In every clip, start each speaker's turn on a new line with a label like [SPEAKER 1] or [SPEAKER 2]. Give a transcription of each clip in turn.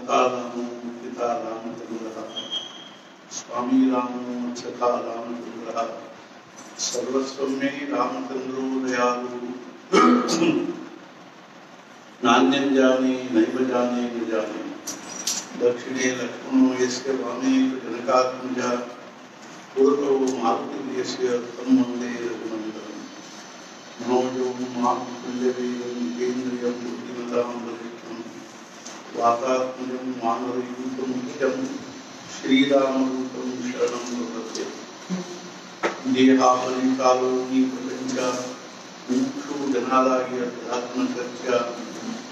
[SPEAKER 1] माता रामो पिता रामचंद्रः स्वामी रामो सखा रामचंद्रः सर्वस्वं मे रामचंद्रो दयालु नान्यं जाने नैव जाने न जाने दक्षिणे लक्ष्मणो यस्य वामे जनकात्मजा पूर्वो मारुतिर्यस्य तं वन्दे रघुनन्दनं मनोजो मारुतिर्यवेदं केन्द्रियं बुद्धिमतां वरिष्ठं वातात्मजं मानवयूतं निजं श्रीरामदूतं शरणं प्रपद्ये देहापरिकालो प्रपंच मुक्षु जनालाय अध्यात्मचर्चा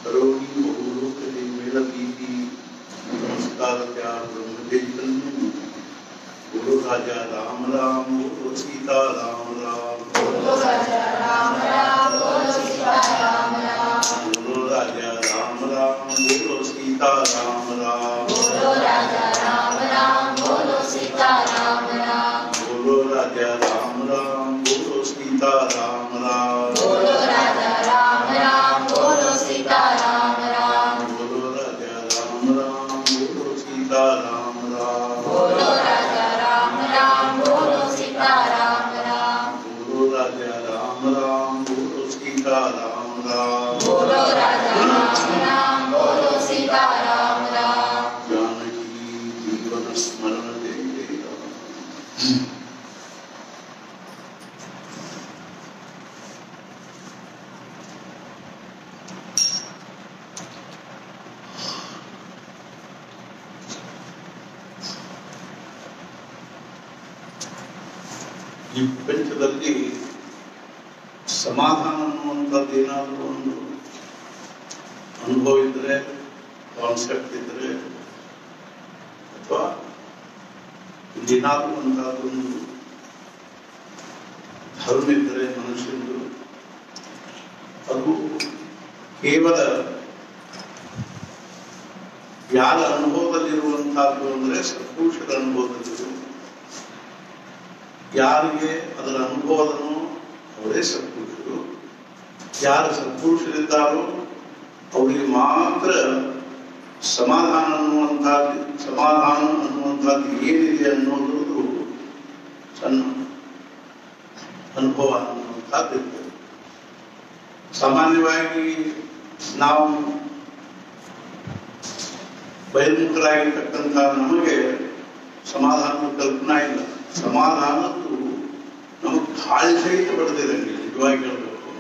[SPEAKER 1] करोगी बहुलोकते मेलपीति नमस्कारत्या ब्रह्मचैतन्य बोलो राजा राम राम बोलो सीता राम राम
[SPEAKER 2] बोलो राजा राम राम बोलो सीता राम राम
[SPEAKER 1] बोलो राजा राम राम बोलो सीता राम राम
[SPEAKER 2] बोलो राजा राम राम बोलो सीता राम राम
[SPEAKER 1] बोलो राजा राम राम बोलो सीता राम राम
[SPEAKER 2] बोलो राजा राम राम बोलो सीता राम राम
[SPEAKER 1] बोलो राजा राम राम बोलो सीता राम राम
[SPEAKER 2] बोलो राजा राम राम बोलो सीता राम राम
[SPEAKER 1] बोलो राजा राम राम बोलो सीता राम राम
[SPEAKER 2] बोलो राजा राम राम बोलो सीता राम राम
[SPEAKER 1] जानकी जीवन स्मरण देते रहो। ಈ ಪ್ರಪಂಚದಲ್ಲಿ ಸಮಾಧಾನ ಅನ್ನುವಂಥದ್ದು ಏನಾದರೂ ಒಂದು ಅನುಭವ ಇದ್ರೆ ಕಾನ್ಸೆಪ್ಟ್ ಇದ್ರೆ ಅಥವಾ ಏನಾದರೂ ಒಂದಾದೊಂದು ಧರ್ಮ ಇದ್ದರೆ ಮನುಷ್ಯಂದು ಅದು ಕೇವಲ ಯಾರ ಅನುಭವದಲ್ಲಿರುವಂತಹದ್ದು ಅಂದರೆ ಸತ್ಪುರುಷರ ಅನುಭವದಲ್ಲಿರುವುದು. ಯಾರಿಗೆ ಅದರ ಅನುಭವವನ್ನು ಅವರೇ ಸತ್ಪುರುಷರು. ಯಾರು ಸತ್ಪುರುಷರಿದ್ದಾರೋ ಅವರಿಗೆ ಮಾತ್ರ ಸಮಾಧಾನ ಅನ್ನುವಂಥದ್ದು ಏನಿದೆ ಅನ್ನೋದು ಸಣ್ಣ ಅನುಭವ ಅನ್ನುವಂಥದ್ದು ಇರ್ತದೆ. ಸಾಮಾನ್ಯವಾಗಿ ನಾವು ಬಹಿರ್ಮುಖರಾಗಿರ್ತಕ್ಕಂಥ ನಮಗೆ ಸಮಾಧಾನದ ಕಲ್ಪನಾ ಇಲ್ಲ. ಸಮಾಧಾನದ್ದು ನಮಗೆ ಗಾಳಿ ಸಹಿತ ಬಡದಿರಂಗಿಲ್ಲ. ನಿಜವಾಗಿ ಹೇಳಬೇಕು,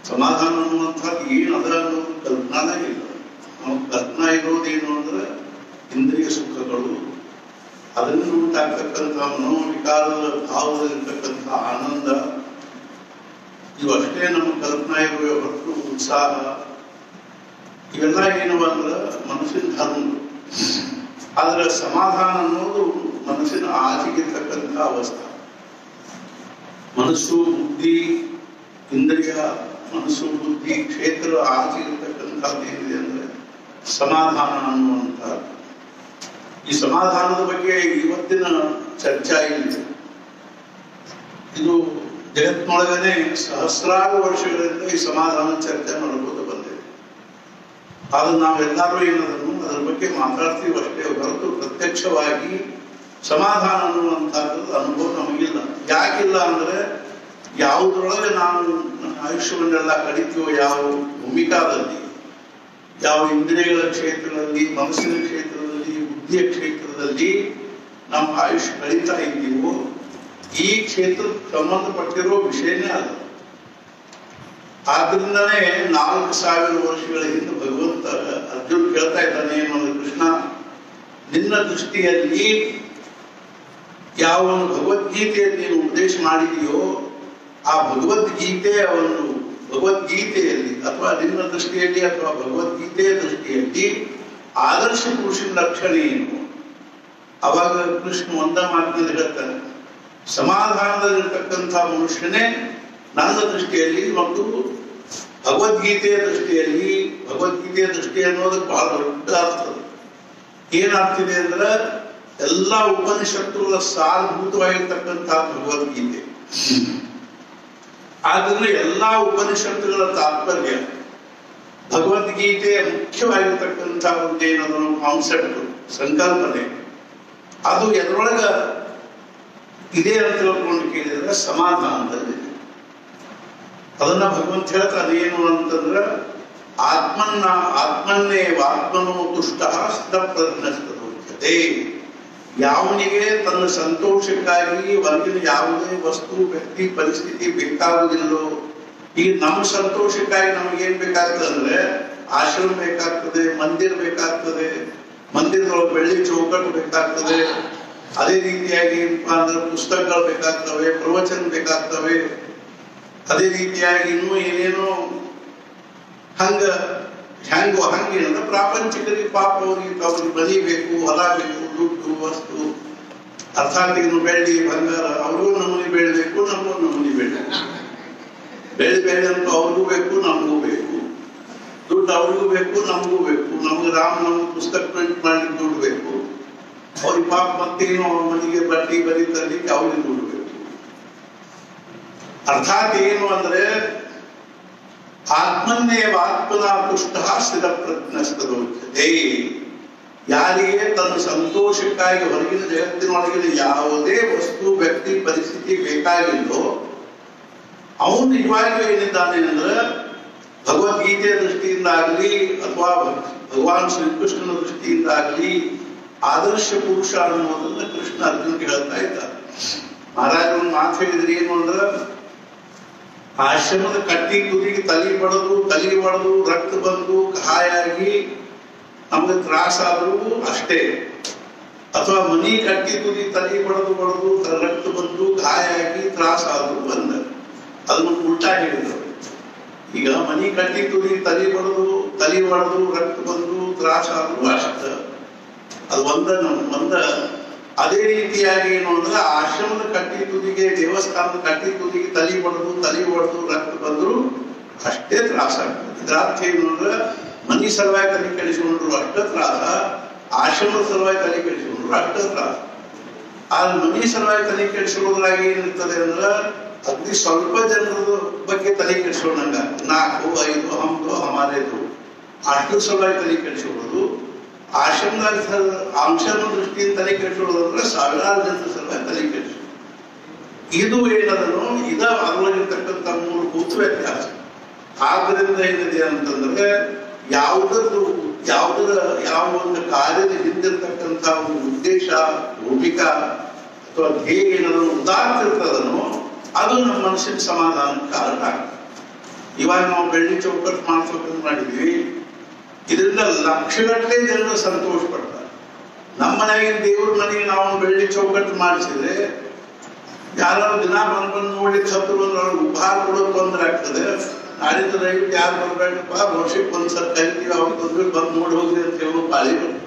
[SPEAKER 1] ಸಮಾಧಾನ ಅನ್ನುವಂಥದ್ದು ಏನು ಅದರ ಅನ್ನೋದು ಕಲ್ಪನಾನೇ ಇಲ್ಲ. ನಮಗೆ ಕಲ್ಪನಾ ಇರೋದೇನು ಅಂದ್ರೆ ಇಂದ್ರಿಯ ಸುಖಗಳು, ಅದನ್ನು ಉಂಟಾಗ್ತಕ್ಕಂಥ ಮನೋವಿಕಾರದ ಭಾವದಲ್ಲಿರ್ತಕ್ಕಂಥ ಆನಂದ, ಇವಷ್ಟೇ ನಮ್ಮ ಕಲ್ಪನಾ ಇರುವ ಹೊರತು ಉತ್ಸಾಹ ಇವೆಲ್ಲ ಏನವ ಅಂದ್ರೆ ಮನಸ್ಸಿನ ಧರ್ಮ. ಆದ್ರೆ ಸಮಾಧಾನ ಅನ್ನೋದು ಮನಸ್ಸಿನ ಆಚೆಗಿರ್ತಕ್ಕಂಥ ಅವಸ್ಥೆ. ಮನಸ್ಸು ಬುದ್ಧಿ ಇಂದ್ರಿಯ, ಮನಸ್ಸು ಬುದ್ಧಿ ಕ್ಷೇತ್ರ ಆಚೆಗಿರ್ತಕ್ಕಂಥದ್ದು ಏನಿದೆ ಅಂದ್ರೆ ಸಮಾಧಾನ ಅನ್ನುವಂಥದ್ದು. ಈ ಸಮಾಧಾನದ ಬಗ್ಗೆ ಇವತ್ತಿನ ಚರ್ಚೆ ಇದೆ. ಇದು ಜಗತ್ನೊಳಗನೆ ಸಹಸ್ರಾರು ವರ್ಷಗಳಿಂದ ಈ ಸಮಾಧಾನ ಚರ್ಚೆ ಮಾಡ್ಬೋದು ಬಂದಿದೆ. ಆದ್ರೆ ನಾವೆಲ್ಲರೂ ಏನದನ್ನು ಅದರ ಬಗ್ಗೆ ಮಾತಾಡ್ತೀವಿ ಅಷ್ಟೇ ಹೊರತು ಪ್ರತ್ಯಕ್ಷವಾಗಿ ಸಮಾಧಾನ ಅನ್ನುವಂಥದ್ದು ಅನುಭವ ನಮಗಿಲ್ಲ. ಯಾಕಿಲ್ಲ ಅಂದ್ರೆ ಯಾವುದ್ರೊಳಗೆ ನಾವು ಆಯುಷ್ಯವನ್ನೆಲ್ಲ ಕಳಿತೀವೋ, ಯಾವ ಭೂಮಿಕಾದಲ್ಲಿ, ಯಾವ ಇಂದ್ರಿಯಗಳ ಕ್ಷೇತ್ರದಲ್ಲಿ, ಮನಸ್ಸಿನ ಕ್ಷೇತ್ರದಲ್ಲಿ, ಬುದ್ಧಿಯ ಕ್ಷೇತ್ರದಲ್ಲಿ ನಮ್ಮ ಆಯುಷ್ಯ ಕಳೀತಾ ಇದ್ದೀವೋ ಈ ಕ್ಷೇತ್ರಕ್ಕೆ ಸಂಬಂಧಪಟ್ಟಿರೋ ವಿಷಯನೇ ಅಲ್ಲ. ಆದ್ರಿಂದನೇ 4000 ವರ್ಷಗಳ ಹಿಂದೆ ಭಗವಂತ ಅರ್ಜುನ್ ಕೇಳ್ತಾ ಇದ್ದಾನೆ ಏನಂದ್ರೆ, ಕೃಷ್ಣ ನಿನ್ನ ದೃಷ್ಟಿಯಲ್ಲಿ ಯಾವ ಒಂದು ಭಗವದ್ಗೀತೆಯಲ್ಲಿ ನೀನು ಉಪದೇಶ ಮಾಡಿದೆಯೋ ಆ ಭಗವದ್ಗೀತೆಯಲ್ಲಿ ಅಥವಾ ನಿನ್ನ ದೃಷ್ಟಿಯಲ್ಲಿ ಅಥವಾ ಭಗವದ್ಗೀತೆಯ ದೃಷ್ಟಿಯಲ್ಲಿ ಆದರ್ಶ ಪುರುಷನ ಲಕ್ಷಣ ಏನು? ಅವಾಗ ಕೃಷ್ಣ ಒಂದ ಮಾತಿನಲ್ಲಿ ಹೇಳ್ತಾನೆ, ಸಮಾಧಾನದಲ್ಲಿರ್ತಕ್ಕಂಥ ಮನುಷ್ಯನೇ ನನ್ನ ದೃಷ್ಟಿಯಲ್ಲಿ ಮತ್ತು ಭಗವದ್ಗೀತೆಯ ದೃಷ್ಟಿ ಅನ್ನೋದಕ್ಕೆ ಬಹಳ ದೊಡ್ಡ ಅರ್ಥ. ಏನಾಗ್ತಿದೆ ಅಂದ್ರೆ ಎಲ್ಲ ಉಪನಿಷತ್ತುಗಳ ಸಾರಭೂತವಾಗಿರ್ತಕ್ಕಂಥ ಭಗವದ್ಗೀತೆ. ಆದ್ರಿಂದ ಎಲ್ಲಾ ಉಪನಿಷತ್ತುಗಳ ತಾತ್ಪರ್ಯ ಭಗವದ್ಗೀತೆಯ ಮುಖ್ಯವಾಗಿರ್ತಕ್ಕಂಥ ಒಂದೇನದು ಕಾನ್ಸೆಪ್ಟ್ ಸಂಕಲ್ಪನೆ ಅದು ಎದ್ರೊಳಗ ಇದೆ ಅಂತ ತಿಳ್ಕೊಂಡು ಕೇಳಿದ್ರೆ ಸಮಾಧಾನದಲ್ಲಿ ಅದನ್ನ ಭಗವಂತ ಹೇಳ್ತಾನೆ ಏನು ಅಂತಂದ್ರೆ ಆತ್ಮನ್ನೇವಾತ್ಮನೋ ತುಷ್ಟ ಸ್ಥಿತಪ್ರಜ್ಞಸ್ತುಚ್ಯತೆ. ಯಾವನಿಗೆ ತನ್ನ ಸಂತೋಷಕ್ಕಾಗಿ ಹೊರಗಿನ ಯಾವುದೇ ವಸ್ತು ವ್ಯಕ್ತಿ ಪರಿಸ್ಥಿತಿ ಬೇಕಾಗುವುದಿಲ್ಲೋ. ಈಗ ನಮ್ಮ ಸಂತೋಷಕ್ಕಾಗಿ ನಮಗೇನ್ ಬೇಕಾಗ್ತದೆ ಅಂದ್ರೆ ಆಶ್ರಮ ಬೇಕಾಗ್ತದೆ, ಮಂದಿರ ಬೇಕಾಗ್ತದೆ, ಮಂದಿರದೊಳಗೆ ಬೆಳ್ಳಿ ಚೌಕಟ್ಟು ಬೇಕಾಗ್ತದೆ, ಅದೇ ರೀತಿಯಾಗಿ ಏನಪ್ಪಾ ಅಂದ್ರೆ ಪುಸ್ತಕಗಳು ಬೇಕಾಗ್ತವೆ, ಪ್ರವಚನ ಬೇಕಾಗ್ತವೆ, ಅದೇ ರೀತಿಯಾಗಿ ಇನ್ನೂ ಏನೇನೋ ಹಂಗೇನಂದ್ರೆ ಪ್ರಾಪಂಚಿಕರಿಗೆ ಪಾಪ ಅವ್ರಿಗೆ ಮನಿ ಬೇಕು, ಹೊಲ ಬೇಕು, ದುಡ್ಡು ವಸ್ತು, ಅರ್ಥಾತ್ ಇನ್ನು ಬೆಳ್ಳಿ ಬಂಗಾರ ಅವ್ರಿಗೂ ನಮೂನಿ ಬೆಳಿಬೇಕು, ನಮಗೂ ನಮೂನಿ ಬೆಳಿಬೇಕು. ಬೆಳೆ ಅಂತ ಅವ್ರಿಗೂ ಬೇಕು, ನಮಗೂ ಬೇಕು. ದುಡ್ಡು ಅವ್ರಿಗೂ ಬೇಕು, ನಮಗೂ ಬೇಕು. ನಮ್ಗೆ ನಮ್ಗೆ ಪುಸ್ತಕ ಪ್ರಿಂಟ್ ಮಾಡ್ಲಿಕ್ಕೆ ದುಡ್ಡು ಬೇಕು. ಅವ್ರಿಗೆ ಪಾಪ ಮತ್ತೇನು ಮನೆಗೆ ಬಡ್ಡಿ ಬರಿ ತರಲಿಕ್ಕೆ ಅವ್ರಿಗೆ ದುಡ್ಡು ಬೇಕು. ಅರ್ಥಾತ್ ಏನು ಅಂದ್ರೆ ಆತ್ಮನ್ನೇವಾತ್ಮನ ತುಷ್ಟ ಸ್ಥಿತಪ್ರಜ್ಞಸ್ತುಚ್ಯತೆ. ಯಾರಿಗೆ ತನ್ನ ಸಂತೋಷಕ್ಕಾಗಿ ಹೊರಗಿನ ಜಗತ್ತಿನೊಳಗಿನ ಯಾವುದೇ ವಸ್ತು ವ್ಯಕ್ತಿ ಪರಿಸ್ಥಿತಿ ಬೇಕಾಗಿಲ್ಲೋ ಅವನು ನಿಜವಾಗಿಯೂ ಏನಿದ್ದಾನೆ ಅಂದ್ರೆ ಭಗವದ್ಗೀತೆಯ ದೃಷ್ಟಿಯಿಂದ ಆಗಲಿ ಅಥವಾ ಭಗವಾನ್ ಶ್ರೀಕೃಷ್ಣನ ದೃಷ್ಟಿಯಿಂದ ಆಗಲಿ ಆದರ್ಶ ಪುರುಷ ಅನ್ನೋದನ್ನ ಕೃಷ್ಣ ಅರ್ಜುನ್ಗೆ ಹೇಳ್ತಾ ಇದ್ದಾರೆ. ಮಹಾರಾಜರು ಮಾತು ಹೇಳಿದ್ರೆ ಏನು ಅಂದ್ರೆ ಆಶ್ರಮದ ಕಟ್ಟಿ ಕುದಿಗೆ ತಲೆ ಬಡದು ರಕ್ತ ಬಂದು ಗಾಯಾಗಿ ನಮ್ಗೆ ತ್ರಾಸಾದರೂ ಅಷ್ಟೇ, ಅಥವಾ ಮನಿ ಕಟ್ಟಿ ಕುದಿ ತಲೆ ಬಡದು ರಕ್ತ ಬಂದು ಗಾಯಾಗಿ ತ್ರಾಸಾದರೂ ಬಂದ. ಅದನ್ನು ಉಲ್ಟಾ ಹೇಳಿದ್ರು. ಈಗ ಮನಿ ಕಟ್ಟಿ ಕುದಿ ತಲೆ ಬಡದು ರಕ್ತ ಬಂದು ತ್ರಾಸಾದರೂ ಅಷ್ಟ, ಅದು ಒಂದ. ಅದೇ ರೀತಿಯಾಗಿ ಏನು ಅಂದ್ರೆ ಆಶ್ರಮದ ಕಟ್ಟಿ ತುದಿಗೆ, ದೇವಸ್ಥಾನದ ಕಟ್ಟಿ ತುದಿಗೆ ತಲೆ ಹೊಡೆದು ರಕ್ತ ಬಂದ್ರು ಅಷ್ಟೇ ತ್ರಾಸಾಗ್ತದೆ. ಇದ್ರಾರ್ಥ ಏನು ಅಂದ್ರೆ ಮನಿ ಸಲುವಾಗಿ ತಲೆ ಕೆಡಿಸಿಕೊಂಡ್ರು ಅಷ್ಟ ತ್ರಾಸ, ಆಶ್ರಮದ ಸಲುವಾಗಿ ತಲೆ ಕೆಡಿಸಿಕೊಂಡ್ರು ಅಷ್ಟ ತ್ರಾಸ. ಆ ಮನಿ ಸಲುವಾಗಿ ತಲೆ ಕೆಡಿಸಿಕೊಳ್ಳೋದ್ರಾಗ ಏನಿರ್ತದೆ ಅಂದ್ರೆ ಅಗ್ದಿ ಸ್ವಲ್ಪ ಜನರ ಬಗ್ಗೆ ತಲೆ ಕೆಡಿಸ್ಕೊಂಡಂಗ 4, 5 ಹಮ್ದು ಹಮಾರೇದು ಅಷ್ಟು ಸಲುವಾಗಿ ತಲೆ ಕೆಡಿಸಿಕೊಳ್ಳೋದು. ಆಶ್ರಮದ ದೃಷ್ಟಿಯಿಂದ ತಲೆ ಕೆಡಿಸೋದು ಅಂದ್ರೆ ಸಾವಿರಾರು ಜನರ ಸಲುವಾಗಿ ತಲೆ ಕೆಡಿಸೋದು. ಇದು ಏನದನು ಅದರೊಳಗಿರ್ತಕ್ಕಂಥ ಮೂಲಭೂತ ವ್ಯತ್ಯಾಸ. ಆದ್ರಿಂದ ಏನಿದೆ ಅಂತಂದ್ರೆ ಯಾವ ಒಂದು ಕಾರ್ಯದ ಹಿಂದಿರ್ತಕ್ಕಂಥ ಒಂದು ಉದ್ದೇಶ, ಭೂಮಿಕಾ ಅಥವಾ ಧ್ಯೇಯ ಏನದನ್ನು ಉದಾತ್ತ ಇರ್ತದನೋ ಅದು ನಮ್ಮ ಮನಸ್ಸಿನ ಸಮಾಧಾನಕ್ಕೆ ಕಾರಣ ಆಗ್ತದೆ. ಇವಾಗ ನಾವು ಬೆಳ್ಳಿ ಚೌಕಟ್ಟು ಮಾಡ್ಬೇಕಂತ ಮಾಡಿದ್ವಿ, ಇದರಿಂದ ಲಕ್ಷಗಟ್ಟಲೆ ಜನರು ಸಂತೋಷ ಪಡ್ತಾರೆ. ನಮ್ಮ ಮನೆಯಾಗಿನ ದೇವ್ರ ಮನೆಗೆ ನಾವು ಬೆಳ್ಳಿ ಚೌಕಟ್ಟು ಮಾಡಿಸಿದ್ರೆ ಯಾರು ದಿನ ಬಂದು ನೋಡ್ಲಿಕ್ಕೆ ಹತ್ತು ಬಂದ್ರೆ ಅವ್ರಿಗೆ ಉಪಹಾರ ಕೊಡೋದು ತೊಂದರೆ ಆಗ್ತದೆ. ನಾಳಿಂದ ದಯವಿಟ್ಟು ಯಾರು ಬರ್ಬೇಕಪ್ಪ, ವರ್ಷಕ್ಕೆ ಒಂದ್ಸಲ ಕರಿತೀವಿ, ಅವ್ರು ಬಂದು ನೋಡಿ ಹೋಗ್ರಿ ಅಂತ ಹೇಳೋ ಪಾಳಿ ಬರ್ತದೆ.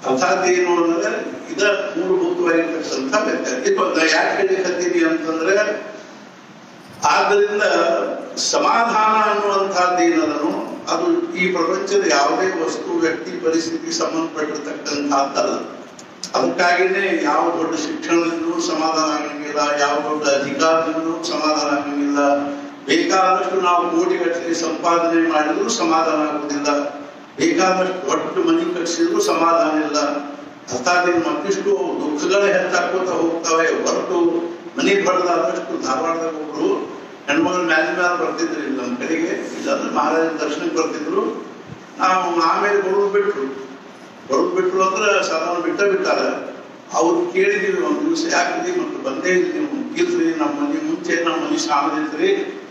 [SPEAKER 1] ಅರ್ಥಾತ್ ಏನು ಅಂದ್ರೆ ಇದ ಮೂಲಭೂತವಾಗಿರ್ತಕ್ಕಂಥ ವ್ಯತ್ಯಾಸ. ಯಾಕೆ ಹೇಳಿಕತ್ತೀನಿ ಅಂತಂದ್ರೆ ಆದ್ದರಿಂದ ಸಮಾಧಾನ ಅನ್ನುವಂಥದ್ದು ಏನದನು ಅದು ಈ ಪ್ರಪಂಚದ ಯಾವುದೇ ವಸ್ತು ವ್ಯಕ್ತಿ ಪರಿಸ್ಥಿತಿ ಸಂಬಂಧಪಟ್ಟಿರ್ತಕ್ಕಂಥದ್ದಲ್ಲ. ಅದಕ್ಕಾಗಿನೇ ಯಾವ ದೊಡ್ಡ ಶಿಕ್ಷಣದಿಂದಲೂ ಸಮಾಧಾನ ಆಗಂಗಿಲ್ಲ, ಯಾವ ದೊಡ್ಡ ಅಧಿಕಾರದಿಂದಲೂ ಸಮಾಧಾನ ಆಗಂಗಿಲ್ಲ. ಬೇಕಾದಷ್ಟು ನಾವು ಕೋಟಿಗಟ್ಟಲೆ ಸಂಪಾದನೆ ಮಾಡಿದ್ರು ಸಮಾಧಾನ ಆಗುವುದಿಲ್ಲ, ಬೇಕಾದಷ್ಟು ದೊಡ್ಡ ಮನೆ ಕಟ್ಟಿಸಿದ್ರು ಸಮಾಧಾನ ಇಲ್ಲ. ಅರ್ಥಾತ್ ಮತ್ತಿಷ್ಟು ದುಃಖಗಳ ಹೆಚ್ಚಾಕೋತಾ ಹೋಗ್ತವೆ. ಹೊರಟು ಮನೆ ಹೊಡೆದಾದಷ್ಟು ಧಾರವಾಡದಾಗ ಒಬ್ರು ಹೆಣ್ಮಗಳ ಮ್ಯಾಲಿನ ಬರ್ತಿದ್ರು ಇಲ್ಲ ನಮ್ಮ ಕಡೆಗೆ, ಇಲ್ಲಾಂದ್ರೆ ಮಹಾರಾಜನ ದರ್ಶನಕ್ಕೆ ಬರ್ತಿದ್ರು. ನಾವು ಆಮೇಲೆ ಬರೋದು ಬಿಟ್ರು ಅಂದ್ರೆ ಸಾಧಾರಣ ಬಿಟ್ಟಾರ. ಅವ್ರು ಕೇಳಿದೀವಿ ಒಂದು ದಿವಸ ಯಾಕಿದ್ರಿ ಮತ್ತು ಬಂದೇ ನೀವು ಇಲ್ರಿ, ನಮ್ಮ ಮನೆ ಸಾಮದಿದ್ರಿ,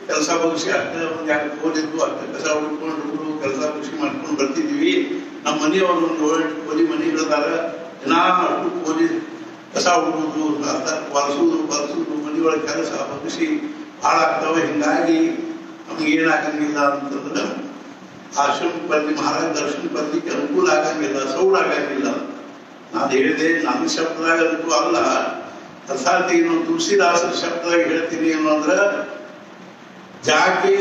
[SPEAKER 1] ಕೆಲಸ ಬಗ್ಸಿ ಅಷ್ಟ ಒಂದ್ 2 ಕೋಲಿದ್ದು ಅಷ್ಟ ಕಸ ಹುಡ್ಕೊಂಡು ಕೆಲಸ ಬಗ್ಸಿ ಮಾಡ್ಕೊಂಡು ಬರ್ತಿದ್ವಿ. ನಮ್ಮ ಮನೆಯವ್ರು ಒಂದು 7-8 ಕೋಲಿ ಮನೆಗಳಿದಾರ, ದಿನಾ ಅಷ್ಟು ಕೋಲಿ ಕಸ ಹುಡುಗುದು, ಒರೆಸುದು ಮನೆಯೊಳಗೆ ಕೆಲಸ ಬಗ್ಸಿ ಹಾಳಾಗ್ತವೆ. ಹಿಂಗಾಗಿ ನಮ್ಗೆ ಏನಾಗಂಗಿಲ್ಲ ಅಂತಂದ್ರೆ ಆಶ್ರಮಕ್ಕೆ ಬರ್ಲಿ, ಮಹಾರಾಜ ದರ್ಶನಕ್ಕೆ ಬರ್ಲಿಕ್ಕೆ ಅನುಕೂಲ ಆಗಂಗಿಲ್ಲ, ಸೌಡಾಗಂಗಿಲ್ಲ. ನಾನು ಹೇಳಿದೆ ನನ್ನ ಶಬ್ದದಾಗ ಅಂತೂ ಅಲ್ಲ. ಅರ್ಥಾತ್ ಏನು ತುಳಸಿದಾಸರ ಶಬ್ದದಾಗ ಹೇಳ್ತೀನಿ ಏನು ಅಂದ್ರೆ ಜಾಕೆ,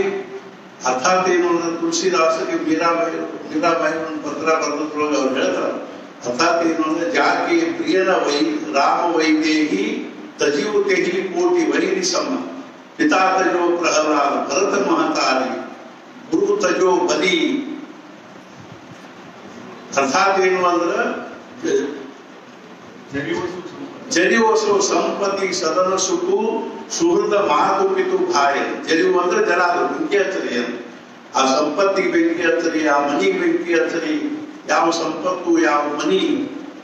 [SPEAKER 1] ಅರ್ಥಾತ್ ಏನು ಅಂದ್ರೆ ತುಳಸಿದಾಸರಿಗೆ ಮೀರಾಬಾಯಿ ಒಂದು ಪತ್ರ ಬರೆದ್ರೊಳಗೆ ಅವ್ರು ಹೇಳ್ತಾರೆ. ಅರ್ಥಾತ್ ಏನು ಅಂದ್ರೆ ಜಾಕೆ ಪ್ರಿಯನ ರಾಮ ವೈದೇಹಿ ತಜೀವುತೆಹಿ ಕೋಟಿ ವೈರಿ ಸಮ ಪಿತಾತಜೋ ಪ್ರಹ್ಲಾದ ಭರತ ಮಹತಾರಿ ಗುರು ತಜೋ ಬಲಿ ಅರ್ಥಾತ್ ಏನು ಅಂದ್ರೆ ಜರಿವಸು ಸಂಪತ್ತಿ ಸದನ ಸುಖು ಸುಹೃದ ಮಾತು ಪಿತು ಭಾಯ. ಜರಿವು ಅಂದ್ರೆ ಜನ ಅದು ಬೆಂಕಿ ಹಚ್ಚರಿ, ಆ ಸಂಪತ್ತಿಗೆ ಬೆಂಕಿ ಹಚ್ಚರಿ, ಆ ಮನಿಗೆ ಬೆಂಕಿ ಹಚ್ಚರಿ. ಯಾವ ಸಂಪತ್ತು ಯಾವ ಮನಿ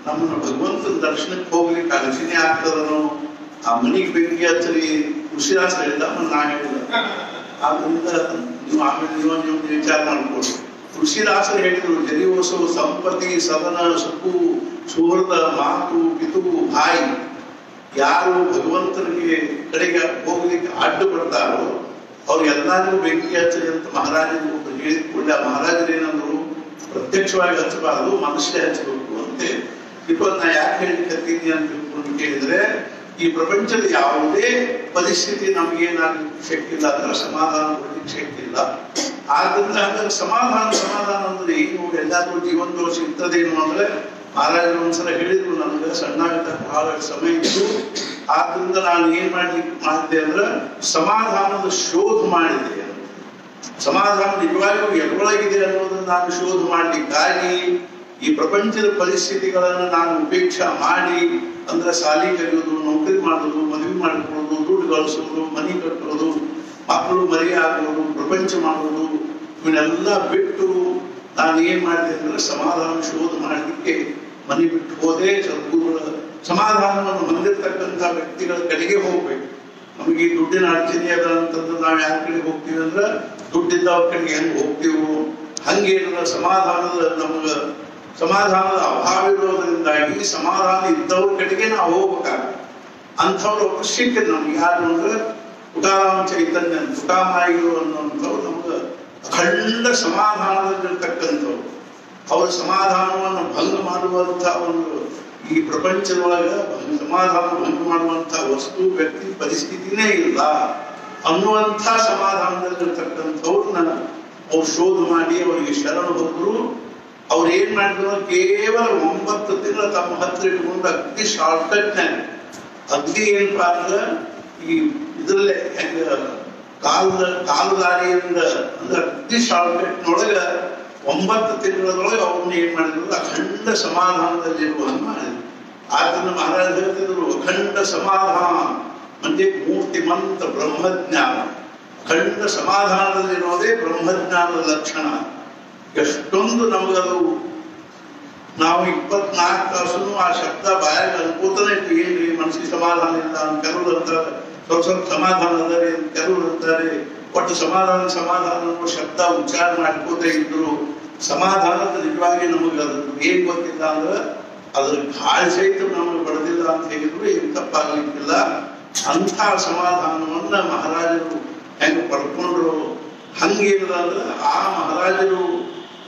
[SPEAKER 1] ನಮ್ಮನ್ನು ಭಗವಂತನ ದರ್ಶನಕ್ಕೆ ಹೋಗ್ಲಿಕ್ಕೆ ಅಡಚಣೆ ಆಗ್ತದನೋ ಆ ಮನಿಗೆ ಬೆಂಕಿ ಹಚ್ಚರಿ. ಕೃಷಿರಾಸ ಹೇಳಿದ ನಾ ಹೇಳಿದ, ಆದ್ರಿಂದ ನೀವು ಆಮೇಲೆ ನೀವು ವಿಚಾರ ಮಾಡ್ಕೊಳ್ಳಿ. ಕೃಷಿರಾಸರು ಹೇಳಿದ್ರು ಜರಿವಸು ಸಂಪತ್ತಿ ಸದನ ಸುಖು ಸುಹೃದ ಮಾತು ಪಿತು ಭಾಯಿ. ಯಾರು ಭಗವಂತನಿಗೆ ಕಡೆಗೆ ಹೋಗ್ಲಿಕ್ಕೆ ಅಡ್ಡು ಬರ್ತಾರೋ ಅವ್ರಿಗೆಲ್ಲರಿಗೂ ಬೆಂಕಿ ಹಚ್ಚರಿ ಅಂತ ಮಹಾರಾಜರು ಹೇಳಿದ ಕೂಡಲೇ ಮಹಾರಾಜರು ಏನಂದ್ರು, ಪ್ರತ್ಯಕ್ಷವಾಗಿ ಹಚ್ಚಬಾರದು, ಮನಸ್ಸೇ ಹಚ್ಚಬೇಕು ಅಂತೆ. ಇವತ್ತು ನಾ ಯಾಕೆ ಹೇಳಿಕತ್ತೀನಿ ಅಂತ ತಿಳ್ಕೊಂಡು ಕೇಳಿದ್ರೆ, ಈ ಪ್ರಪಂಚದ ಯಾವುದೇ ಪರಿಸ್ಥಿತಿ ನಮಗೇನಾಗ್ಲಿಕ್ಕೆ ಶಕ್ತಿ ಇಲ್ಲ ಅಂದ್ರೆ ಸಮಾಧಾನ ಕೊಡ್ಲಿಕ್ಕೆ ಶಕ್ತಿ ಇಲ್ಲ. ಆದ್ರಿಂದ ಹಾಗಾದ್ರೆ ಸಮಾಧಾನ ಅಂದ್ರೆ ಏನು, ಎಲ್ಲಾದ್ರೂ ಜೀವನದೊಳ ಸಿಗ್ತದೇನು ಅಂದ್ರೆ ಮಹಾರಾಜರು ಒಂದ್ಸಲ ಹೇಳಿದ್ರು ನನಗೆ ಸಣ್ಣ ಬಹಳ ಸಮಯ ಇತ್ತು. ಆದ್ರಿಂದ ನಾನು ಏನ್ ಮಾಡಿದೆ ಅಂದ್ರೆ ಸಮಾಧಾನದ ಶೋಧ ಮಾಡಿದೆ. ಸಮಾಧಾನ ನಿಜವಾಗಿಯೂ ಎದರೊಳಗಿದೆ ಅನ್ನೋದನ್ನ ನಾನು ಶೋಧ ಮಾಡ್ಲಿಕ್ಕಾಗಿ ಈ ಪ್ರಪಂಚದ ಪರಿಸ್ಥಿತಿಗಳನ್ನು ನಾನು ಉಪೇಕ್ಷಾ ಮಾಡಿ, ಅಂದ್ರೆ ಶಾಲೆ ಕಲಿಯೋದು, ನೌಕರಿ ಮಾಡೋದು, ಮದುವೆ ಮಾಡಿಕೊಳ್ಳೋದು, ದುಡ್ಡು ಗಳಿಸೋದು, ಮನೆ ಕಟ್ಟೋದು, ಮಕ್ಕಳು ಮರಿ ಆಗೋದು, ಪ್ರಪಂಚ ಮಾಡೋದು, ಇವನ್ನೆಲ್ಲ ಬಿಟ್ಟು ನಾನು ಏನ್ ಮಾಡಿದೆ ಅಂದ್ರೆ ಸಮಾಧಾನ ಶೋಧ ಮಾಡಲಿಕ್ಕೆ ಮನೆ ಬಿಟ್ಟು ಹೋದೆ. ಸದ್ಗುರುಗಳ ಸಮಾಧಾನವನ್ನು ಹೊಂದಿರತಕ್ಕಂಥ ವ್ಯಕ್ತಿಗಳ ಕಡೆಗೆ ಹೋಗ್ಬೇಕು. ನಮಗೆ ದುಡ್ಡಿನ ಅಡಚಣೆ ಅದ ಅಂತಂದ್ರೆ ನಾವು ಯಾರ ಕಡೆಗೆ ಹೋಗ್ತೀವಿ ಅಂದ್ರೆ ದುಡ್ಡಿದ್ದವ್ರ ಕಡೆಗೆ ಹೆಂಗ್ ಹೋಗ್ತೀವೋ ಹಂಗೇನಲ್ಲ, ಸಮಾಧಾನದ ಅಭಾವ ಇರೋದ್ರಿಂದಾಗಿ ಸಮಾಧಾನ ಇದ್ದವ್ರ ಕಡೆಗೆ ನಾವು ಹೋಗ್ಬೇಕಾಗುತ್ತೆ. ಅಂಥವ್ರು ಅವಶ್ಯಕ್ಕೆ ನಮ್ಗೆ ಯಾರು ಅಂದ್ರೆ ತುಕಾರಾಮ ಚೈತನ್ಯ ತುಕಾಮಾಯಿಗಳು ಅನ್ನುವಂಥವ್ರು ನಮ್ಗೆ ಅಖಂಡ ಸಮಾಧಾನದಲ್ಲಿರ್ತಕ್ಕಂಥವ್ರು. ಅವರ ಸಮಾಧಾನವನ್ನು ಭಂಗ ಮಾಡುವಂಥ ಒಂದು ಈ ಪ್ರಪಂಚದೊಳಗ ಸಮಾಧಾನ ಭಂಗ ಮಾಡುವಂಥ ವಸ್ತು ವ್ಯಕ್ತಿ ಪರಿಸ್ಥಿತಿನೇ ಇಲ್ಲ ಅನ್ನುವಂಥ ಸಮಾಧಾನದಲ್ಲಿರ್ತಕ್ಕಂಥವ್ರನ್ನ ಅವ್ರು ಶೋಧ ಮಾಡಿ ಅವರಿಗೆ ಶರಣು ಹೋದ್ರು. ಅವ್ರು ಏನ್ ಮಾಡಿದ್ರು, ಕೇವಲ 9 ತಿಂಗಳು ತಮ್ಮ ಹತ್ರ ಇಟ್ಕೊಂಡು ಅಗ್ದಿ ಶಾರ್ಟ್ಕಟ್ನಾಗ ಅಗ್ದಿ ಏನಪ್ಪಾ ಅಂದ್ರೆ ಈ ಇದ್ರಲ್ಲೇ ಕಾಲುದಾರಿಯಿಂದ ಅಂದ್ರೆ ಅಗ್ದಿ ಶಾರ್ಟ್ಕಟ್ನೊಳಗ 9 ತಿಂಗಳೊಳಗೆ ಅವ್ರನ್ನ ಏನ್ ಮಾಡಿದ್ರು, ಅಖಂಡ ಸಮಾಧಾನದಲ್ಲಿರುವ ಮಾಡಿದ್ರು. ಆದ್ರಿಂದ ಮಹಾರಾಜ ಹೇಳ್ತಿದ್ರು, ಅಖಂಡ ಸಮಾಧಾನ म्हणजे ಮೂರ್ತಿಮಂತ ಬ್ರಹ್ಮಜ್ಞಾನ. ಅಖಂಡ ಸಮಾಧಾನದಲ್ಲಿರೋದೇ ಬ್ರಹ್ಮಜ್ಞಾನದ ಲಕ್ಷಣ. ಎಷ್ಟೊಂದು ನಮಗದು ನಾವು 24 ತಾಸು ಆ ಶಬ್ದ ಬಾಯಾಗ ಅನ್ಕೋತಾನೆ ಏನ್ರಿ ಮನಸ್ಸಿಗೆ ಸಮಾಧಾನ ಇಲ್ಲ ಅಂತ ಕೆಲವರು ಅಂತಾರೆ, ಸ್ವಲ್ಪ ಸಮಾಧಾನ ಅದಾರೆ ಅಂತ ಕೆಲವರು ಅಂತಾರೆ. ಒಟ್ಟು ಸಮಾಧಾನ ಅನ್ನೋ ಶಬ್ದ ಉಚ್ಚಾರ ಮಾಡ್ಕೋತಾ ಇದ್ರು ಸಮಾಧಾನದ ನಿಜವಾಗಿ ನಮಗೆ ಅದ್ರ ಏನ್ ಗೊತ್ತಿಲ್ಲ ಅಂದ್ರೆ ಅದ್ರ ಗಾಳಿ ಸಹಿತ ನಮಗೆ ಬಡದಿಲ್ಲ ಅಂತ ಹೇಳಿದ್ರು ಏನ್ ತಪ್ಪಾಗ್ಲಿಕ್ಕಿಲ್ಲ. ಅಂಥ ಸಮಾಧಾನವನ್ನ ಮಹಾರಾಜರು ಹೆಂಗ್ ಪಡ್ಕೊಂಡ್ರು ಹಂಗೇನಿಲ್ಲ ಅಂದ್ರೆ ಆ ಮಹಾರಾಜರು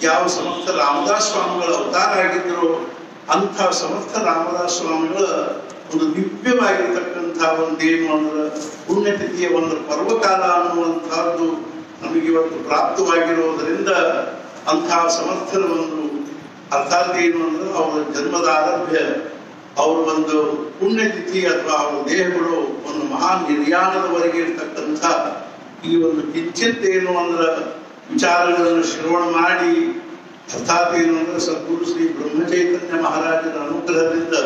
[SPEAKER 1] ಯಾವ ಸಮರ್ಥ ರಾಮದಾಸ್ ಸ್ವಾಮಿಗಳ ಅವತಾರ ಆಗಿದ್ರು ಅಂಥ ಸಮರ್ಥ ರಾಮದಾಸ್ ಸ್ವಾಮಿಗಳ ಒಂದು ದಿವ್ಯವಾಗಿರ್ತಕ್ಕಂಥ ಒಂದೇನು ಅಂದ್ರೆ ಪುಣ್ಯತಿಥಿಯ ಒಂದು ಪರ್ವಕಾಲ ಅನ್ನುವಂತಹದ್ದು ನಮಗೆ ಇವತ್ತು ಪ್ರಾಪ್ತವಾಗಿರೋದ್ರಿಂದ ಅಂಥ ಸಮರ್ಥರ ಒಂದು ಅರ್ಥಾತ್ ಏನು ಅಂದ್ರೆ ಅವರ ಜನ್ಮದ ಆರಭ್ಯ ಅವ್ರ ಒಂದು ಪುಣ್ಯತಿಥಿ ಅಥವಾ ಅವರ ದೇಹಗಳು ಒಂದು ಮಹಾನ್ ನಿರ್ಯಾಣದವರೆಗೆ ಇರ್ತಕ್ಕಂಥ ಈ ಒಂದು ಕಿಂಚಿತ್ ಏನು ಅಂದ್ರೆ ವಿಚಾರಗಳನ್ನು ಶ್ರವಣ ಮಾಡಿ ಅರ್ಥಾತ್ ಏನು ಅಂದ್ರೆ ಸದ್ಗುರು ಶ್ರೀ ಬ್ರಹ್ಮಚೈತನ್ಯ ಮಹಾರಾಜರ ಅನುಗ್ರಹದಿಂದ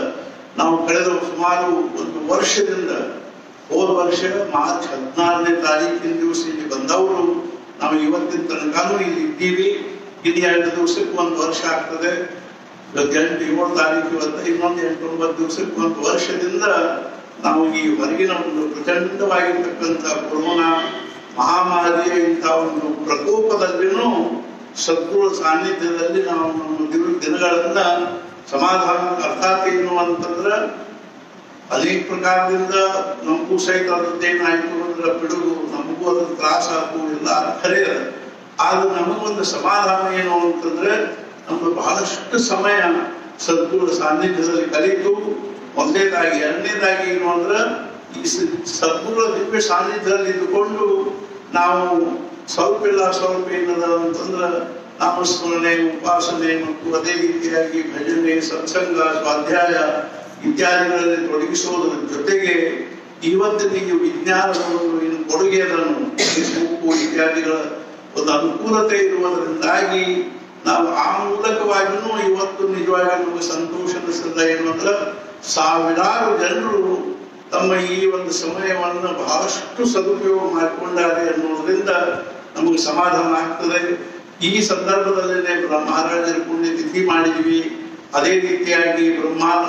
[SPEAKER 1] ನಾವು ಕಳೆದ ಸುಮಾರು 1 ವರ್ಷದಿಂದ ಹೋದ ವರ್ಷ ಮಾರ್ಚ್ 16ನೇ ತಾರೀಕಿನ ದಿವಸ ಇಲ್ಲಿ ಬಂದವರು ನಾವು ಇವತ್ತಿನ ತನಕನೂ ಇಲ್ಲಿ ಇದ್ದೀವಿ. ಇನ್ನು 2 ದಿವಸಕ್ಕೆ 1 ವರ್ಷ ಆಗ್ತದೆ. 7 ತಾರೀಕು ಇವತ್ತು ಇನ್ನೊಂದು 8-9 ದಿವಸಕ್ಕೆ 1 ವರ್ಷದಿಂದ ನಾವು ಈ ಹೊರಗಿನ ಒಂದು ಪ್ರಚಂಡವಾಗಿರ್ತಕ್ಕಂಥ ಕೊರೋನಾ ಮಹಾಮಾರಿಯ ಇಂಥ ಒಂದು ಪ್ರಕೋಪದಲ್ಲಿನೂ ಸದ್ಗುರು ಸಾನ್ನಿಧ್ಯದಲ್ಲಿ ನಾವು ನಮ್ಮ ದಿನಗಳನ್ನ ಸಮಾಧಾನ ಅರ್ಥಾತ್ ಏನು ಅಂತಂದ್ರೆ ಅನೇಕ ಪ್ರಕಾರದಿಂದ ನಮಗೂ ಸಹಿತ ಅದೇನಾಯ್ತು ಅಂದ್ರೆ ಬಿಡುಗು ನಮಗೂ ಅದ್ರ ತ್ರಾಸ ಆಯ್ತು ಎಲ್ಲ ಖರೆ. ಆದ್ರೆ ನಮಗೊಂದು ಸಮಾಧಾನ ಏನು ಅಂತಂದ್ರೆ ನಮ್ದು ಬಹಳಷ್ಟು ಸಮಯ ಸದ್ಗುರು ಸಾನ್ನಿಧ್ಯದಲ್ಲಿ ಕಲಿತು ಮೊದಲನೇದಾಗಿ. 2ನೇದಾಗಿ ಏನು ಅಂದ್ರೆ ಈ ಸದ್ಗುರು ದಿವ್ಯ ಸಾನ್ನಿಧ್ಯದಲ್ಲಿ ಇದ್ದುಕೊಂಡು ನಾವು ಸ್ವಲ್ಪ ಏನದ ಅಂತಂದ್ರೆ ನಾಮಸ್ಮರಣೆ ಉಪಾಸನೆ ಮತ್ತು ಅದೇ ರೀತಿಯಾಗಿ ಭಜನೆ ಸತ್ಸಂಗ ಸ್ವಾಧ್ಯಾಯ ಇತ್ಯಾದಿಗಳಲ್ಲಿ ತೊಡಗಿಸೋದ್ರ ಜೊತೆಗೆ ಇವತ್ತಿನ ವಿಜ್ಞಾನದ ಒಂದು ಏನು ಕೊಡುಗೆ ಅದನ್ನು ಉಪ್ಪು ಇತ್ಯಾದಿಗಳ ಒಂದು ಅನುಕೂಲತೆ ಇರುವುದರಿಂದಾಗಿ ನಾವು ಆ ಮೂಲಕವಾಗಿಯೂ ಇವತ್ತು ನಿಜವಾಗಿ ನಮಗೆ ಸಂತೋಷದ ಸದ ಏನು ಅಂದ್ರೆ ಸಾವಿರಾರು ಜನರು ತಮ್ಮ ಈ ಒಂದು ಸಮಯವನ್ನು ಬಹಳಷ್ಟು ಸದುಪಯೋಗ ಮಾಡಿಕೊಂಡಾರೆ ಅನ್ನೋದ್ರಿಂದ ನಮಗೆ ಸಮಾಧಾನ ಆಗ್ತದೆ. ಈ ಸಂದರ್ಭದಲ್ಲೇ ಮಹಾರಾಜರ ಪುಣ್ಯತಿಥಿ ಮಾಡಿದ್ವಿ, ಅದೇ ರೀತಿಯಾಗಿ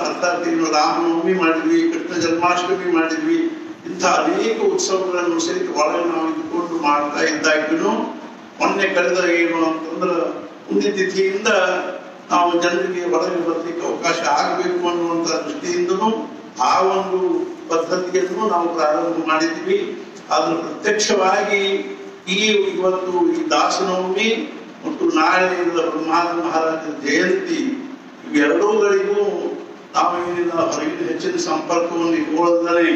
[SPEAKER 1] ಅರ್ಥಾತ್ ರಾಮನವಮಿ ಮಾಡಿದ್ವಿ, ಕೃಷ್ಣ ಜನ್ಮಾಷ್ಟಮಿ ಮಾಡಿದ್ವಿ. ಇಂಥ ಅನೇಕ ಉತ್ಸವಗಳನ್ನು ಸಹಿತ ಒಳಗೆ ನಾವು ಇದ್ದುಕೊಂಡು ಮಾಡ್ತಾ ಇದ್ದಾಗ್ಯೂ ಮೊನ್ನೆ ಕಳೆದ ಏನು ಅಂತಂದ್ರೆ ಪುಣ್ಯತಿಥಿಯಿಂದ ನಾವು ಜನರಿಗೆ ಹೊರಗೆ ಬರಲಿಕ್ಕೆ ಅವಕಾಶ ಆಗಬೇಕು ಅನ್ನುವಂಥ ದೃಷ್ಟಿಯಿಂದನೂ ಆ ಒಂದು ಪದ್ಧತಿಯನ್ನು ನಾವು ಪ್ರಾರಂಭ ಮಾಡಿದ್ವಿ. ಆದ್ರೆ ಪ್ರತ್ಯಕ್ಷವಾಗಿ ಇವತ್ತು ಈ ದಾಸನವಮಿ ಮತ್ತು ನಾಳೆ ಬ್ರಹ್ಮಾನಂದ ಮಹಾರಾಜರ ಜಯಂತಿ ಇವೆರಡೂಗಳಿಗೂ ನಾವು ಏನಿಲ್ಲ ಹೊರಗಿನ ಹೆಚ್ಚಿನ ಸಂಪರ್ಕವನ್ನು ಇಟ್ಕೊಳ್ಳೋದನ್ನೇ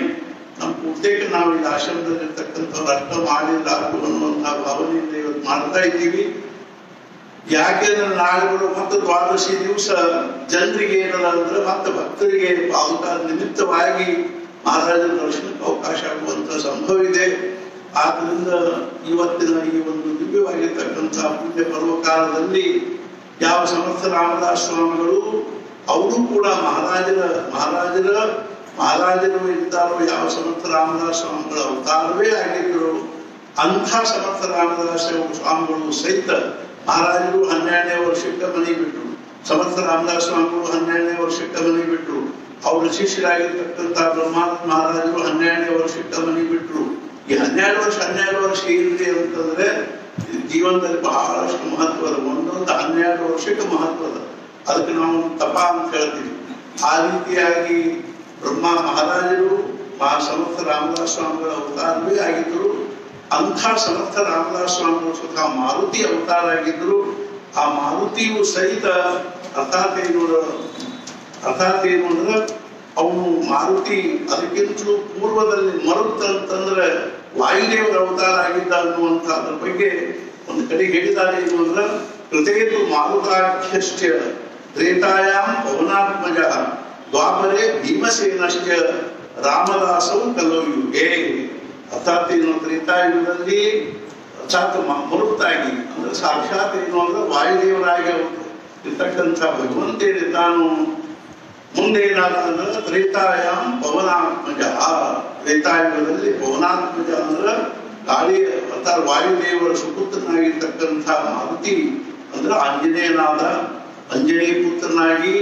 [SPEAKER 1] ನಮ್ಮ ಬಹುತೇಕ ನಾವು ಈ ಆಶ್ರಮದಲ್ಲಿರ್ತಕ್ಕಂಥವ್ರು ಅಷ್ಟ ಮಾಡಿದ್ದಾರು ಅನ್ನುವಂತಹ ಭಾವನೆಯಿಂದ ಇವತ್ತು ಮಾಡ್ತಾ ಇದ್ದೀವಿ. ಯಾಕೆಂದ್ರೆ ನಾಳೆ ಬರೋ ಮತ್ತೆ ದ್ವಾದಶಿ ದಿವಸ ಜನರಿಗೆ ಏನಲ್ಲ ಅಂದ್ರೆ ಮತ್ತೆ ಭಕ್ತರಿಗೆ ಪಾವಕ ನಿಮಿತ್ತವಾಗಿ ಮಹಾರಾಜರ ದರ್ಶನಕ್ಕೆ ಅವಕಾಶ ಆಗುವಂತ ಸಂಭವ ಇದೆ. ಆದ್ರಿಂದ ಇವತ್ತಿನ ಈ ಒಂದು ದಿವ್ಯವಾಗಿರ್ತಕ್ಕಂತಹ ಪುಣ್ಯ ಪರ್ವಕಾಲದಲ್ಲಿ ಯಾವ ಸಮರ್ಥ ರಾಮದಾಸ ಸ್ವಾಮಿಗಳು ಅವರು ಕೂಡ ಮಹಾರಾಜರು ಇದ್ದಾರೋ ಯಾವ ಸಮರ್ಥ ರಾಮದಾಸ ಸ್ವಾಮಿಗಳ ಅವತಾರವೇ ಆಗಿದ್ರು. ಅಂಥ ಸಮರ್ಥ ರಾಮದಾಸ ಸ್ವಾಮಿಗಳು ಸಹಿತ ಮಹಾರಾಜರು 12ನೇ ವರ್ಷಕ್ಕೆ ಮನೆ ಬಿಟ್ರು, ಸಮರ್ಥ ರಾಮದಾಸ ಸ್ವಾಮಿಗಳು 12ನೇ ವರ್ಷಕ್ಕೆ ಮನೆ ಬಿಟ್ರು, ಅವರ ಶಿಷ್ಯರಾಗಿರ್ತಕ್ಕಂಥ ಬ್ರಹ್ಮಾನಂದ ಮಹಾರಾಜರು 12ನೇ ವರ್ಷಕ್ಕೆ ಮನೆ ಬಿಟ್ರು. ಈ 12 ವರ್ಷ ಏನ್ರಿ ಅಂತಂದ್ರೆ ಜೀವನದಲ್ಲಿ ಬಹಳಷ್ಟು ಮಹತ್ವದ ಒಂದೊಂದು 12 ವರ್ಷಕ್ಕೆ ಮಹತ್ವದ, ಅದಕ್ಕೆ ನಾವು ತಪ ಅಂತ ಹೇಳ್ತೀವಿ. ಆ ರೀತಿಯಾಗಿ ಮಹಾರಾಜರು ಸಮರ್ಥ ರಾಮದಾಸ ಸ್ವಾಮಿಗಳ ಅವತಾರವೇ ಆಗಿದ್ರು. ಅಂಥ ಸಮರ್ಥ ರಾಮದಾಸ ಸ್ವಾಮಿಗಳು ಸ್ವತಃ ಮಾರುತಿ ಅವತಾರ ಆಗಿದ್ರು. ಆ ಮಾರುತಿಯು ಸಹಿತ ಅರ್ಥಾತ್ ಏನು ಅಂದ್ರೆ ಅವನು ಮಾರುತಿ ಅದಕ್ಕಿಂತಲೂ ಪೂರ್ವದಲ್ಲಿ ಮರುತ್ತಂತಂದ್ರೆ ವಾಯುದೇವರ ಅವತಾರ ಆಗಿದ್ದ ಅನ್ನುವಂಥದ್ರ ಬಗ್ಗೆ ಒಂದು ಕಡೆ ಹೇಳಿದ್ದಾರೆ. ಏನು ಅಂದ್ರೆ ಕೃತೇತು ಮಾರುತಾಖ್ಯಶ್ಚ ತ್ರೇತಾಯಾಂ ಪವನಾತ್ಮಜ ದ್ವಾಪರೇ ಭೀಮಸೇನಶ್ಚ ರಾಮದಾಸವು ಕಲಯುಗೆ. ಅರ್ಥಾತ್ ಏನು ತ್ರೇತಾಯುಗದಲ್ಲಿ ಅರ್ಥಾತ್ ಮರುತ್ತಾಗಿ ಅಂದ್ರೆ ಸಾಕ್ಷಾತ್ ಏನು ಅಂದ್ರೆ ವಾಯುದೇವರಾಗಿ ಇರ್ತಕ್ಕಂಥ ಭಗವಂತೇನೆ ತಾನು ಮುಂದೆ ಏನಾದ ಅಂದ್ರೆ ತ್ರೇತಾಯಾಂ ಪವನಾತ್ಮಜ, ತ್ರೇತಾಯುಗದಲ್ಲಿ ಪವನಾತ್ಮಜ ಅಂದ್ರೆ ಗಾಳಿ ಅರ್ಥಾತ್ ವಾಯುದೇವರ ಸುಪುತ್ರನಾಗಿರ್ತಕ್ಕಂಥ ಮಾರುತಿ ಅಂದ್ರೆ ಅಂಜನೇಯ ಪುತ್ರನಾಗಿ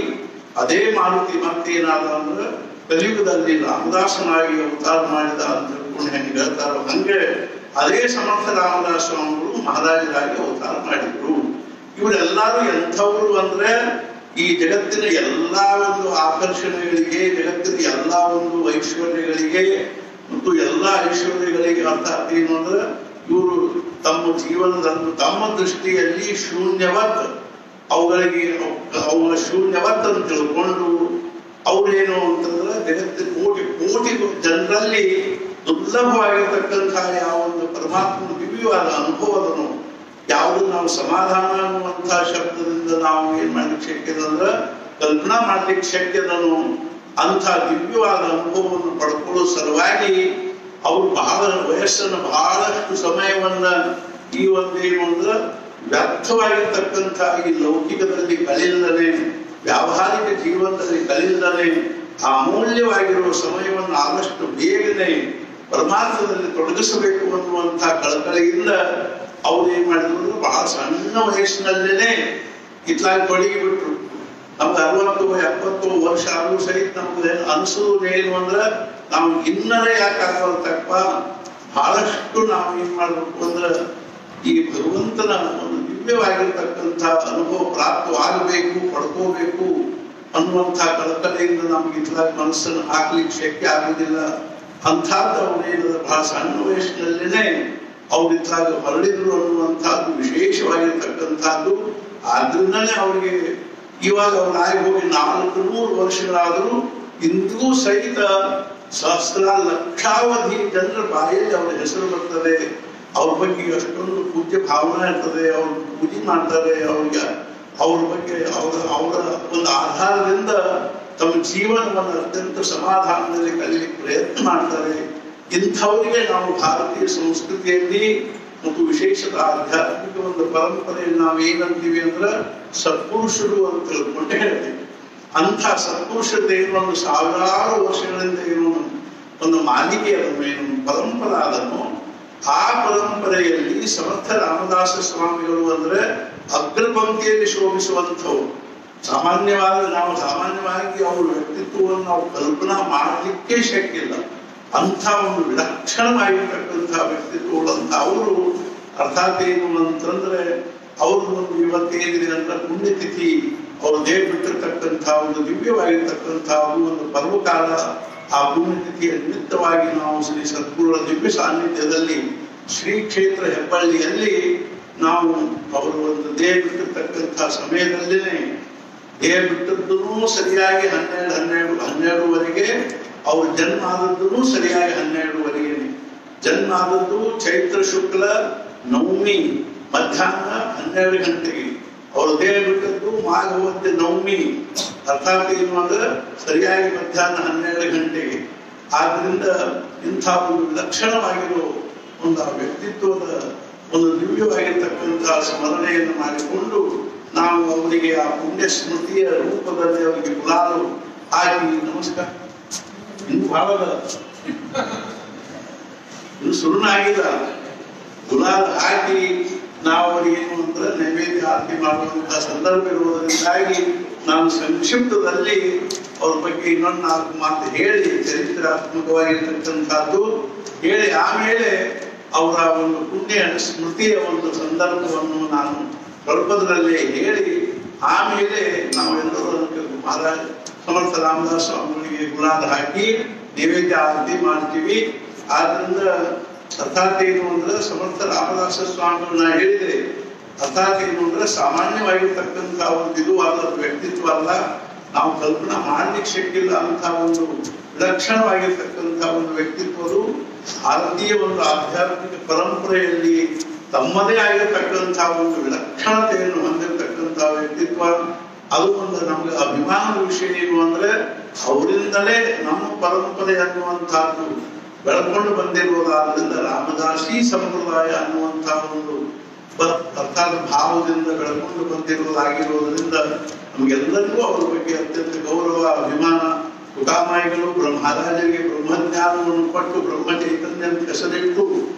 [SPEAKER 1] ಅದೇ ಮಾರುತಿ ಮತ್ತೇನಾದ ಅಂದ್ರೆ ಕಲಿಯುಗದಲ್ಲಿ ರಾಮದಾಸನಾಗಿ ಅವತಾರ ಮಾಡಿದ ಅಂತ ತಿಳ್ಕೊಂಡು ಹೆಂಗೆ ಹೇಳ್ತಾರೋ ಹಂಗೆ ಅದೇ ಸಮರ್ಥ ರಾಮದಾಸ ಸ್ವಾಮಿಗಳು ಮಹಾರಾಜರಾಗಿ ಅವತಾರ ಮಾಡಿದ್ರು. ಇವರೆಲ್ಲರೂ ಎಂಥವ್ರು ಅಂದ್ರೆ ಈ ಜಗತ್ತಿನ ಎಲ್ಲಾ ಒಂದು ಆಕರ್ಷಣೆಗಳಿಗೆ, ಜಗತ್ತಿನ ಎಲ್ಲಾ ಒಂದು ಐಶ್ವರ್ಯಗಳಿಗೆ ಮತ್ತು ಎಲ್ಲಾ ಐಶ್ವರ್ಯಗಳಿಗೆ ಅರ್ಥಾತ್ ಏನು ಅಂದ್ರೆ ಇವರು ತಮ್ಮ ಜೀವನದಲ್ಲಿ ತಮ್ಮ ದೃಷ್ಟಿಯಲ್ಲಿ ಅವುಗಳ ಶೂನ್ಯವತ್ ಅಂತ ತಿಳ್ಕೊಂಡು ಅವ್ರೇನು ಅಂತಂದ್ರೆ ಜಗತ್ತಿನ ಕೋಟಿ ಜನರಲ್ಲಿ ದುರ್ಲಭವಾಗಿರ್ತಕ್ಕಂತಹ ಯಾವ ಒಂದು ಪರಮಾತ್ಮನ ದಿವ್ಯವಾದ ಅನುಭವದನು ಯಾವುದು ನಾವು ಸಮಾಧಾನ ಅನ್ನುವಂತಹ ಶಬ್ದದಿಂದ ನಾವು ಏನ್ ಮಾಡ್ಲಿಕ್ಕೆ ಶಕ್ಯದಂದ್ರ ಕಲ್ಪನಾ ಮಾಡ್ಲಿಕ್ಕೆ ಶಕ್ಯದನು ಅಂಥ ದಿವ್ಯವಾದ ಅನುಭವವನ್ನು ಪಡ್ಕೊಳ್ಳೋ ಸಲುವಾಗಿ ಅವ್ರು ವಯಸ್ಸನ್ನು ಬಹಳಷ್ಟು ಸಮಯವನ್ನ ಈ ಒಂದೇನು ಅಂದ್ರೆ ವ್ಯರ್ಥವಾಗಿರ್ತಕ್ಕಂಥ ಈ ಲೌಕಿಕದಲ್ಲಿ ಕಲಿಯಲ್ಲದೆ, ವ್ಯಾವಹಾರಿಕ ಜೀವನದಲ್ಲಿ ಕಲಿಯಲ್ಲದೆ ಅಮೂಲ್ಯವಾಗಿರುವ ಸಮಯವನ್ನು ಆದಷ್ಟು ಬೇಗನೆ ಪರಮಾರ್ಥದಲ್ಲಿ ತೊಡಗಿಸಬೇಕು ಅನ್ನುವಂಥ ಕಳಕಳಿಯಿಂದ ಅವ್ರು ಏನ್ ಮಾಡಿದ್ರು ಬಹಳ ಸಣ್ಣ ವಯಸ್ಸಿನಲ್ಲೇನೆ ಇತ್ಲಾಗಿ ತೊಡಗಿಬಿಟ್ರು. ನಮ್ಗೆ 60-70 ವರ್ಷ ಆದ್ರೂ ಸಹಿತ ನಮ್ಗೆ ಅನಿಸೋದು ಏನು ಅಂದ್ರೆ ನಾವು ಇನ್ನರೇ ಯಾಕೆ ಆಗ್ಬಾರ್ದಪ್ಪ, ಬಹಳಷ್ಟು ನಾವು ಏನ್ ಮಾಡ್ಬೇಕು ಅಂದ್ರೆ ಈ ಭಗವಂತನ ಒಂದು ದಿವ್ಯವಾಗಿರ್ತಕ್ಕಂಥ ಅನುಭವ ಪ್ರಾಪ್ತವಾಗಬೇಕು, ಪಡ್ಕೋಬೇಕು ಅನ್ನುವಂಥ ಕಳಕಳಿಯಿಂದ ನಮ್ಗೆ ಇತ್ಲಾಗಿ ಮನಸ್ಸನ್ನು ಹಾಕ್ಲಿಕ್ಕೆ ಶಕ್ಯ ಆಗುದಿಲ್ಲ. ಅಂಥದ್ದು ಅವ್ರೇನ ಬಹಳ ಸಣ್ಣ ವಯಸ್ಸಿನಲ್ಲೇನೆ ಅವ್ರಿತ್ತಾಗ ಹೊರಡಿದ್ರು ಅನ್ನುವಂಥದ್ದು ವಿಶೇಷವಾಗಿರ್ತಕ್ಕಂಥದ್ದು. ಆದ್ರಿಂದಲೇ ಅವರಿಗೆ ಇವಾಗ ಅವ್ರಾಗಿ ಹೋಗಿ 400 ವರ್ಷಗಳಾದರೂ ಇಂದಿಗೂ ಸಹಿತ ಲಕ್ಷಾವಧಿ ಜನರ ಬಾಯಲ್ಲಿ ಅವರ ಹೆಸರು ಬರ್ತದೆ. ಅವ್ರ ಬಗ್ಗೆ ಅಷ್ಟೊಂದು ಪೂಜ್ಯ ಭಾವನೆ ಇರ್ತದೆ, ಅವ್ರು ಪೂಜೆ ಮಾಡ್ತಾರೆ. ಅವ್ರ ಬಗ್ಗೆ ಅವರ ಒಂದು ಆಧಾರದಿಂದ ತಮ್ಮ ಜೀವನವನ್ನು ಅತ್ಯಂತ ಸಮಾಧಾನದಲ್ಲಿ ಕಲಿಯಲಿಕ್ಕೆ ಪ್ರಯತ್ನ ಮಾಡ್ತಾರೆ. ಇಂಥವರಿಗೆ ನಾವು ಭಾರತೀಯ ಸಂಸ್ಕೃತಿಯಲ್ಲಿ ಮತ್ತು ವಿಶೇಷದ ಆಧ್ಯಾತ್ಮಿಕ ಒಂದು ಪರಂಪರೆಯನ್ನು ನಾವು ಏನಂತೀವಿ ಅಂದ್ರೆ ಸತ್ಪುರುಷರು ಅಂತ ತಿಳ್ಕೊಂಡು ಹೇಳ್ತೀವಿ. ಅಂಥ ಸತ್ಪುರುಷತೆ ಒಂದು ಸಾವಿರಾರು ವರ್ಷಗಳಿಂದ ಏನು ಒಂದು ಮಾಲಿಕೆ ಅದನ್ನು ಏನು ಪರಂಪರೆ ಅದನ್ನು ಆ ಪರಂಪರೆಯಲ್ಲಿ ಸಮರ್ಥ ರಾಮದಾಸ ಸ್ವಾಮಿಗಳು ಅಂದ್ರೆ ಅಗ್ರಪಂಕ್ತಿಯಲ್ಲಿ ಶೋಭಿಸುವಂಥವು. ಸಾಮಾನ್ಯವಾಗಿ ಅವರ ವ್ಯಕ್ತಿತ್ವವನ್ನು ನಾವು ಕಲ್ಪನಾ ಮಾಡಲಿಕ್ಕೆ ಶಕ್ಯ ಇಲ್ಲ. ಅಂಥ ಒಂದು ವಿಲಕ್ಷಣವಾಗಿರ್ತಕ್ಕಂಥ ವ್ಯಕ್ತಿತ್ವಗಳಂತ ಅವರು ಅರ್ಥಾತ್ ಏನು ಅಂತಂದ್ರೆ ಅವ್ರದ್ದು ಒಂದು ಇವತ್ತೇನಿದೆ ಅಂತ ಪುಣ್ಯತಿಥಿ ಅವ್ರು ದೇಹ ಬಿಟ್ಟಿರ್ತಕ್ಕಂಥ ಒಂದು ದಿವ್ಯವಾಗಿರ್ತಕ್ಕಂಥ ಒಂದು ಪರ್ವಕಾಲ. ಆ ಪುಣ್ಯತಿಥಿಯ ನಿಮಿತ್ತವಾಗಿ ನಾವು ಶ್ರೀ ಸದ್ಗುರುಗಳ ದಿವ್ಯ ಸಾನ್ನಿಧ್ಯದಲ್ಲಿ ಶ್ರೀ ಕ್ಷೇತ್ರ ಹೆಬ್ಬಳ್ಳಿಯಲ್ಲಿ ನಾವು ಅವರು ಒಂದು ದೇಹ ಬಿಟ್ಟಿರ್ತಕ್ಕಂಥ ಸಮಯದಲ್ಲಿನೇ ದೇಹ ಬಿಟ್ಟದ್ದು ಸರಿಯಾಗಿ 12:12ವರೆಗೆ ಅವ್ರ ಜನ್ಮ ಆದದ್ದು ಸರಿಯಾಗಿ 12ವರೆಗೆ. ಜನ್ಮ ಆದದ್ದು ಚೈತ್ರ ಶುಕ್ಲ ನವಮಿ ಮಧ್ಯಾಹ್ನ 12 ಗಂಟೆಗೆ. ಅವ್ರ ದೇಹ ಬಿಟ್ಟದ್ದು ಮಾಘವದ್ಯ ನವಮಿ ಅರ್ಥಾತ್ ಏನು ಅಂದ್ರೆ ಸರಿಯಾಗಿ ಮಧ್ಯಾಹ್ನ 12 ಗಂಟೆಗೆ. ಆದ್ರಿಂದ ಇಂಥ ಒಂದು ವಿಲಕ್ಷಣವಾಗಿರೋ ಒಂದು ಆ ವ್ಯಕ್ತಿತ್ವದ ಒಂದು ದಿವ್ಯವಾಗಿರ್ತಕ್ಕಂತಹ ಸ್ಮರಣೆಯನ್ನು ಮಾಡಿಕೊಂಡು ನಾವು ಅವರಿಗೆ ಆ ಪುಣ್ಯ ಸ್ಮೃತಿಯ ರೂಪದಲ್ಲಿ ಅವರಿಗೆ ಗುಲಾಲು ಹಾಕಿ ನಮಸ್ಕಾರ ಇನ್ನು ಬಹಳ ಇನ್ನು ಸುರುನಾಗಿಲ್ಲ ಗುಲಾಲ್ ಹಾಕಿ ನಾವು ಅವರಿಗೆ ಏನು ಅಂದ್ರೆ ನೈವೇದ್ಯ ಆರತಿ ಮಾಡುವಂತಹ ಸಂದರ್ಭ ಇರುವುದರಿಂದಾಗಿ ನಾನು ಸಂಕ್ಷಿಪ್ತದಲ್ಲಿ ಅವ್ರ ಬಗ್ಗೆ ಇನ್ನೊಂದು 4 ಮಾತು ಹೇಳಿ ಚರಿತ್ರಾತ್ಮಕವಾಗಿರ್ತಕ್ಕಂಥದ್ದು ಹೇಳಿ ಆಮೇಲೆ ಅವರ ಒಂದು ಪುಣ್ಯ ಸ್ಮೃತಿಯ ಒಂದು ಸಂದರ್ಭವನ್ನು ನಾನು ಸ್ವಲ್ಪದರಲ್ಲೇ ಹೇಳಿ ಆಮೇಲೆ ನಾವೆಲ್ಲರೂ ಮಹಾರಾಜ ಸಮರ್ಥ ರಾಮದಾಸ ಸ್ವಾಮಿಗಳಿಗೆ ಗುಲಾಲ್ ಹಾಕಿ ನೈವೇದ್ಯ ಆರತಿ ಮಾಡ್ತೀವಿ. ಆದ್ರಿಂದ ಅರ್ಥಾತ್ ಏನು ಅಂದ್ರೆ ಸಮರ್ಥ ರಾಮದಾಸ ಸ್ವಾಮಿಗಳನ್ನ ಹೇಳಿದ್ರೆ ಅರ್ಥಾತ್ ಏನು ಅಂದ್ರೆ ಸಾಮಾನ್ಯವಾಗಿರ್ತಕ್ಕಂಥ ಒಂದು ಇದು ಅಲ್ಲ, ವ್ಯಕ್ತಿತ್ವ ಅಲ್ಲ, ನಾವು ಕಲ್ಪನಾ ಮಾಡ್ಲಿಕ್ಕೆ ಶಕ್ಯ ಇಲ್ಲ ಅಂತ ಒಂದು ವಿಲಕ್ಷಣವಾಗಿರ್ತಕ್ಕಂಥ ಒಂದು ವ್ಯಕ್ತಿತ್ವದು ಭಾರತೀಯ ಒಂದು ಆಧ್ಯಾತ್ಮಿಕ ಪರಂಪರೆಯಲ್ಲಿ ತಮ್ಮದೇ ಆಗಿರತಕ್ಕಂಥ ಒಂದು ವಿಲಕ್ಷಣತೆಯನ್ನು ಹೊಂದಿರತಕ್ಕಂಥ ವ್ಯಕ್ತಿತ್ವ. ಅದು ಒಂದು ನಮ್ಗೆ ಅಭಿಮಾನದ ವಿಷಯ ಏನು ಅಂದ್ರೆ ಅವರಿಂದಲೇ ನಮ್ಮ ಪರಂಪರೆ ಅನ್ನುವಂಥದ್ದು ಬೆಳ್ಕೊಂಡು ಬಂದಿರುವುದಾದ್ರಿಂದ ರಾಮದಾಸಿ ಸಂಪ್ರದಾಯ ಅನ್ನುವಂಥ ಒಂದು ಅರ್ಥಾತ್ ಭಾವದಿಂದ ಬೆಳ್ಕೊಂಡು ಬಂದಿರುವುದಾಗಿರುವುದರಿಂದ ನಮಗೆಲ್ಲರಿಗೂ ಅವರ ಬಗ್ಗೆ ಅತ್ಯಂತ ಗೌರವ ಅಭಿಮಾನ. ತುಕಾಮಾಯಿಗಳು ಮಹಾರಾಜರಿಗೆ ಬ್ರಹ್ಮಜ್ಞಾನವನ್ನು ಕೊಟ್ಟು ಬ್ರಹ್ಮ ಚೈತನ್ಯ ಹೆಸರಿಟ್ಟು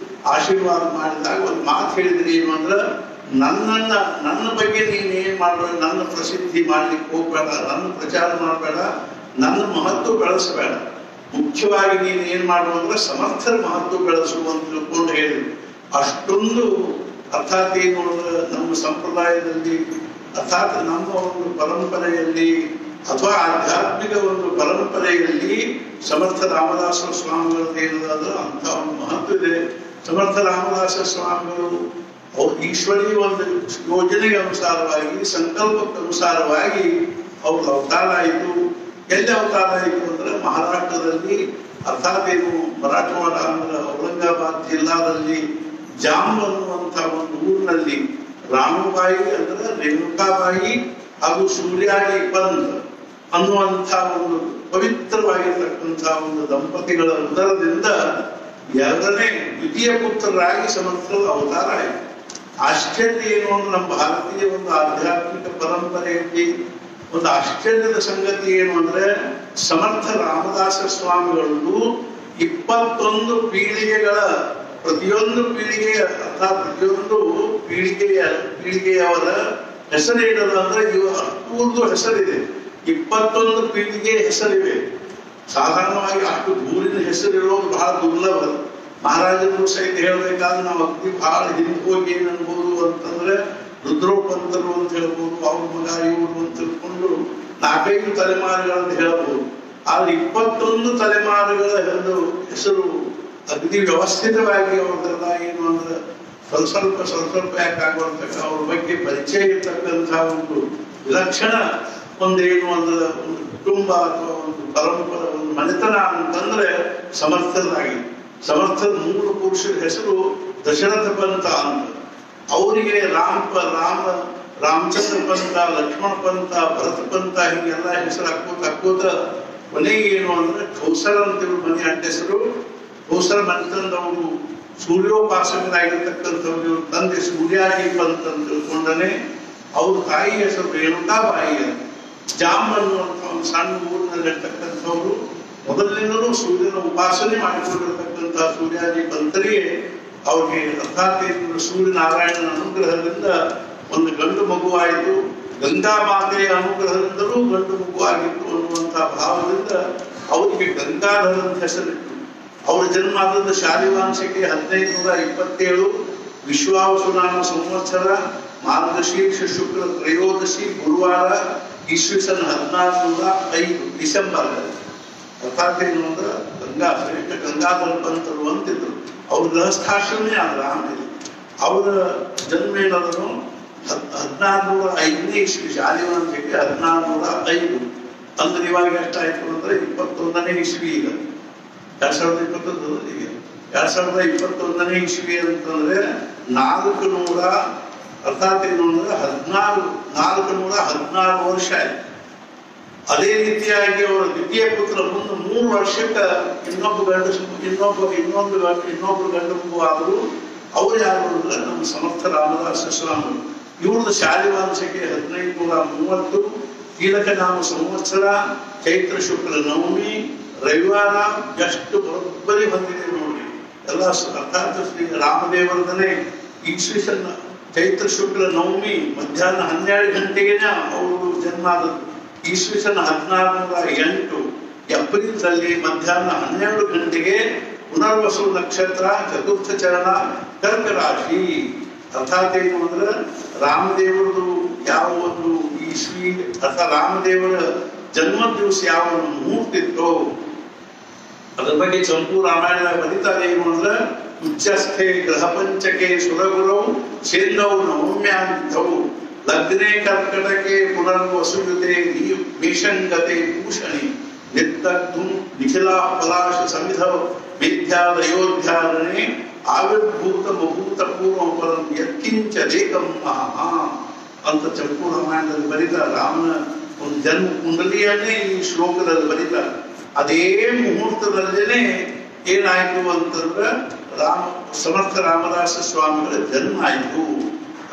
[SPEAKER 1] ಆಶೀರ್ವಾದ ಮಾಡಿದಾಗ ಒಂದು ಮಾತು ಹೇಳಿದ್ರಿ ಏನು ಅಂದ್ರೆ ನನ್ನ ಬಗ್ಗೆ ನೀನೇನ್ ಮಾಡಬೇಡ, ನನ್ನ ಪ್ರಸಿದ್ಧಿ ಮಾಡ್ಲಿಕ್ಕೆ ಹೋಗ್ಬೇಡ, ನನ್ನ ಪ್ರಚಾರ ಮಾಡಬೇಡ, ನನ್ನ ಮಹತ್ವ ಬೆಳೆಸಬೇಡ, ಮುಖ್ಯವಾಗಿ ನೀನು ಏನ್ ಮಾಡುವಂದ್ರೆ ಸಮರ್ಥರ ಮಹತ್ವ ಬೆಳೆಸುವಂತ ತಿಳ್ಕೊಂಡು ಹೇಳಿದ್ರು. ಅಷ್ಟೊಂದು ಅರ್ಥಾತ್ ಏನು ನಮ್ಮ ಸಂಪ್ರದಾಯದಲ್ಲಿ ಅರ್ಥಾತ್ ನಮ್ಮ ಒಂದು ಪರಂಪರೆಯಲ್ಲಿ ಅಥವಾ ಆಧ್ಯಾತ್ಮಿಕ ಒಂದು ಪರಂಪರೆಯಲ್ಲಿ ಸಮರ್ಥ ರಾಮದಾಸ ಸ್ವಾಮಿಗಳದ್ದು ಏನದಾದ್ರೂ ಅಂತ ಒಂದು ಮಹತ್ವ ಇದೆ. ಸಮರ್ಥ ರಾಮದಾಸ ಸ್ವಾಮಿಗಳು ಅವ್ರ ಈಶ್ವರೀಯ ಒಂದು ಯೋಜನೆಗೆ ಅನುಸಾರವಾಗಿ ಸಂಕಲ್ಪಕ್ಕೆ ಅನುಸಾರವಾಗಿ ಅವ್ರ ಅವತಾರ ಆಯಿತು. ಎಲ್ಲಿ ಅವತಾರ ಆಯಿತು ಅಂದ್ರೆ ಮಹಾರಾಷ್ಟ್ರದಲ್ಲಿ ಅರ್ಥಾತ್ ಏನು ಮರಾಠವಾಡ ಅಂದ್ರೆ ಔರಂಗಾಬಾದ್ ಜಿಲ್ಲಾದಲ್ಲಿ ಜಾಮ್ ಅನ್ನುವಂಥ ಒಂದು ಊರಿನಲ್ಲಿ ರಾಮಬಾಯಿ ಅಂದ್ರೆ ರೇಣುಕಾಬಾಯಿ ಹಾಗೂ ಸೂರ್ಯಾಡಿ ಪಂತ್ ಅನ್ನುವಂಥ ಒಂದು ಪವಿತ್ರವಾಗಿರ್ತಕ್ಕಂಥ ಒಂದು ದಂಪತಿಗಳ ಉದರದಿಂದ 2ನೇ ದ್ವಿತೀಯ ಪುತ್ರರಾಗಿ ಸಮರ್ಥರ ಅವತಾರ ಆಯಿತು. ಆಶ್ಚರ್ಯ ಏನು ಅಂದ್ರೆ ನಮ್ಮ ಭಾರತೀಯ ಒಂದು ಆಧ್ಯಾತ್ಮಿಕ ಪರಂಪರೆಯಲ್ಲಿ ಒಂದು ಆಶ್ಚರ್ಯದ ಸಂಗತಿ ಏನು ಅಂದ್ರೆ ಸಮರ್ಥ ರಾಮದಾಸ ಸ್ವಾಮಿಗಳು 21 ಪೀಳಿಗೆಗಳ ಪ್ರತಿಯೊಂದು ಪೀಳಿಗೆಯ ಅರ್ಥಾತ್ ಪ್ರತಿಯೊಂದು ಪೀಳಿಗೆಯವರ ಹೆಸರೇನದು ಅಂದ್ರೆ ಇವ್ರದ್ದು ಹೆಸರಿದೆ. 21 ಪೀಳಿಗೆ ಹೆಸರಿವೆ. ಸಾಧಾರಣವಾಗಿ ಅಷ್ಟು ದೂರಿನ ಹೆಸರಿರೋದು ಬಹಳ ದುರ್ಲಭ. ಮಹಾರಾಜರು ಸಹಿತ ಹೇಳ್ಬೇಕಾದ್ರೆ ನಾವು ಅಗ್ದಿ ಬಹಳ ಹಿಂದೆ ಹೋಗಿ ಏನ್ ಅನ್ಬೋದು ಅಂತಂದ್ರೆ ರುದ್ರೋಪಂತರು ಅಂತ ಹೇಳ್ಬೋದು, ಅವ್ರ ಮಗ ಇವರು ಅಂತ ತಿಳ್ಕೊಂಡು 4-5 ತಲೆಮಾರುಗಳಂತ ಹೇಳ್ಬೋದು. ಆದ್ರೆ 21 ತಲೆಮಾರುಗಳ ಹೆಸರು ಅಗ್ದಿ ವ್ಯವಸ್ಥಿತವಾಗಿ ಅವ್ರದ್ದೆಲ್ಲ ಏನು ಅಂದ್ರೆ ಸ್ವಲ್ಪ ಯಾಕಾಗುವಂತಕ್ಕ ಅವ್ರ ಬಗ್ಗೆ ಪರಿಚಯ ಇರ್ತಕ್ಕಂಥ ಒಂದು ವಿಲಕ್ಷಣ ಒಂದೇನು ಅಂದ್ರೆ ಒಂದು ಕುಟುಂಬ ಅಥವಾ ಒಂದು ಪರಂಪರೆ ಒಂದು ಮನೆತನ ಅಂತಂದ್ರೆ ಸಮರ್ಥರಾಗಿ. ಸಮರ್ಥದ 3 ಪುರುಷರ ಹೆಸರು ದಶರಥ ಪಂತ ಅಂತ. ಅವರಿಗೆ ರಾಮಚಂದ್ರ ಪಂತ, ಲಕ್ಷ್ಮಣ ಪಂತ, ಭರತ ಪಂತ ಹೀಗೆಲ್ಲ ಹೆಸರು ಹಾಕೋತ ಕೊನೆಗೆ ಏನು ಅಂದ್ರೆ ಕೌಸರ ಅಂತ ಮನೆ ಅಡ್ಡ ಹೆಸರು. ಕೌಸರ ಮನೆತನದವರು ಸೂರ್ಯೋಪಾಸಕರಾಗಿರ್ತಕ್ಕಂಥವ್ರು ತಂದೆ ಸೂರ್ಯಾದೀಪ ಅಂತ ತಿಳ್ಕೊಂಡನೆ ಅವ್ರ ತಾಯಿ ಹೆಸರು ರೇಣುಕಾಬಾಯಿ ಅಂತ. ಜಾಮ್ ಅನ್ನುವಂಥ ಒಂದು ಸಣ್ಣ ಊರಿನಲ್ಲಿರ್ತಕ್ಕಂಥವ್ರು ಮೊದಲಿನಿಂದಲೂ ಸೂರ್ಯನ ಉಪಾಸನೆ ಮಾಡಿಕೊಂಡಿರ್ತಕ್ಕಂಥ ಸೂರ್ಯಾದೀಪಂತರಿಗೆ ಅವ್ರಿಗೆ ಅರ್ಥಾತ್ ಸೂರ್ಯನಾರಾಯಣನ ಅನುಗ್ರಹದಿಂದ ಒಂದು ಗಂಡು ಮಗುವಾಯಿತು, ಗಂಗಾ ಮಾತೆಯ ಅನುಗ್ರಹದಿಂದಲೂ ಗಂಡು ಮಗುವಾಗಿತ್ತು ಅನ್ನುವಂಥ ಭಾವದಿಂದ ಅವರಿಗೆ ಗಂಗಾಧರ ಅಂತ ಹೆಸರಿತ್ತು. ಅವರ ಜನ್ಮ ಆದದ್ದು ಶಾಲಿವಾಂಶಕ್ಕೆ 1527 ವಿಶ್ವಾವಸುನಾಮ ಸಂವತ್ಸರ ಮಾರ್ಗಶೀರ್ಷ ಶುಕ್ಲ ತ್ರಯೋದಶಿ ಗುರುವಾರ ಇಸ್ವಿಸನ್ 1405 ಡಿಸೆಂಬರ್. ಅರ್ಥಾತ್ ಏನು ಅಂದ್ರೆ ಶ್ರೇಷ್ಠ ಗಂಗಾಧರ ಪಂತರು ಅಂತಿದ್ರು. ಅವ್ರ ಗೃಹಸ್ಥಾಶ್ರಮೇ ಆದ್ರ. ಆಮೇಲೆ ಅವರ ಜನ್ಮ ಏನಾದ್ರು 1405 ಇಸ್ವಿ, ಶಾಲಿವಾಂಶಕ್ಕೆ 1405 ಅಂದ್ರೆ ಇವಾಗ ಎಷ್ಟಾಯ್ತು ಅಂದ್ರೆ 21ನೇ ಇಸ್ವಿ. ಈಗ 2021 ಈಗ 2021ನೇ ಇಸ್ವಿ ಅಂತಂದ್ರೆ 400 ಅರ್ಥಾತ್ ಏನು ಅಂದ್ರೆ 416 ವರ್ಷ ಆಯ್ತು. ಅದೇ ರೀತಿಯಾಗಿ ಅವರ ದ್ವಿತೀಯ ಪುತ್ರ ಮುಂದೆ 3 ವರ್ಷಕ್ಕೆ ಇನ್ನೊಬ್ಬರು ಗಂಡು ಮಗು ಆದರೂ ಅವ್ರು ಯಾರು ಅಂದ್ರೆ ನಮ್ಮ ಸಮರ್ಥ ರಾಮದಾಸ ಸ್ವಾಮಿಗಳು. ಇವ್ರದ್ದು ಶಾಲಿವಾಂಶಕ್ಕೆ 1530 ಕೀಲಕ ನಾಮ ಸಂವತ್ಸರ ಚೈತ್ರ ಶುಕ್ಲ ನವಮಿ ರವಿವಾರ ಎಷ್ಟು ಬರೋಬ್ಬರಿ ಬಂದಿದೆ ನೋಡಿ ಎಲ್ಲ. ಅರ್ಥಾತ್ ಶ್ರೀ ರಾಮದೇವರದನೇ ಇಸ್ವಿಸನ್ ಚೈತ್ರ ಶುಕ್ಲ ನವಮಿ ಮಧ್ಯಾಹ್ನ 12 ಗಂಟೆಗೆನೆ ಅವರು ಜನ್ಮ ಆದದ್ದು. ಇಸ್ವಿಸನ್ 1408 ಏಪ್ರಿಲ್ನಲ್ಲಿ ಮಧ್ಯಾಹ್ನ 12 ಗಂಟೆಗೆ ಪುನರ್ವಸು ನಕ್ಷತ್ರ ಚತುರ್ಥ ಚರಣ ಕರ್ಕ ರಾಶಿ. ಅರ್ಥಾತ್ ಏನು ಅಂದ್ರೆ ರಾಮದೇವರದು ಯಾವ ಒಂದು ಇಸ್ವಿ ಅಥವಾ ರಾಮದೇವರ ಜನ್ಮ ದಿವಸ ಯಾವ ಒಂದು ಮುಹೂರ್ತಿತ್ತೋ ಅದ್ರ ಬಗ್ಗೆ ಚಂಪು ರಾಮಾಯಣ ಬರೀತಾರೆ. ಏನು ಅಂದ್ರೆ ಉಚ್ಚಸ್ಥೆ ಗ್ರಹ ಪಂಚಕೆ ಸುರಗುರೌ ಸೇಂದವು ನವಮ್ಯಾಂಥವು ಲಗ್ನೇ ಕರ್ಕಟಕೆ ಪುನರ್ವಸುಯುತೆ ಮೇಷಂಗತೆ ಭೂಷಣಿ ನಿರ್ದಗ್ಧು ನಿಖಿಲಾ ಪಲಾಶ ಸಮಿಧ ಮೇಧ್ಯಾದಯೋಧ್ಯಾರಣೆ ಆವಿರ್ಭೂತ ಮಭೂತ ಪೂರ್ವ ಪರಂ ಯತ್ಕಿಂಚ ರೇಕಂ ಮಹಾ ಅಂತ ಚಂಪು ರಾಮಾಯಣದಲ್ಲಿ ಬರೀತಾರೆ. ರಾಮನ ಒಂದು ಜನ್ಮ ಕುಂಡಲಿಯನ್ನೇ ಈ ಶ್ಲೋಕದಲ್ಲಿ ಬರೀತಾರೆ. ಅದೇ ಮುಹೂರ್ತದಲ್ಲೇನೆ ಏನಾಯ್ತು ಅಂತಂದ್ರೆ ಸಮರ್ಥ ರಾಮದಾಸ ಸ್ವಾಮಿಗಳ ಜನ್ಮ ಆಯಿತು.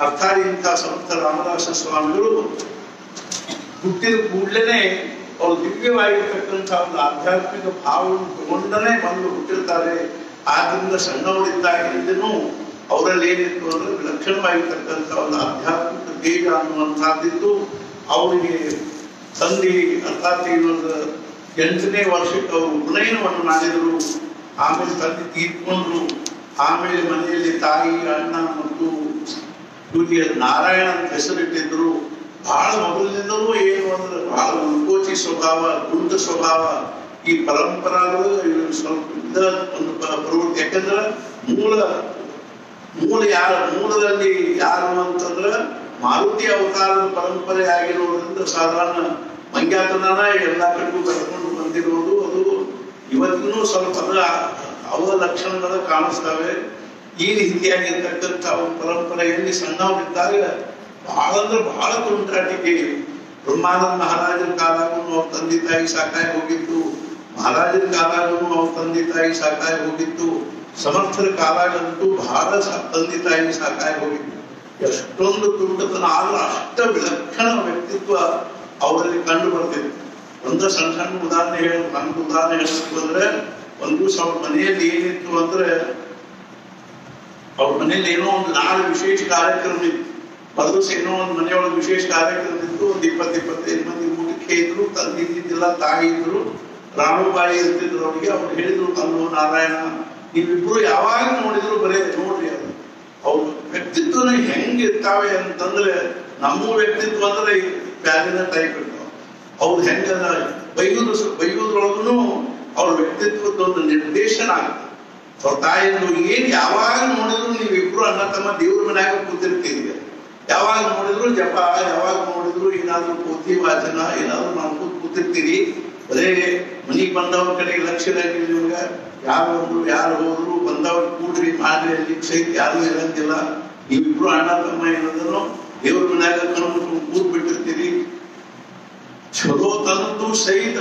[SPEAKER 1] ಅರ್ಥಾತ್ ಇಂಥ ಸಮರ್ಥ ರಾಮದಾಸ ಸ್ವಾಮಿಗಳು ಹುಟ್ಟಿದ ಕೂಡಲೇ ಅವರು ದಿವ್ಯವಾಗಿರ್ತಕ್ಕಂಥ ಒಂದು ಆಧ್ಯಾತ್ಮಿಕ ಭಾವವನ್ನು ತಗೊಂಡನೇ ಬಂದು ಹುಟ್ಟಿರ್ತಾರೆ. ಆದ್ರಿಂದ ಸಣ್ಣವರಿದ್ದಾಗಿಂದನೂ ಅವರಲ್ಲಿ ಏನಿತ್ತು ಅಂದ್ರೆ ವಿಲಕ್ಷಣವಾಗಿರ್ತಕ್ಕಂಥ ಒಂದು ಆಧ್ಯಾತ್ಮಿಕ ತೇಜ ಅನ್ನುವಂಥದ್ದಿದ್ದು ಅವರಿಗೆ ತಂದೆ. ಅರ್ಥಾತ್ ಇನ್ನೊಂದು 8ನೇ ವರ್ಷಕ್ಕೆ ಅವರು ಉಪನಯನವನ್ನು ಮಾಡಿದರು. ಆಮೇಲೆ ತಂದೆ ತೀರ್ಕೊಂಡ್ರು. ಆಮೇಲೆ ಮನೆಯಲ್ಲಿ ತಾಯಿ ಅಣ್ಣ ಮತ್ತು ಇವರಿಗೆ ನಾರಾಯಣ ಅಂತ ಹೆಸರಿಟ್ಟಿದ್ರು. ಬಹಳ ಮೊದಲಿನಿಂದಲೂ ಏನು ಅಂದ್ರೆ ಬಹಳ ಉಲ್ಕೋಚಿ ಸ್ವಭಾವ, ಕುಂಟ ಸ್ವಭಾವ. ಈ ಪರಂಪರಾಗಳು ಸ್ವಲ್ಪ ಒಂದು ಪ್ರವೃತ್ತಿ. ಯಾಕಂದ್ರೆ ಮೂಲದಲ್ಲಿ ಯಾರು ಅಂತಂದ್ರೆ ಮಾರುತಿ ಅವತಾರದ ಪರಂಪರೆ ಆಗಿರೋದ್ರಿಂದ ಸಾಧಾರಣ ಮಂಗ್ಯಾತನ ಎಲ್ಲಾ ಕಡೆಗೂ ಕರ್ಕೊಂಡು ಬಂದಿರೋದು. ಅದು ಇವತ್ತಿಗೂ ಸ್ವಲ್ಪ ಅವರ ಲಕ್ಷಣಗಳು ಕಾಣಿಸ್ತವೆ. ಈ ರೀತಿಯಾಗಿರ್ತಕ್ಕಂಥ ಪರಂಪರೆಯಲ್ಲಿ ಸಣ್ಣವರಿದ್ದಾಗ ಬಹಳ ಅಂದ್ರೆ ಬಹಳ ತುಂಟಾಟಿಕೆ. ಬ್ರಹ್ಮಾನಂದ ಮಹಾರಾಜರ ಕಾಲಾಗೂ ಅವ್ರ ತಂದೆ ತಾಯಿ ಸಾಕಾಗಿ ಹೋಗಿತ್ತು. ಮಹಾರಾಜರ ಕಾಲಾಗೂ ಅವ್ರ ತಂದೆ ತಾಯಿ ಸಾಕಾಗಿ ಹೋಗಿತ್ತು. ಸಮರ್ಥರ ಕಾಲಾಗಂತೂ ಬಹಳ ತಂದೆ ತಾಯಿ ಸಾಕಾಗಿ ಹೋಗಿತ್ತು. ಎಷ್ಟೊಂದು ತುಂಟತನ ಆದ್ರೂ ಅಷ್ಟ ವಿಲಕ್ಷಣ ವ್ಯಕ್ತಿತ್ವ ಅವರಲ್ಲಿ ಕಂಡು ಬರ್ತಿತ್ತು. ಒಂದು ಸಣ್ಣ ಸಣ್ಣ ಉದಾಹರಣೆ ಹೇಳಬೇಕು ಅಂದ್ರೆ ಒಂದು ದಿವಸ ಅವ್ರ ಮನೆಯಲ್ಲಿ ಏನಿತ್ತು ಅಂದ್ರೆ ಅವ್ರ ಮನೆಯಲ್ಲಿ ಏನೋ ಒಂದು ನಾಳೆ ವಿಶೇಷ ಕಾರ್ಯಕ್ರಮ ಇತ್ತು. ಮರುದಿವಸ ಏನೋ ಒಂದು ಮನೆಯೊಳಗೆ ವಿಶೇಷ ಕಾರ್ಯಕ್ರಮ ಇತ್ತು. ಒಂದು 20-25 ಮಂದಿ ಊಟಕ್ಕೆ ಇದ್ರು. ತಂದೆ ಇದ್ದಿದ್ದಿಲ್ಲ, ತಾಯಿ ಇದ್ರು, ರಾಮಬಾಯಿ ಇರ್ತಿದ್ರು. ಅವ್ರಿಗೆ ಅವ್ರು ಹೇಳಿದ್ರು, ಅಲ್ಲೋ ನಾರಾಯಣ, ನೀವಿಬ್ರು ಯಾವಾಗ ನೋಡಿದ್ರು ಬರೇ ನೋಡ್ರಿ ಅದು ಅವ್ರ ವ್ಯಕ್ತಿತ್ವನ ಹೆಂಗಿರ್ತಾವೆ ಅಂತಂದ್ರೆ ನಮ್ಮ ವ್ಯಕ್ತಿತ್ವ ಅಂದ್ರೆ ಬ್ಯಾಲಿನ ಟೈಪ್ ಇರ್ತಾವ. ಅವ್ರು ಹೆಂಗ ಬೈಯೋದ್ರೊಳಗೂ ಅವ್ರ ವ್ಯಕ್ತಿತ್ವದ ಒಂದು ನಿರ್ದೇಶನ ಆಗುತ್ತೆ. ಅವ್ರ ತಾಯಿಯನ್ನು ಏನ್ ಯಾವಾಗ ನೋಡಿದ್ರು ನೀವಿಬ್ರು ಅಣ್ಣ ತಮ್ಮ ದೇವ್ರ ಮನ್ಯಾಗ ಕೂತಿರ್ತೀರಿ. ಯಾವಾಗ ನೋಡಿದ್ರು ಜಪ, ಯಾವಾಗ ನೋಡಿದ್ರು ಏನಾದ್ರು ಪೋಥಿ ವಾಚನ ಏನಾದ್ರು ಮಾಡ್ಕೊಂಡು ಕೂತಿರ್ತೀರಿ. ಬರೇ ಮನಿಗೆ ಬಂದವ್ರ ಕಡೆಗೆ ಲಕ್ಷ್ಯ ಇರಂಗಿಲ್ಲ ನಿಮ್ಗ. ಯಾರು ಬಂದ್ರು ಯಾರು ಹೋದ್ರು ಬಂದವ್ರು ಕೂಡ್ರಿ ಮಾಡ್ರಿ ಅಲ್ಲಿ ಸಹಿತ ಯಾರು ಇರಂಗಿಲ್ಲ. ನೀವಿಬ್ರು ಅಣ್ಣ ತಮ್ಮ ಏನದನ್ನು ದೇವ್ರ ಮನ್ಯಾಗ ಕಣ್ಮುಟ್ಕೊಂಡು ಕೂತ್ ಬಿಟ್ಟಿರ್ತೀರಿ. ಚಲೋ ತಂದು ಸಹಿತ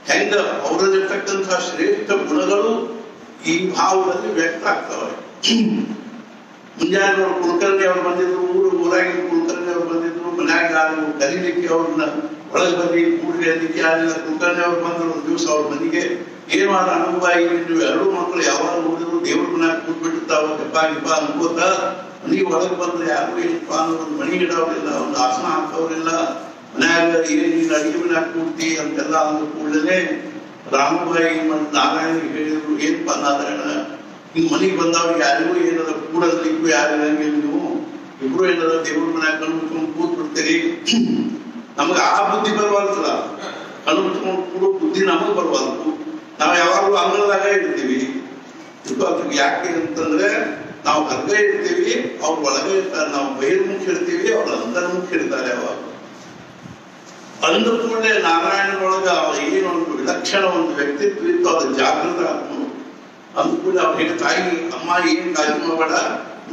[SPEAKER 1] ಹೆಂಗ ಅವರಲ್ಲಿರ್ತಕ್ಕಂಥ ಶ್ರೇಷ್ಠ ಗುಣಗಳು ಈ ಭಾವದಲ್ಲಿ ವ್ಯಕ್ತ ಆಗ್ತವೆ. ಮುಂಜಾನೆ ಅವರು ಕುಲಕರ್ಣಿ ಅವರು ಬಂದಿದ್ರು, ಊರಾಗಿನ ಕುಲಕರ್ಣಿ ಅವರು ಬಂದಿದ್ರು, ಮನ್ಯಾಗ ಯಾರು ಕರೀಲಿಕ್ಕೆ ಅವ್ರನ್ನ ಒಳಗೆ ಬಂದು ಕೂಡ್ರಿ ಅದಕ್ಕೆ ಯಾರಿಲ್ಲ. ಕುಲಕರ್ಣಿ ಅವ್ರು ಬಂದ್ರು ಒಂದು ದಿವಸ ಅವ್ರ ಮನೆಗೆ. ಏನು ಆದ ಅನುಭವ ಈಗ ನೀವು ಎರಡು ಮಕ್ಕಳು ಯಾವಾಗ ನೋಡಿದ್ರು ದೇವ್ರ ಮನ್ಯಾಗ ಕೂತ್ಬಿಟ್ಟಿರ್ತಾವ ಗಪ್ಪ ಗಿಪ್ಪ ಅನ್ಕೋತ ಮನೆಗೆ ಒಳಗೆ ಬಂದ್ರೆ ಯಾರು ಏನಪ್ಪ ಅನ್ನೋ ಒಂದು ಮಣಿ ಇಡೋರಿಲ್ಲ, ಒಂದು ಆಸನ ಹಾಕೋರಿಲ್ಲ, ಮನ್ಯಾಗ ಏನ್ ಅಡಿಗೆ ಮನ್ಯಾಗ ಕೂಡ್ತಿ ಅಂತೆಲ್ಲ ಅಂದ ಕೂಡಲೇ ರಾಮಬಾಯಿ ನಾರಾಯಣ ಹೇಳಿದ್ರು, ಏನಪ್ಪ ನಾರಾಯಣ ಹಿಂಗ್ ಮನೆಗೆ ಬಂದವ್ರಿಗೆ ಯಾರಿಗೂ ಏನದ ಕೂಡಲಿಕ್ಕೂ ಯಾರಿರಂಗಿಲ್ಲ, ನೀವು ಇಬ್ರು ಏನದ ದೇವ್ರ ಮನ್ಯಾಗ ಕಣ್ಣು ಮುಚ್ಕೊಂಡು ಕೂತ್ ಬಿಡ್ತೀರಿ, ನಮಗ ಆ ಬುದ್ಧಿ ಬರಬಾರ್ದಲ್ಲ, ಕಣ್ಣು ಮುಚ್ಕೊಂಡು ಕೂಡೋ ಬುದ್ಧಿ ನಮಗ್ ಬರಬಾರ್ದು. ನಾವು ಯಾವಾಗಲೂ ಅಂಗಳದಾಗ ಇರ್ತೀವಿ. ಅದಕ್ಕೆ ಯಾಕೆ ಅಂತಂದ್ರೆ ನಾವು ಹೊರಗ ಇರ್ತೀವಿ, ಅವ್ರು ಒಳಗೆ ಇರ್ತಾರೆ. ನಾವು ಬಹಿರ್ಮುಖ ಇರ್ತೀವಿ, ಅವ್ರು ಅಂತರ್ಮುಖ ಇರ್ತಾರೆ. ಯಾವಾಗ ಅಂದ ಕೂಡಲೇ ನಾರಾಯಣನೊಳಗ ಏನೊಂದು ವಿಲಕ್ಷಣ ಒಂದು ವ್ಯಕ್ತಿತ್ವ ಇತ್ತು, ಅದು ಜಾಗೃತ ಆತ್ಮ. ಅಂದ್ಕೂಡಲೇ ಅವ್ರು ಹೇಳ್ತಾಯಿ, ಅಮ್ಮ ಏನ್ ಕಾಳಜಿ ಮಾಡಬೇಡ,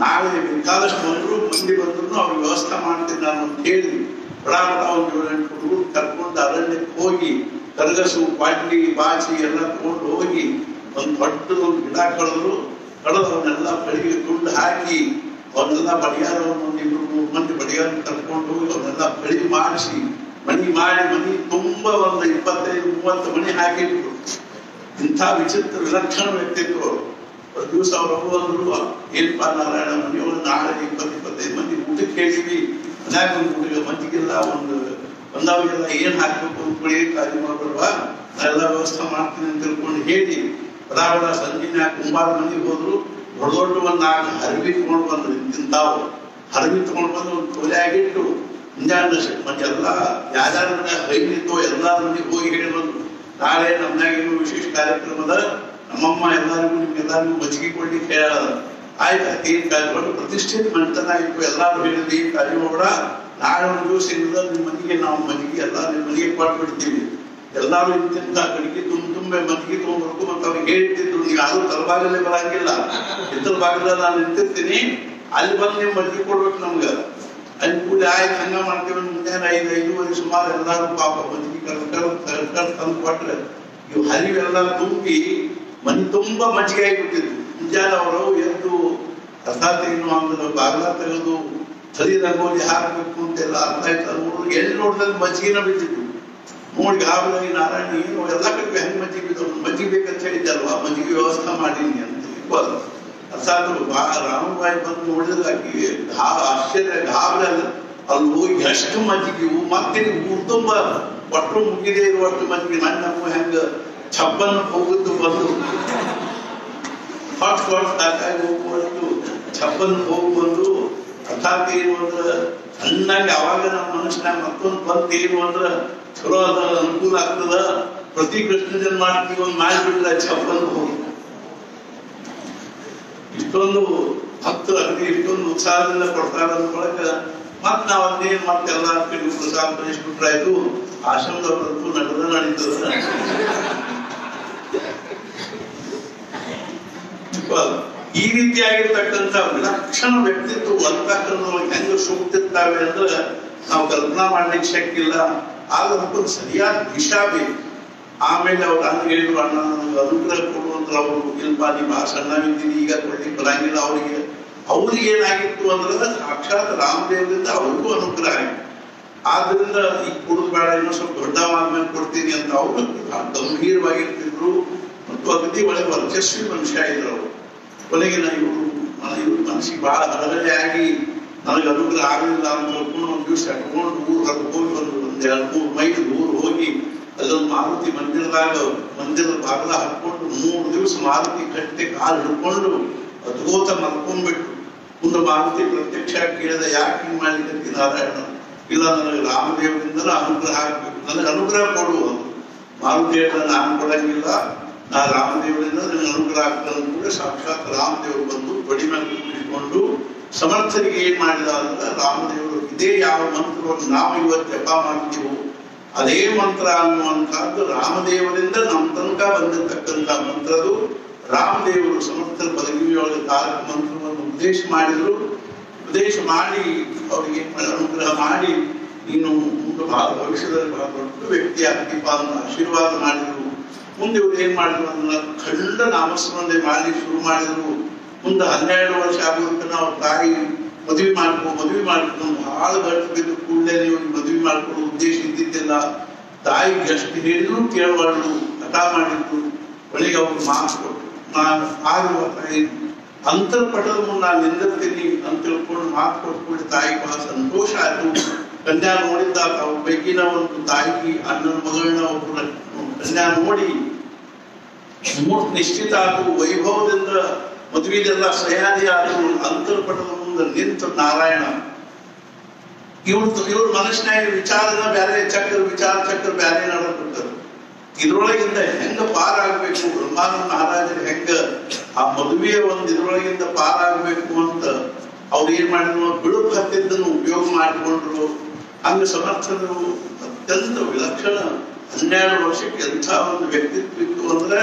[SPEAKER 1] ನಾಳೆ ಬೇಕಾದಷ್ಟು ಮಂದಿ ಬಂದ್ರು ಅವ್ರಿಗೆ ವ್ಯವಸ್ಥೆ ಮಾಡ್ತೀನಿ ನಾನು ಅಂತ ಹೇಳಿ ಬಡ ಒಂದು 7-8 ಹುಡುಗರು ಕರ್ಕೊಂಡು ಅರಣ್ಯಕ್ಕೆ ಹೋಗಿ ಕರಗಸು ಪಾಟ್ಲಿ ಬಾಚಿ ಎಲ್ಲ ತಗೊಂಡು ಹೋಗಿ ಒಂದು ದೊಡ್ಡದು ಗಿಡ ಕಳೆದು ಅವ್ರನ್ನೆಲ್ಲ ಬೆಳಿಗ್ಗೆ ದುಡ್ಡು ಹಾಕಿ ಅವ್ರನ್ನೆಲ್ಲ ಬಡಿಯಾರ ಒಂದು 2-3 ಮಂದಿ ಬಡಿಯಾರ ಕರ್ಕೊಂಡು ಹೋಗಿ ಅವ್ರನ್ನೆಲ್ಲ ಬೆಳಿ ಮಾಡಿಸಿ ಮನಿ ಮಾಡಿ ಮನಿ ತುಂಬಾ ಒಂದು 25-30 ಮನಿ ಹಾಕಿದ್ರು. ಇಂಥ ವಿಚಿತ್ರ ವಿಲಕ್ಷಣ ವ್ಯಕ್ತಿತ್ವ. ಒಂದು ದಿವಸ ಅವ್ರು ಅಂದ್ರು, ಏನಪ್ಪಾ ನಾರಾಯಣ ಮನೆಯೊಳಗೆ ನಾಳೆ 20-25 ಮಂದಿ ಊಟಕ್ಕೆ ಹೇಳಿದ್ವಿ, ಮನ್ಯಾಗ ಒಂದು ಊಟಕ್ಕೆ ಮಂದಿಗೆಲ್ಲ ಬಂದವರಿಗೆಲ್ಲ ಏನ್ ಹಾಕ್ಬೇಕು ಅಂದ್ಕೊಳ್ಳಿ, ಕಾಳಜಿ ಮಾಡ್ಬೇಡವಾ, ನಾನೆಲ್ಲ ವ್ಯವಸ್ಥೆ ಮಾಡ್ತೀನಿ ಅಂತ ತಿಳ್ಕೊಂಡು ಹೇಳಿ ಬಡ ಸಂಜೆನ ಕುಂಬಾರ ಮಂದಿಗೆ ಹೋದ್ರು. ದೊಡ್ಡ ಒಂದು 4 ಹರವಿ ತಗೊಂಡು ಬಂದ್ರು. ತಿಂತಾವು ಹರವಿ ತಗೊಂಡು ಬಂದು ಒಂದು ಕೊಲೆ ಆಗಿಟ್ಟು ಮುಂಜಾನೆ ಎಲ್ಲ ಯಾರ್ಯಾರ ಹೈನಿತ್ತು ಎಲ್ಲ ಮಂದಿಗೆ ಹೋಗಿ ಹೇಳಿ ಬಂದ್ರು, ನಾಳೆ ನಮ್ನಾಗ ಏನು ವಿಶೇಷ ಕಾರ್ಯಕ್ರಮದ, ನಮ್ಮಮ್ಮ ಎಲ್ಲರಿಗೂ ನಿಮ್ಗೆಲ್ಲರಿಗೂ ಮಜ್ಜಿಗೆ ಕೊಡ್ಲಿಕ್ಕೆ ಹೇಳ. ಆಯ್ತು, ಏನ್ ಕಾಯ್ದು ಪ್ರತಿಷ್ಠಿತ ಮನೆತನ ಆಯ್ತು, ಎಲ್ಲಾರು ಹೇಳಿದ್ವಿ ಏನ್ ಕಾಳಜಿ ಮಾಡಬೇಡ, ನಾಳೆ ಒಂದು ದಿವಸ ಏನಿಲ್ಲ ನಿಮ್ಮ ಮನೆಗೆ ನಾವು ಮಜ್ಜಿಗೆ ಎಲ್ಲ ನಿಮ್ಮ ಮನೆಗೆ ಕೊಟ್ಬಿಡ್ತೀವಿ. ಎಲ್ಲಾರು ಇಂತಿಂತ ಕಡೆಗೆ ತುಂಬೆ ಮಜ್ಜಿಗೆ ತಗೊಂಡ್ಬರ್ಕು. ಮತ್ತೆ ಅವ್ರಿಗೆ ಹೇಳ್ತಿದ್ರು, ನೀವು ಯಾರು ತಲಭಾಗಲ್ಲೇ ಬರಂಗಿಲ್ಲ, ಇತರ ಭಾಗದಲ್ಲಿ ನಾನು ನಿಂತಿರ್ತೀನಿ, ಅಲ್ಲಿ ಬಂದು ನೀವು ಮಜ್ಜಿಗೆ ಕೊಡ್ಬೇಕು ನಮ್ಗ. ಅಲ್ಲಿ ಕೂಡ ಆಯ್ತು ಹಂಗ ಮಾಡ್ತೀವಿ. ಮುಂಜಾನೆ 5-5:30 ಸುಮಾರು ಎಲ್ಲಾರು ಪಾಪ ಮಜ್ಜಿಗೆ ಕರ್ಕೊಂಡು ತಂದು ಕೊಟ್ರೆ ಇವು ಹರಿವೆಲ್ಲ ತುಂಬಿ ಮನೆ ತುಂಬಾ ಮಜ್ಜಿಗೆ ಆಗಿಬಿಟ್ಟಿದ್ರು. ಮುಂಜಾನೆ ಅವರು ಎದ್ದು ಅರ್ಥಾತ್ ಏನು ಅಂದ್ರೆ ಬಾಗ್ಲ ತೆಗೆದು ಸರಿ ರಂಗೋಲಿ ಹಾಕ್ಬೇಕು ಅಂತೆಲ್ಲ ಅರ್ಥ ಆಯ್ತು. ನೋಡಿದ್ರೆ ಎಲ್ಲಿ ನೋಡಿದ್ರೆ ಮಜ್ಜಿಗೆನ ಬಿಟ್ಟಿದ್ರು. ನೋಡಿ ಗಾಬರಿ ನಾರಾಯಣ ಏನು ಎಲ್ಲ ಕಡೆ ಹೆಂಗ್ ಮಜ್ಜಿಗೆ ಬಿದ್ದವ್ರು, ಮಜ್ಜಿಗೆ ಬೇಕಂತ ಹೇಳಿದ್ದಲ್ವಾ, ಮಜ್ಜಿಗೆ ವ್ಯವಸ್ಥೆ ಮಾಡೀನಿ ಅಂತ. ಅರ್ಥಾತ್ ರಾಮಬಾಯಿ ಬಂದು ನೋಡಿದ್ರೆ ಆಶ್ಚರ್ಯ ಗಾಬರಿ ಅಲ್ಲ. ಅಲ್ಲಿ ಹೋಗಿ ಎಷ್ಟು ಮಜ್ಜಿಗೆವು ಮತ್ತೆ ಊರ್ ತುಂಬ ಒಟ್ಟು ಮುಗಿದೇ ಇರುವಷ್ಟು ಮಜ್ಜಿಗೆ. ನಮ್ಮ ಹೆಂಗ ಚಪ್ಪನ್ ಹೋಗುದು ಬಂದು ಹೊಟ್ಟು ಸಾಕಾಗಿ ಹೋಗುವಷ್ಟು ಚಪ್ಪನ್ ಹೋಗಿ ಬಂದು ಅರ್ಥಾತ್ ಏನು ಅಂದ್ರೆ ಚೆನ್ನಾಗಿ ಅವಾಗ ನಮ್ಮ ಮನುಷ್ಯನಾಗ ಮತ್ತೊಂದು ಬಂತು ಏನು ಅಂದ್ರೆ ಚಲೋ ಅದ ಅನುಕೂಲ ಆಗ್ತದ, ಪ್ರತಿ ಕೃಷ್ಣ ಜನ್ಮ ಮಾಡ್ತೀವಿ ಒಂದು ಮಾಡಿಬಿಟ್ರೆ ಚಪ್ಪನ್ ಹೋಗಿ ಇಷ್ಟೊಂದು ಭಕ್ತರು ಅಗದಿ ಇಷ್ಟೊಂದು ಉತ್ಸಾಹದಿಂದ ಕೊಡ್ತಾರೆ ಅಂದ್ಕೊಳಕ ಮತ್ ನಾವ್ ಅದೇನ್ ಮತ್ತೆ ಎಲ್ಲ ಕಡೆ ಪ್ರಸಾದ ಕಳಿಸ್ಬಿಟ್ರಾಯ್ತು. ಆಶ್ರಮದವರಂತೂ ನಡೀತದ. ಈ ರೀತಿಯಾಗಿರ್ತಕ್ಕಂಥ ವಿಲಕ್ಷಣ ವ್ಯಕ್ತಿತ್ವ ಅಂತಃಕರಣದೊಳಗೆ ಹೆಂಗ ಸುಮ್ತಿರ್ತಾವೆ ಅಂದ್ರೆ ನಾವು ಕಲ್ಪನಾ ಮಾಡ್ಲಿಕ್ಕೆ ಶಕ್ತಿ ಇಲ್ಲ. ಆಗ ಅದಕ್ಕೊಂದು ಸರಿಯಾದ ದಿಶಾ ಬೇಕು. ಆಮೇಲೆ ಅವ್ರು ಹಂಗ ಹೇಳಿದ್ರು, ಅಣ್ಣ ನನಗೆ ಅನುಗ್ರಹ ಕೊಡುವಂತ ಅವರು ಇಲ್ಪ ನೀವು ಆ ಸಣ್ಣವಿದ್ದೀನಿ ಈಗ ಕೊಡ್ಲಿಕ್ಕೆ ಬರಂಗಿಲ್ಲ. ಅವ್ರಿಗೆ ಏನಾಗಿತ್ತು ಅಂದ್ರೆ ಸಾಕ್ಷಾತ್ ರಾಮದೇವರಿಂದ ಅವ್ರಿಗೂ ಅನುಗ್ರಹ ಆಗಿದೆ. ಆದ್ರಿಂದ ಈಗ ಕೊಡುದು ಬೇಡ, ಇನ್ನೂ ಸ್ವಲ್ಪ ದೊಡ್ಡವಾದ್ಮೇಲೆ ಕೊಡ್ತೀನಿ ಅಂತ ಅವರು ಗಂಭೀರವಾಗಿರ್ತಿದ್ರು ಮತ್ತು ಅಗದಿ ಒಳ್ಳೆ ವರ್ಚಸ್ವಿ ಮನುಷ್ಯ ಇದ್ರು ಅವರು. ಕೊನೆಗೆ ಇವ್ರ ಮನಸ್ಸಿಗೆ ಬಹಳ ಹರಗಲೆ ಆಗಿ ನನಗೆ ಅನುಗ್ರಹ ಆಗಲಿಲ್ಲ ಅಂತ ಹೇಳ್ಕೊಂಡು ಒಂದು ದಿವಸ ಕಟ್ಕೊಂಡು ಊರು ಹೊರಗೆ ಹೋಗಿ ಒಂದು 2-3 ಮೈಲ್ ಊರು ಹೋಗಿ ಅಲ್ಲೊಂದು ಮಾರುತಿ ಮಂದಿರದ ಬಾಗಿಲ ಹಾಕೊಂಡು 3 ದಿವಸ ಮಾರುತಿ ಕಟ್ಟಿ ಕಾಲು ಹಿಡ್ಕೊಂಡು ಅದ್ಭುತ ಮಲ್ಕೊಂಡ್ಬಿಟ್ಟು ಮುಂದೆ ಮಾರುತಿ ಪ್ರತ್ಯಕ್ಷ ಕೇಳಿದ, ಯಾಕೆ ಹಿಂಗ್ ಮಾಡ್ಲಿಕ್ಕೆ ನಾರಾಯಣ? ಇಲ್ಲ, ನನಗೆ ರಾಮದೇವರಿಂದ ಅನುಗ್ರಹ ಆಗ್ಬೇಕು, ನನಗೆ ಅನುಗ್ರಹ ಕೊಡುವ. ಮಾರುತಿಯನ್ನ ನಾನು ಕೊಡಂಗಿಲ್ಲ, ನಾ ರಾಮದೇವರಿಂದ ನನಗೆ ಅನುಗ್ರಹ ಆಗ್ತದೆ ಕೂಡ. ಸಾಕ್ಷಾತ್ ರಾಮದೇವರು ಬಂದು ಬಡಿ ಮೇಲೆ ಕೂತ್ಕೊಂಡು ಸಮರ್ಥರಿಗೆ ಏನ್ ಮಾಡಿದ ಅಂದ್ರೆ, ರಾಮದೇವರು ಇದೇ ಯಾವ ಮಂತ್ರವನ್ನು ನಾವು ಇವತ್ತು ಜಪ ಮಾಡ್ತೀವೋ ಅದೇ ಮಂತ್ರ ಅನ್ನುವಂಥದ್ದು ರಾಮದೇವರಿಂದ ನಮ್ಮ ತನಕ ಬಂದಿರತಕ್ಕಂಥ ಮಂತ್ರದು. ರಾಮದೇವರು ಸಮರ್ಥರ ಬಲಗಿವಿಯೊಳಗೆ ತಾರಕ ಮಂತ್ರವನ್ನು ಉಪದೇಶ ಮಾಡಿದ್ರು. ಉಪದೇಶ ಮಾಡಿ ಅವ್ರಿಗೆ ಅನುಗ್ರಹ ಮಾಡಿ ನೀನು ಮುಂದೆ ಭವಿಷ್ಯದಲ್ಲಿ ಬಹಳ ದೊಡ್ಡ ವ್ಯಕ್ತಿ ಆಗ್ತೀಪ ಅಂತ ಆಶೀರ್ವಾದ ಮಾಡಿದ್ರು. ಮುಂದೆ ಇವ್ರು ಏನ್ ಮಾಡಿದ್ರು ಅಂದ್ರೆ ಖಂಡ ನಾಮಸ್ಮರಣೆ ಮಾಡಿ ಶುರು ಮಾಡಿದ್ರು. ಮುಂದೆ 12 ವರ್ಷ ಆಗೋದಕ್ಕೆ ನಾವು ತಾಯಿ ಮದುವೆ ಮಾಡ್ಕೊಂಡು ಬಹಳ ಗಂಟು ಬಿದ್ದು ಕೂಡಲೇ ನೀವು ಮದುವೆ ಮಾಡ್ಕೊಳ್ಳೋ ಉದ್ದೇಶ ಇದ್ದಿದ್ದಿಲ್ಲ. ತಾಯಿಗೆ ಎಷ್ಟು ಹೇಳಿದ್ರು ಕೇಳಬಾರ್ದು, ಹಠ ಮಾಡಿದ್ರು. ಒಳಗೆ ಅವ್ರು ಮಾತು ಕೊಟ್ಟು ನಾನು ಆಗುವ ತಾಯಿ ಅಂತರ್ಪಟದ ಮುಂದೆ ನಾನು ನಿಂದಿರ್ತೀನಿ ಅಂತ ತಿಳ್ಕೊಂಡು ಮಾತು ಕೊಟ್ಕೊಂಡು ತಾಯಿಗೆ ಬಹಳ ಸಂತೋಷ ಆಯ್ತು. ಕನ್ಯಾ ನೋಡಿದ್ದ ಅವ್ರ ಬೈಕಿನ ಒಂದು ತಾಯಿಗೆ ಅಣ್ಣನ ಮಗಳನ್ನ ಒಬ್ಬರ ಕನ್ಯಾ ನೋಡಿ ಮುಹೂರ್ತ ನಿಶ್ಚಿತ ಆತು. ವೈಭವದಿಂದ ಮದುವೆದೆಲ್ಲ ಸಹ್ಯಾದಿ ಆದ್ರು. ಅಂತರ್ಪಟದ ಮುಂದೆ ನಿಂತು ನಾರಾಯಣ ಇವ್ರ ಮನಸ್ಸಿನಾಗ ವಿಚಾರನ ಬೇರೆ ವಿಚಾರ ಚಕ್ರ ಬೇರೆ ನಡೆದ್ಬಿಡ್ತಾರೆ. ಇದ್ರೊಳಗಿಂದ ಹೆಂಗ ಪಾರಾಗಬೇಕು, ಬ್ರಹ್ಮಾನಂದ ಮಹಾರಾಜರು ಹೆಂಗ ಆ ಮದುವೆಯ ಒಂದು ಇದ್ರೊಳಗಿಂದ ಪಾರಾಗಬೇಕು ಅಂತ ಅವ್ರು ಏನ್ ಮಾಡಿದ್ರು, ಬಿಳುಪು ಹತ್ತಿದ್ದನ್ನು ಉಪಯೋಗ ಮಾಡಿಕೊಂಡ್ರು. ಹಂಗ ಸಮರ್ಥರು ಅತ್ಯಂತ ವಿಲಕ್ಷಣ 12 ವರ್ಷಕ್ಕೆ ಎಂಥ ಒಂದು ವ್ಯಕ್ತಿತ್ವ ಇತ್ತು ಅಂದ್ರೆ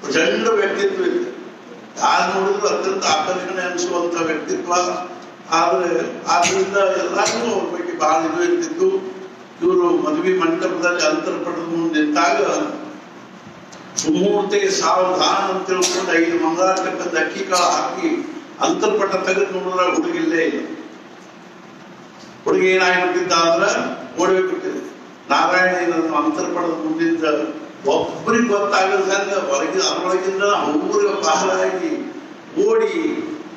[SPEAKER 1] ಪ್ರಚಂಡ ವ್ಯಕ್ತಿತ್ವ ಇತ್ತು. ಯಾರು ನೋಡಿದ್ರು ಅತ್ಯಂತ ಆಕರ್ಷಣೆ ಅನಿಸುವಂತ ವ್ಯಕ್ತಿತ್ವ. ಆದ್ರೆ ಆದ್ರಿಂದ ಎಲ್ಲರಿಗೂ ಅವ್ರ ಬಗ್ಗೆ ಬಹಳ ಇದು ಇರ್ತಿತ್ತು. ಇವರು ಮದುವೆ ಮಂಟಪದಲ್ಲಿ ಅಂತರ್ಪಟದ ಮುಂದೆ ನಿಂತಾಗ ಮುಹೂರ್ತೆಗೆ ಸಾವಧಾನ ಅಂತ ತಿಳ್ಕೊಂಡು 5 ಮಂಗಳಾಷ್ಟಕದ ಅಕ್ಕಿ ಕಾಳು ಹಾಕಿ ಅಂತರ್ಪಟ ತೆಗೆದು ನೋಡಿದ್ರೆ ಹುಡುಗಿಲ್ಲೇ ಇಲ್ಲ. ಹುಡುಗಿ ಏನಾಗ್ಬಿಟ್ಟಿದ್ದ ಅಂದ್ರೆ ಓಡಬೇಕಿಟ್ಟಿದೆ. ನಾರಾಯಣ ಏನನ್ನು ಅಂತರ್ಪಟದ ಮುಂದಿಂದ ಒಬ್ಬರಿಗೆ ಗೊತ್ತಾಗದಂಗ ಅದರೊಳಗಿಂದ ಅವ್ರಿಗೆ ಬಹಳಾಗಿ ಓಡಿ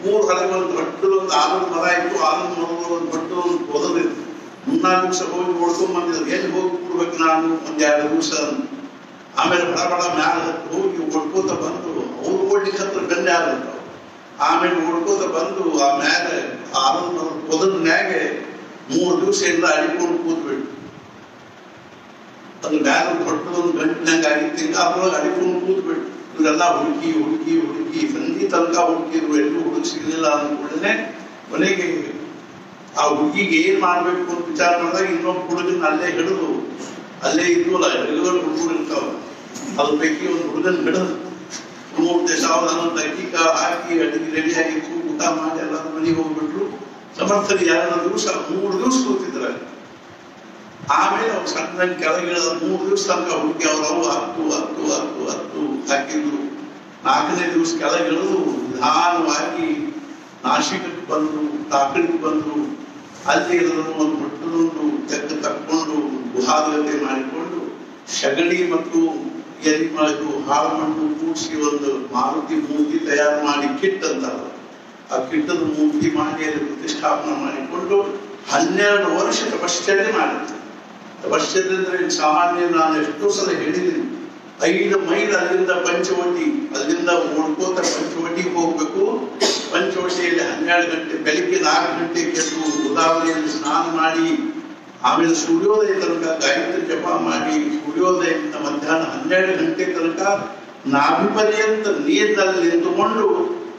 [SPEAKER 1] 3 ಹಲಗೆ ಒಂದು ದೊಡ್ಡದೊಂದು ಆಲದ ಮರ ಇತ್ತು. ಆಲದ ಮರದ ಒಂದು ದೊಡ್ಡದೊಂದು ಹೊದಲಿತ್ತು. 3-4 ದಿವಸ ಹೋಗಿ ನೋಡ್ಕೊಂಡ್ ಬಂದಿದ್ರು. ಎಲ್ಲಿ ಹೋಗಿ ಕೊಡ್ಬೇಕು ನಾನು 1-2 ದಿವಸ. ಆಮೇಲೆ ಬಡ ಮ್ಯಾಲ ಹೋಗಿ ಓಡ್ಕೋತ ಬಂದು ಅವ್ರು ಓಡ್ಲಿಕ್ಕೆ ಹತ್ರ ಗಂಡೆ ಆದಂತ. ಆಮೇಲೆ ಓಡ್ಕೋತ ಬಂದು ಆ ಮ್ಯಾಗ ಆಲದ ಮರದ ಹೊದದ ಮ್ಯಾಗೆ 3 ದಿವಸ ಎಲ್ಲ ಅಡಿಕೊಂಡು ಕೂತ್ಬಿಟ್ಟು ಅದು ಮ್ಯಾಲ ದೊಡ್ಡದೊಂದು ಗಂಟಿನಂಗ ಆಗಿತ್ತು. ಅದ್ರೊಳಗೆ ಅಡಿಕೊಂಡು ಕೂತ್ಬಿಟ್ಟು ಇವರೆಲ್ಲ ಹುಡುಕಿ ಸಂಧಿ ತನಕ ಹುಡುಕಿದ್ರು. ಎಲ್ಲೂ ಹುಡುಗ ಸಿಗಲಿಲ್ಲ ಅಂದ್ಕೊಳ್ಳೆ ಕೊನೆಗೆ ಆ ಹುಡುಗಿಗೆ ಏನ್ ಮಾಡ್ಬೇಕು ಅಂತ ವಿಚಾರ ಮಾಡಿದಾಗ ಇನ್ನೊಬ್ಬ ಹುಡುಗನ ಅಲ್ಲೇ ಹಿಡಿದು ಅಲ್ಲೇ ಇದ್ವಲ್ಲ ರೆಗ್ಯುಲರ್ ಹುಡುಗರು ಇರ್ತಾವ ಅದ್ರ ಪೈಕಿ ಒಂದು ಹುಡುಗನ ಹಿಡಿದು 3 ಸಾವಿರ ಅಕ್ಕಿ ಕಾಳು ಹಾಕಿ ಅಡಿಗೆ ರೆಡಿ ಆಗಿತ್ತು. ಊಟ ಮಾಡಿ ಎಲ್ಲ ಮನೆಗೆ ಹೋಗ್ಬಿಟ್ರು. ಸಮರ್ಥರು 2 ದಿವಸ 3 ದಿವಸ ಕೂತಿದ್ರ. ಆಮೇಲೆ ಅವ್ರು ಸಣ್ಣ ಕೆಳಗಿಳಿದ 3 ದಿವಸ ತನಕ ಹುಡುಗಿ ಅವ್ರವು ಹತ್ತು ಹಾಕಿದ್ರು. 4ನೇ ದಿವಸ ಕೆಳಗಿಳಿದು ನಿಧಾನವಾಗಿ ನಾಶಿಕಕ್ಕೆ ಬಂದು ತಾಕಡಿಗೆ ಬಂದು ಅಲ್ಲಿ ಒಂದು ದೊಡ್ಡದೊಂದು ತೆಗೆದು ತಕ್ಕೊಂಡು ಗುಹಾಗತೆ ಮಾಡಿಕೊಂಡು ಶಗಣಿ ಮತ್ತು ಎರಿ ಮಾಡಿದ್ರು ಹಾಳು ಮಣ್ಣು ಕೂಡಿಸಿ ಒಂದು ಮಾರುತಿ ಮೂರ್ತಿ ತಯಾರು ಮಾಡಿ ಕಿಟ್ ಅಂತಾರ. ಆ ಕಿಟ್ಟದ ಮೂರ್ತಿ ಮಾಡಿ ಅಲ್ಲಿ ಪ್ರತಿಷ್ಠಾಪನೆ ಮಾಡಿಕೊಂಡು 12 ವರ್ಷ ತಪಶ್ಚರ್ಯ ಮಾಡಿದ್ರು. ತಪಶ್ಚರ್ಯ ಅಂದ್ರೆ ಸಾಮಾನ್ಯ ನಾನು ಎಷ್ಟೋ ಸಲ ಹೇಳಿದ್ದೀನಿ. 5 ಮೈಲ್ ಅಲ್ಲಿಂದ ಪಂಚವಟಿ, ಅಲ್ಲಿಂದ ಓಡ್ಕೋತ ಪಂಚವಟಿಗೆ ಹೋಗ್ಬೇಕು. ಪಂಚವಟಿಯಲ್ಲಿ 12 ಗಂಟೆ ಬೆಳಿಗ್ಗೆ 4 ಗಂಟೆಗೆ ಎದ್ದು ಗೋದಾವರಿಯಲ್ಲಿ ಸ್ನಾನ ಮಾಡಿ ಆಮೇಲೆ ಸೂರ್ಯೋದಯ ತನಕ ಗಾಯತ್ರಿ ಜಪ ಮಾಡಿ ಸೂರ್ಯೋದಯದಿಂದ ಮಧ್ಯಾಹ್ನ 12 ಗಂಟೆ ತನಕ ನಾಭಿಪರ್ಯಂತ ನೀರಿನಲ್ಲಿ ನಿಂತುಕೊಂಡು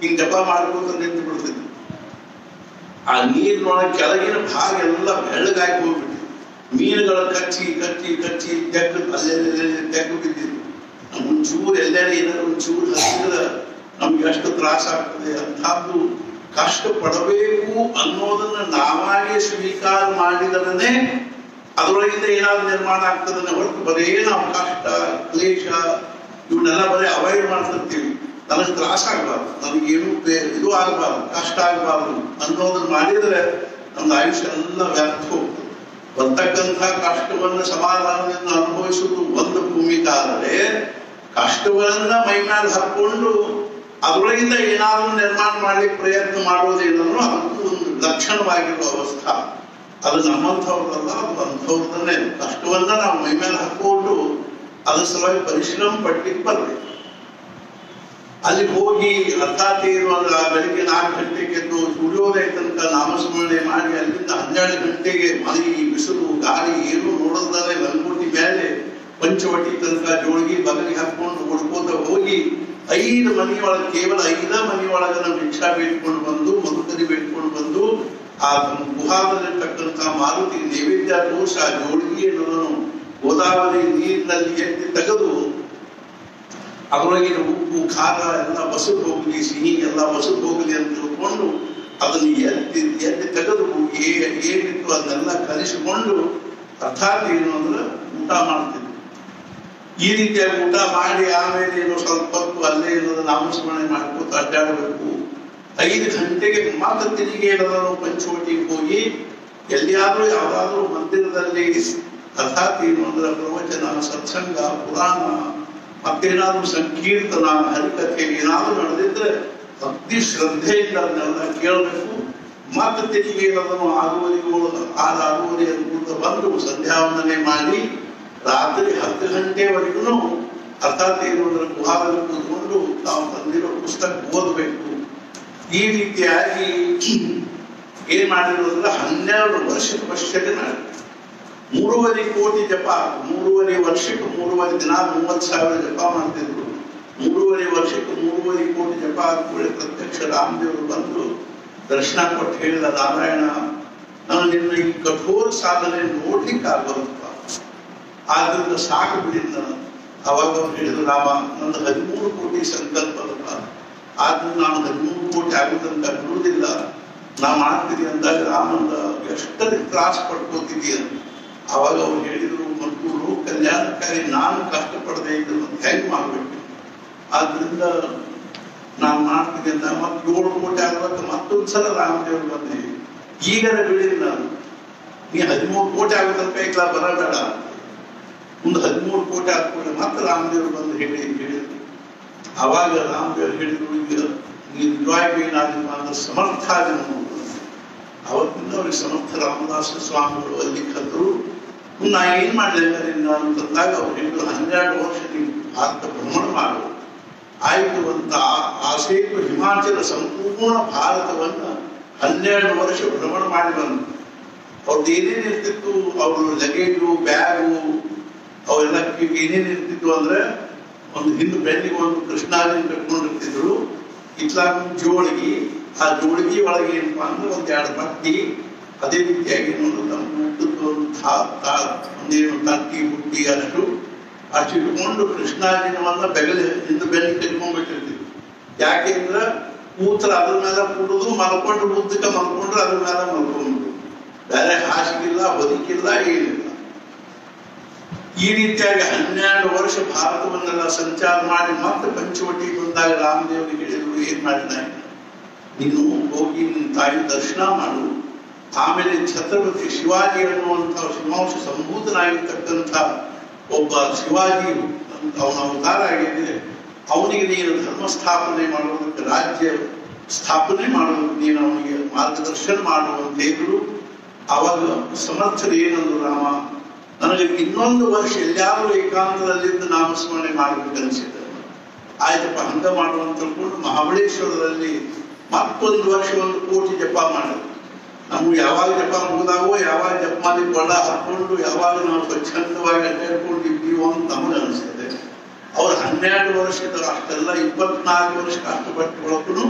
[SPEAKER 1] ಹಿಂಗ್ ಜಪ ಮಾಡ್ಕೋತ ನಿಂತು ಬಿಡ್ತಿದ್ವಿ. ಆ ನೀರಿನೊಳಗೆ ಕೆಳಗಿನ ಭಾಗ ಎಲ್ಲ ಬೆಳ್ಳಗಾಗಿ ಹೋಗ್ಬಿಟ್ಟು ಮೀನುಗಳ ಕಚ್ಚಿ ಅಲ್ಲೆಲ್ಲ ತೆಗ್ದು ಬಿದ್ದಿದ್ವು. ಒಂಚೂರು ಎಲ್ಲೆಡೆ ಏನಾದ್ರು ಒಂಚೂರು ಹತ್ತಿದ್ರೆ ನಮ್ಗೆ ಎಷ್ಟು ತ್ರಾಸ ಆಗ್ತದೆ. ಅಂಥದ್ದು ಕಷ್ಟ ಪಡಬೇಕು ಅನ್ನೋದನ್ನ ನಾವಾಗೇ ಸ್ವೀಕಾರ ಮಾಡಿದರೇ ಅದರೊಳಗಿಂದ ಏನಾದ್ರು ನಿರ್ಮಾಣ ಆಗ್ತದನ್ನ ಹೊರತು ಬರೇ ನಾವು ಕಷ್ಟ ಕ್ಲೇಶ ಇವನ್ನೆಲ್ಲ ಬರೀ ಅವಾಯ್ಡ್ ಮಾಡ್ತಿರ್ತೀವಿ. ನನಗೆ ತ್ರಾಸ ಆಗ್ಬಾರ್ದು, ನನಗೇನು ಇದು ಆಗ್ಬಾರ್ದು, ಕಷ್ಟ ಆಗ್ಬಾರ್ದು ಅನ್ನೋದನ್ನ ಮಾಡಿದ್ರೆ ನಮ್ದು ಆಯುಷ್ಯ ಎಲ್ಲ ವ್ಯರ್ಥ ಹೋಗ್ತದೆ. ಬರ್ತಕ್ಕಂಥ ಕಷ್ಟವನ್ನು ಸಮಾಧಾನದಿಂದ ಅನುಭವಿಸುವುದು ಒಂದು ಭೂಮಿಕೆ ಆದರೆ ಕಷ್ಟಗಳನ್ನ ಮೈಮೇಲೆ ಹಾಕೊಂಡು ಅದರೊಳಗಿಂದ ಏನಾದರೂ ನಿರ್ಮಾಣ ಮಾಡ್ಲಿಕ್ಕೆ ಪ್ರಯತ್ನ ಮಾಡೋದೇನೋ ಅದಕ್ಕೂ ಒಂದು ಲಕ್ಷಣವಾಗಿರುವ ಅವಸ್ಥಾ. ಅದು ನಮ್ಮಂಥವ್ರಲ್ಲ, ಅದು ಅಂಥವ್ರದನ್ನೇ. ಕಷ್ಟವನ್ನ ನಾವು ಮೈಮೇಲೆ ಹಾಕೊಂಡು ಅದ್ರ ಸಲುವಾಗಿ ಪರಿಶ್ರಮ ಪಡ್ಲಿಕ್ಕೆ ಬರ್ಬೇಕು. ಅಲ್ಲಿ ಹೋಗಿ ಅರ್ಥಾತ್ ಏನು ಅಂದ್ರೆ ಬೆಳಿಗ್ಗೆ 4 ಗಂಟೆಗೆ ಎದ್ದು ಸೂರ್ಯೋದಯ ತನಕ ನಾಮಸ್ಮರಣೆ ಮಾಡಿ ಅಲ್ಲಿಂದ 12 ಗಂಟೆಗೆ ಮಳೆ ಬಿಸಿಲು ಗಾಳಿ ಏನು ನೋಡೋದಾದ್ರೆ ಲಂಗೋಟಿ ಮೇಲೆ ಪಂಚವಟಿ ತನಕ ಜೋಳಿಗೆ ಬಗಲಿಗೆ ಹಾಕೊಂಡು ಓಡ್ಕೋತ ಹೋಗಿ 5 ಮನೆಯೊಳಗೆ ಕೇವಲ 5 ಮನೆಯೊಳಗನ ಭಿಕ್ಷಾ ಬೇಡ್ಕೊಂಡು ಬಂದು ಮಧುಕರಿ ಬೇಡ್ಕೊಂಡು ಬಂದು ಆ ಗುಹಾದಲ್ಲಿರ್ತಕ್ಕಂಥ ಮಾರುತಿ ನೈವೇದ್ಯ ದೋಷ ಜೋಳಿಗೆ ಅನ್ನೋದನ್ನು ಗೋದಾವರಿ ನೀರಿನಲ್ಲಿ ಎತ್ತಿ ತೆಗೆದು ಅದರೊಳಗಿನ ಉಪ್ಪು ಖಾರ ಎಲ್ಲ ಬಸದು ಹೋಗಲಿ, ಸಿಹಿ ಎಲ್ಲ ಬಸದು ಹೋಗಲಿ ಅಂತ ತಿಳ್ಕೊಂಡು ಅದನ್ನು ಎತ್ತಿ ತೆಗೆದು ಏನಿತ್ತು ಅದನ್ನೆಲ್ಲ ಕಲಿಸಿಕೊಂಡು ಅರ್ಥಾತ್ ಏನು ಅಂದ್ರೆ ಊಟ ಮಾಡ್ತಿದ್ವಿ. ಈ ರೀತಿಯಾಗಿ ಊಟ ಮಾಡಿ ಆಮೇಲೆ ಏನೋ ಸ್ವಲ್ಪ ಹೊತ್ತು ಅಲ್ಲೇ ಏನೋ ನಾಮಸ್ಮರಣೆ ಮಾಡ್ಕೊತ ಅಡ್ಡಾಡಬೇಕು. 5 ಗಂಟೆಗೆ ಮಾತ್ರ ತಿರುಗಿ ಏನಾದ್ರು ಪಂಚವಟಿಗೆ ಹೋಗಿ ಎಲ್ಲಿಯಾದ್ರೂ ಯಾವ್ದಾದ್ರು ಮಂದಿರದಲ್ಲಿ ಅರ್ಥಾತ್ ಏನು ಅಂದ್ರೆ ಪ್ರವಚನ, ಸತ್ಸಂಗ, ಪುರಾಣ, ಮತ್ತೇನಾದ್ರೂ ಸಂಕೀರ್ತನ, ಹರಿಕಥೆ ಏನಾದ್ರೂ ನಡೆದಿದ್ರೆ ಅತಿ ಶ್ರದ್ಧೆಯಿಂದ ಅದನ್ನೆಲ್ಲ ಕೇಳಬೇಕು. ಮತ್ತೆ ತಿರುಗಿ ಏನಾದ್ರು 6:30 ಅನುಕೂಲ ಬಂದು ಸಂಧ್ಯಾವಂದನೆ ಮಾಡಿ ರಾತ್ರಿ 10 ಗಂಟೆವರೆಗೂ ಅರ್ಥಾತ್ ಏನು ಅಂದ್ರೆ ಗುಹಾದಲ್ಲಿ ಕೂತ್ಕೊಂಡು ನಾವು ಬಂದಿರೋ ಪುಸ್ತಕ ಓದಬೇಕು. ಈ ರೀತಿಯಾಗಿ ಏನ್ ಮಾಡಿರೋದ್ರೆ 12 ವರ್ಷಕ್ಕೆ ಪಶ್ಚಾತ್ ಮಾಡಿ 3.5 ಕೋಟಿ ಜಪ, 3.5 ವರ್ಷಕ್ಕೆ 3.5 ದಿನ 30,000 ಜಪ ಮಾಡ್ತಿದ್ರು. 3.5 ವರ್ಷಕ್ಕೆ 3.5 ಕೋಟಿ ಜಪ ಆದ್ಮೇಲೆ ಪ್ರತ್ಯಕ್ಷ ರಾಮದೇವರು ಬಂದು ದರ್ಶನ ಕೊಟ್ಟು ಹೇಳಿದ, ನಾರಾಯಣ ನಾನು ನಿನ್ನ ಈ ಕಠೋರ ಸಾಧನೆ ನೋಡ್ಲಿಕ್ಕೆ ಆಗೋದಪ್ಪ, ಆದ್ರಿಂದ ಸಾಕು ಬಿಡಿದ. ಅವಾಗ ಅವ್ರು ಹೇಳಿದ್ರು, ರಾಮ ನಂದು 13 ಕೋಟಿ ಸಂಕಲ್ಪದಪ್ಪ, ಆದ್ರೂ ನಾನು 13 ಕೋಟಿ ಆಗುತ್ತಂತ ಬಿಡುವುದಿಲ್ಲ, ನಾ ಮಾಡ್ತೀನಿ ಅಂದಾಗ ರಾಮಂದ ಎಷ್ಟರ ತ್ರಾಸ ಪಡ್ಕೋತಿದೀಯ. ಅವಾಗ ಅವ್ರು ಹೇಳಿದ್ರು, ಮತ್ತು ಲೋಕ ಕಲ್ಯಾಣಕ್ಕಾಗಿ ನಾನು ಕಷ್ಟಪಡದೆ ಇದ್ರು ಹೆಂಗ್ ಮಾಡ್ಬೇಕು, ಆದ್ರಿಂದ ನಾನು ಮಾಡ್ತೀನಿ ಅಂತ ಮತ್ತೆ 7 ಕೋಟಿ ಆಗುವಾಗ ಮತ್ತೊಂದ್ಸಲ ರಾಮದೇವ್ರು ಬಂದೆ, ಈಗರ ಬಿಡಿರಿ ನಾನು, ನೀ 13 ಕೋಟಿ ಆಗುತ್ತಂತ ಇಲ್ಲ ಬರಬೇಡ, ಒಂದು 13 ಕೋಟಿ ಆದ್ಮೇಲೆ ಮತ್ತೆ ರಾಮದೇವ್ರು ಬಂದು ಹೇಳಿದ್ರು. ಅವಾಗ ರಾಮದೇವ್ರು ಹೇಳಿದ್ರು, ಈಗ ನೀನು ನಿಜವಾಗಿ ಏನಾದ್ರು ಅಂದ್ರೆ ಸಮರ್ಥ ಆದನು. ಅವತ್ತಿಂದ ಅವ್ರಿಗೆ ಸಮರ್ಥ ರಾಮದಾಸ ಸ್ವಾಮಿಗಳು ಅಲ್ಲಿ ಕದ್ರು. ನಾ ಏನ್ ಮಾಡಿದೆ ಅಂತಂದಾಗ ಅವ್ರು ಹೇಳಿದ್ರು, 12 ವರ್ಷ ನೀವು ಭಾರತ ಭ್ರಮಣ ಮಾಡು ಆಯ್ತು ಅಂತ. ಆಸೇತು ಹಿಮಾಚಲ ಸಂಪೂರ್ಣ ಭಾರತವನ್ನ 12 ವರ್ಷ ಭ್ರಮಣ ಮಾಡಿ ಬಂದು ಅವ್ರದ್ದು ಏನೇನ್ ಇರ್ತಿತ್ತು, ಅವ್ರ ಲಗೇಜು, ಬ್ಯಾಗು, ಅವೆಲ್ಲ ಏನೇನ್ ಇರ್ತಿತ್ತು ಅಂದ್ರೆ ಒಂದು ಹಿಂದೆ ಬೆನ್ನಿಗೆ ಒಂದು ಕೃಷ್ಣಾಜಿನ ಕಟ್ಕೊಂಡಿರ್ತಿದ್ರು, ಇತ್ಲಾಗ ಜೋಳಿಗೆ, ಆ ಜೋಳಿಗೆ ಒಳಗೆ ಏನಪ್ಪಾ ಅಂದ್ರೆ 1-2 ಬಟ್ಟಿ, ಅದೇ ರೀತಿಯಾಗಿ ಒಂದೇನು ತಟ್ಟಿ ಬುಟ್ಟಿ ಅಷ್ಟು ಇಟ್ಕೊಂಡು ಕೃಷ್ಣಾಜಿನವನ್ನ ಹಿಂದೆ ಬೆನ್ನಿಗೆ ಕಟ್ಕೊಂಡ್ಬಿಟ್ಟಿರ್ತಿದ್ರು. ಯಾಕೆಂದ್ರೆ ಕೂತ್ರ ಅದ್ರ ಮೇಲೆ ಕುಡಿದು ಮಲ್ಕೊಂಡು ಮುದ್ದಕ್ಕೆ ಮಲ್ಕೊಂಡ್ರೆ ಅದ್ರ ಮೇಲೆ ಮಲ್ಕೊಂಡ್ಬಿಟ್ಟು, ಬೇರೆ ಹಾಸಿಗಿಲ್ಲ, ಬದುಕಿಲ್ಲ, ಏನಿಲ್ಲ. ಈ ರೀತಿಯಾಗಿ 12 ವರ್ಷ ಭಾರತವನ್ನೆಲ್ಲ ಸಂಚಾರ ಮಾಡಿ ಮತ್ತೆ ಪಂಚವಟಿಗೆ ಬಂದಾಗ ರಾಮದೇವರಿಗೆ ಹೇಳಿದ್ರು, ಏನ್ ಮಾಡಿದ ನೀನು ಹೋಗಿ ನಿನ್ನ ತಾಯಿ ದರ್ಶನ ಮಾಡು, ಆಮೇಲೆ ಛತ್ರಪತಿ ಶಿವಾಜಿ ಅನ್ನುವಂಥ ಸಿಂಹಾಂಶ ಸಂಭೂತನಾಗಿರ್ತಕ್ಕಂಥ ಒಬ್ಬ ಶಿವಾಜಿ ಅಂತ ಅವನ ಅವತಾರ ಆಗಿದೆ, ಅವನಿಗೆ ನೀನು ಧರ್ಮ ಸ್ಥಾಪನೆ ಮಾಡುವುದಕ್ಕೆ, ರಾಜ್ಯ ಸ್ಥಾಪನೆ ಮಾಡುವುದಕ್ಕೆ ನೀನು ಅವನಿಗೆ ಮಾರ್ಗದರ್ಶನ ಮಾಡುವಂತ ಹೇಳಿದ್ರು. ಅವಾಗ ಸಮರ್ಥರು ಏನಂದ್ರು, ರಾಮ ನನಗೆ ಇನ್ನೊಂದು ವರ್ಷ ಎಲ್ಲಾದ್ರೂ ಏಕಾಂತದಲ್ಲಿದ್ದು ನಾಮಸ್ಮರಣೆ ಮಾಡ್ಬೇಕನ್ಸಿದ್ದೆ. ಆಯ್ತಪ್ಪ, ಹಂಗ ಮಾಡುವಂತ ತಿಳ್ಕೊಂಡು ಮಹಾಬಳೇಶ್ವರದಲ್ಲಿ ಮತ್ತೊಂದು ವರ್ಷ 1 ಕೋಟಿ ಜಪ ಮಾಡಿದ್ರು. ನಮ್ಗೆ ಯಾವಾಗ ಜಪ ಮುಗಿದಾವೋ, ಯಾವಾಗ ಜಪ ಮಾಡಿ ಬಡ ಹಾಕೊಂಡು ಯಾವಾಗ ನಾವು ಸ್ವಚ್ಛಂದವಾಗಿ ಅಡ್ಡಾಡ್ಕೊಂಡಿದ್ದೀವೋ ಅಂತ ನಮಗೆ ಅನಿಸ್ತದೆ. ಅವ್ರು 12 ವರ್ಷದ ಅಷ್ಟೆಲ್ಲ 24 ವರ್ಷ ಕಷ್ಟಪಟ್ಟೊಳಗೂ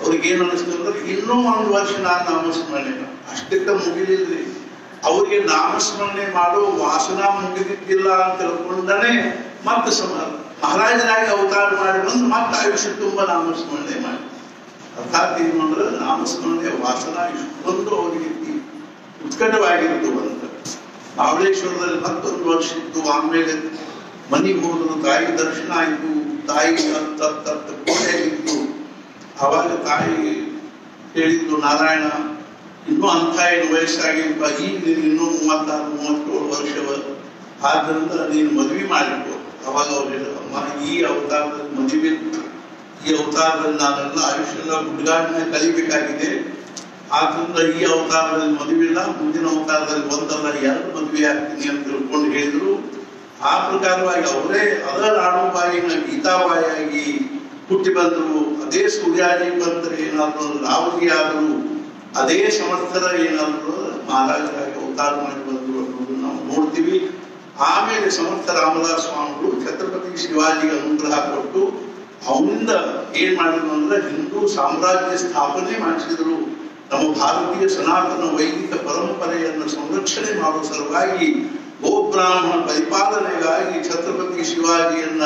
[SPEAKER 1] ಅವ್ರಿಗೇನು ಅನಿಸ್ತದೆ ಅಂದ್ರೆ ಇನ್ನೂ 1 ವರ್ಷ ನಾನು ನಾಮಸ್ಮರಣೆ ಅಷ್ಟಕ್ಕ ಮುಗಿಲಿಲ್ರಿ. ಅವ್ರಿಗೆ ನಾಮಸ್ಮರಣೆ ಮಾಡೋ ವಾಸನಾ ಮುಗಿದಿದ್ದಿಲ್ಲ ಅಂತ ತಿಳ್ಕೊಂಡನೆ ಮತ್ತೆ ಮಹಾರಾಜನಾಗಿ ಅವತಾರ ಮಾಡಿ ಬಂದು ಮತ್ತೆ ಆಯುಷ್ಯ ತುಂಬ ನಾಮಸ್ಮರಣೆ ಮಾಡಿ. ಅರ್ಥಾತ್ ಏನು ಅಂದ್ರೆ ನಾಮಸ್ಮರಣೆ ವಾಸನ ಇಷ್ಟೊಂದು ಅವರಿಗೆ ಉತ್ಕಟವಾಗಿತ್ತು ಅಂತ. ಮಹಾಬಳೇಶ್ವರದಲ್ಲಿ ಮತ್ತೊಂದು ವರ್ಷ ಇತ್ತು. ಆಮೇಲೆ ಮನೆಗೆ ಹೋದ್ರು, ತಾಯಿ ದರ್ಶನ ಆಯ್ತು, ತಾಯಿ ಕೋಟೆಯಾಗಿತ್ತು. ಅವಾಗ ತಾಯಿ ಹೇಳಿದ್ದು, ನಾರಾಯಣ ಇನ್ನೂ ಅಂತ ಏನು ವಯಸ್ಸಾಗಿಲ್ಪ, ಈಗ ನೀನು ಇನ್ನೂ 36-37 ವರ್ಷವ, ಆದ್ರಿಂದ ನೀನು ಮದುವೆ ಮಾಡಿಕೊ. ಅವಾಗ ಅವ್ರು ಹೇಳಿದಮ್ಮ, ಈ ಅವತಾರದಲ್ಲಿ ಮದುವೆ, ಈ ಅವತಾರದಲ್ಲಿ ನಾನೆಲ್ಲ ಆಯುಷ್ಯೆಲ್ಲ ಗುಡ್ಗಾಡಿನ ಕಲಿಬೇಕಾಗಿದೆ, ಆದ್ರಿಂದ ಈ ಅವತಾರದಲ್ಲಿ ಮದುವೆ ಇಲ್ಲ, ಮುಂದಿನ ಅವತಾರದಲ್ಲಿ 1-2 ಮದುವೆ ಆಗ್ತೀನಿ ಅಂತ ತಿಳ್ಕೊಂಡು ಹೇಳಿದ್ರು. ಆ ಪ್ರಕಾರವಾಗಿ ಅವರೇ ಅದರ ಆಡುಬಾಯಿನ ಗೀತಾಬಾಯಿಯಾಗಿ ಹುಟ್ಟಿ ಬಂದರು. ಅದೇ ಸೂರ್ಯಾಜಿ ಬಂದರೆ ಏನಾದ್ರು, ರಾವಣಿ ಆದರು, ಅದೇ ಸಮರ್ಥರ ಏನಾದ್ರು ಮಹಾರಾಜರಾಗಿ ಅವತಾರ ಮಾಡಿ ಬಂದರು ಅನ್ನೋದು ನಾವು ನೋಡ್ತೀವಿ. ಆಮೇಲೆ ಸಮರ್ಥ ರಾಮದಾಸ ಸ್ವಾಮಿಗಳು ಛತ್ರಪತಿ ಶಿವಾಜಿಗೆ ಅನುಗ್ರಹ ಕೊಟ್ಟು ಅವನಿಂದ ಏನ್ ಮಾಡಿದ್ರು ಅಂದ್ರೆ ಹಿಂದೂ ಸಾಮ್ರಾಜ್ಯ ಸ್ಥಾಪನೆ ಮಾಡಿಸಿದ್ರು. ನಮ್ಮ ಭಾರತೀಯ ಸನಾತನ ವೈದಿಕ ಪರಂಪರೆಯನ್ನು ಸಂರಕ್ಷಣೆ ಮಾಡುವ ಸಲುವಾಗಿ ಗೋಬ್ರಾಹ್ಮಣ ಪರಿಪಾಲನೆಗಾಗಿ ಛತ್ರಪತಿ ಶಿವಾಜಿಯನ್ನ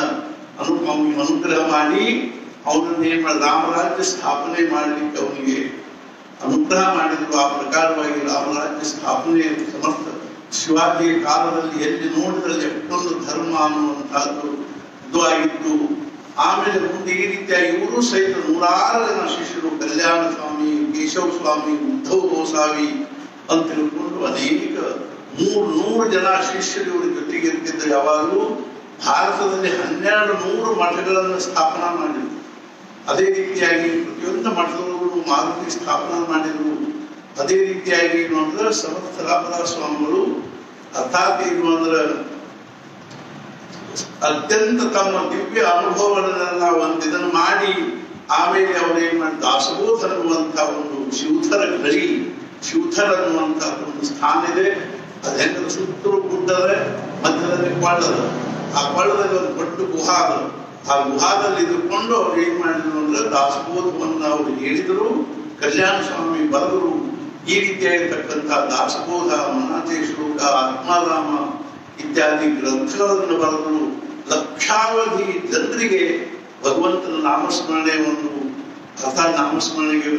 [SPEAKER 1] ಅನುಗ್ರಹ ಮಾಡಿ ಅವನನ್ನ ಏನ್ ಮಾಡಿ ರಾಮರಾಜ್ಯ ಸ್ಥಾಪನೆ ಮಾಡಲಿಕ್ಕೆ ಅವನಿಗೆ ಅನುಗ್ರಹ ಮಾಡಿದ್ರು. ಆ ಪ್ರಕಾರವಾಗಿ ರಾಮರಾಜ್ಯ ಸ್ಥಾಪನೆ ಸಮರ್ಥ ಶಿವಾಜಿಯ ಕಾಲದಲ್ಲಿ ಎಲ್ಲಿ ನೋಡಿದಲ್ಲಿ ಎಷ್ಟೊಂದು ಧರ್ಮ ಅನ್ನುವಂತಹದ್ದು ಇದು ಆಗಿತ್ತು. ಆಮೇಲೆ ಮುಂದೆ ಈ ರೀತಿಯಾಗಿ ಇವರು ಸಹಿತ 106 ಜನ ಶಿಷ್ಯರು, ಕಲ್ಯಾಣ ಸ್ವಾಮಿ, ಕೇಶವ ಸ್ವಾಮಿ, ಉದ್ಧವ ಗೋಸಾವಿ ಅಂತ ತಿಳ್ಕೊಂಡು ಅನೇಕ 300 ಜನ ಶಿಷ್ಯರು ಇವರ ಜೊತೆಗೆ ಇರ್ತಿದ್ರು. ಯಾವಾಗಲೂ ಭಾರತದಲ್ಲಿ 1200 ಮಠಗಳನ್ನು ಸ್ಥಾಪನಾ ಮಾಡಿದ್ರು. ಅದೇ ರೀತಿಯಾಗಿ ಪ್ರತಿಯೊಂದು ಮಠದವರು ಮಾರುತಿ ಸ್ಥಾಪನಾ ಮಾಡಿದ್ರು. ಅದೇ ರೀತಿಯಾಗಿ ಏನು ಅಂದ್ರೆ ಸಮರ್ಥ ರಾಮದಾಸ ಸ್ವಾಮಿಗಳು ಅರ್ಥಾತ್ ಏನು ಅಂದ್ರೆ ಅತ್ಯಂತ ತಮ್ಮ ದಿವ್ಯ ಅನುಭವಗಳನ್ನೆಲ್ಲ ಇದನ್ನು ಮಾಡಿ ಆಮೇಲೆ ಅವರು ಏನ್ ಮಾಡಿ ದಾಸಬೋಧ ಅನ್ನುವಂತ ಒಂದು ಶಿವಧರ ಗಳಿ, ಶಿವಧರ ಅನ್ನುವಂತ ಒಂದು ಸ್ಥಾನ ಇದೆ. ಅದ ಹೆಂಗ ಸುತ್ತಲೂ ಗುಡ್ಡದ ಮಧ್ಯದಲ್ಲಿ ಕೊಳ್ಳದ, ಆ ಕೊಳ್ಳದಲ್ಲಿ ಒಂದು ದೊಡ್ಡ ಗುಹಾದ, ಆ ಗುಹಾದಲ್ಲಿ ಇದ್ದುಕೊಂಡು ಅವ್ರು ಏನ್ ಮಾಡಿದ್ರು ಅಂದ್ರೆ ದಾಸಬೋಧವನ್ನು ಅವರು ಹೇಳಿದರು. ಕಲ್ಯಾಣ ಸ್ವಾಮಿ ಬರೆದರು. ಈ ರೀತಿಯಾಗಿರ್ತಕ್ಕಂಥ ದಾಸಬೋಧ, ಮನಾಚೇಶ್ವರ, ಆತ್ಮಾರಾಮ ಇತ್ಯಾದಿ ಗ್ರಂಥಗಳನ್ನು ಬರೆದರು. ಲಕ್ಷಾವಧಿ ಜನರಿಗೆ ಭಗವಂತನ ನಾಮಸ್ಮರಣೆ ಒಂದು ಅರ್ಥಾತ್ ನಾಮಸ್ಮರಣೆಗೆ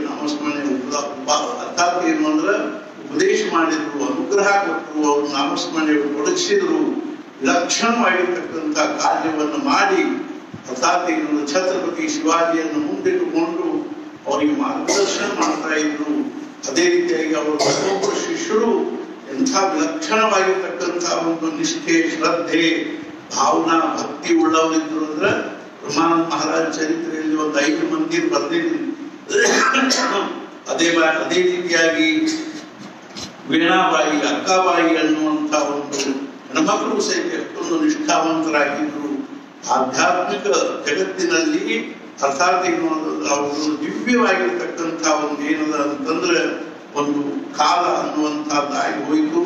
[SPEAKER 1] ಅರ್ಥಾತ್ ಏನು ಅಂದ್ರೆ ಉಪದೇಶ ಮಾಡಿದ್ರು, ಅನುಗ್ರಹ ಕೊಟ್ಟರು, ಅವರು ನಾಮಸ್ಮರಣೆ ತೊಡಗಿಸಿದ್ರು. ವಿಲಕ್ಷಣವಾಗಿರ್ತಕ್ಕಂಥ ಕಾರ್ಯವನ್ನು ಮಾಡಿ ಅರ್ಥಾತ್ ಏನು ಛತ್ರಪತಿ ಶಿವಾಜಿಯನ್ನು ಮುಂದಿಟ್ಟುಕೊಂಡು ಅವರಿಗೆ ಮಾರ್ಗದರ್ಶನ ಮಾಡ್ತಾ ಇದ್ರು. ಅದೇ ರೀತಿಯಾಗಿ ಅವರು ಒಬ್ಬೊಬ್ಬರು ಶಿಷ್ಯರು ಎಂಥ ವಿಲಕ್ಷಣವಾಗಿರ್ತಕ್ಕಂಥ ಒಂದು ನಿಷ್ಠೆ, ಶ್ರದ್ಧೆ, ಭಾವನಾ, ಭಕ್ತಿ ಉಳ್ಳವರಿದ್ರು ಅಂದ್ರೆ ಬ್ರಹ್ಮಾನಂದ ಮಹಾರಾಜ ಚರಿತ್ರೆಯಲ್ಲಿ ಒಂದು 5 ಮಂದಿ ಬರೆದಿದ್ರು. ಅದೇ ರೀತಿಯಾಗಿ ವೀಣಾಬಾಯಿ, ಅಕ್ಕಾಬಾಯಿ ಅನ್ನುವಂಥ ಒಂದು ಹೆಣ್ಮಕ್ಕಳು ಸಹಿತ ಎಷ್ಟೊಂದು ನಿಷ್ಠಾವಂತರಾಗಿದ್ರು. ಆಧ್ಯಾತ್ಮಿಕ ಜಗತ್ತಿನಲ್ಲಿ ಅರ್ಥಾತ್ ಅವರು ದಿವ್ಯವಾಗಿರ್ತಕ್ಕಂಥ ಒಂದು ಏನದ ಅಂತಂದ್ರೆ ಒಂದು ಕಾಲ ಅನ್ನುವಂಥದ್ದಾಗಿ ಹೋಯಿತು.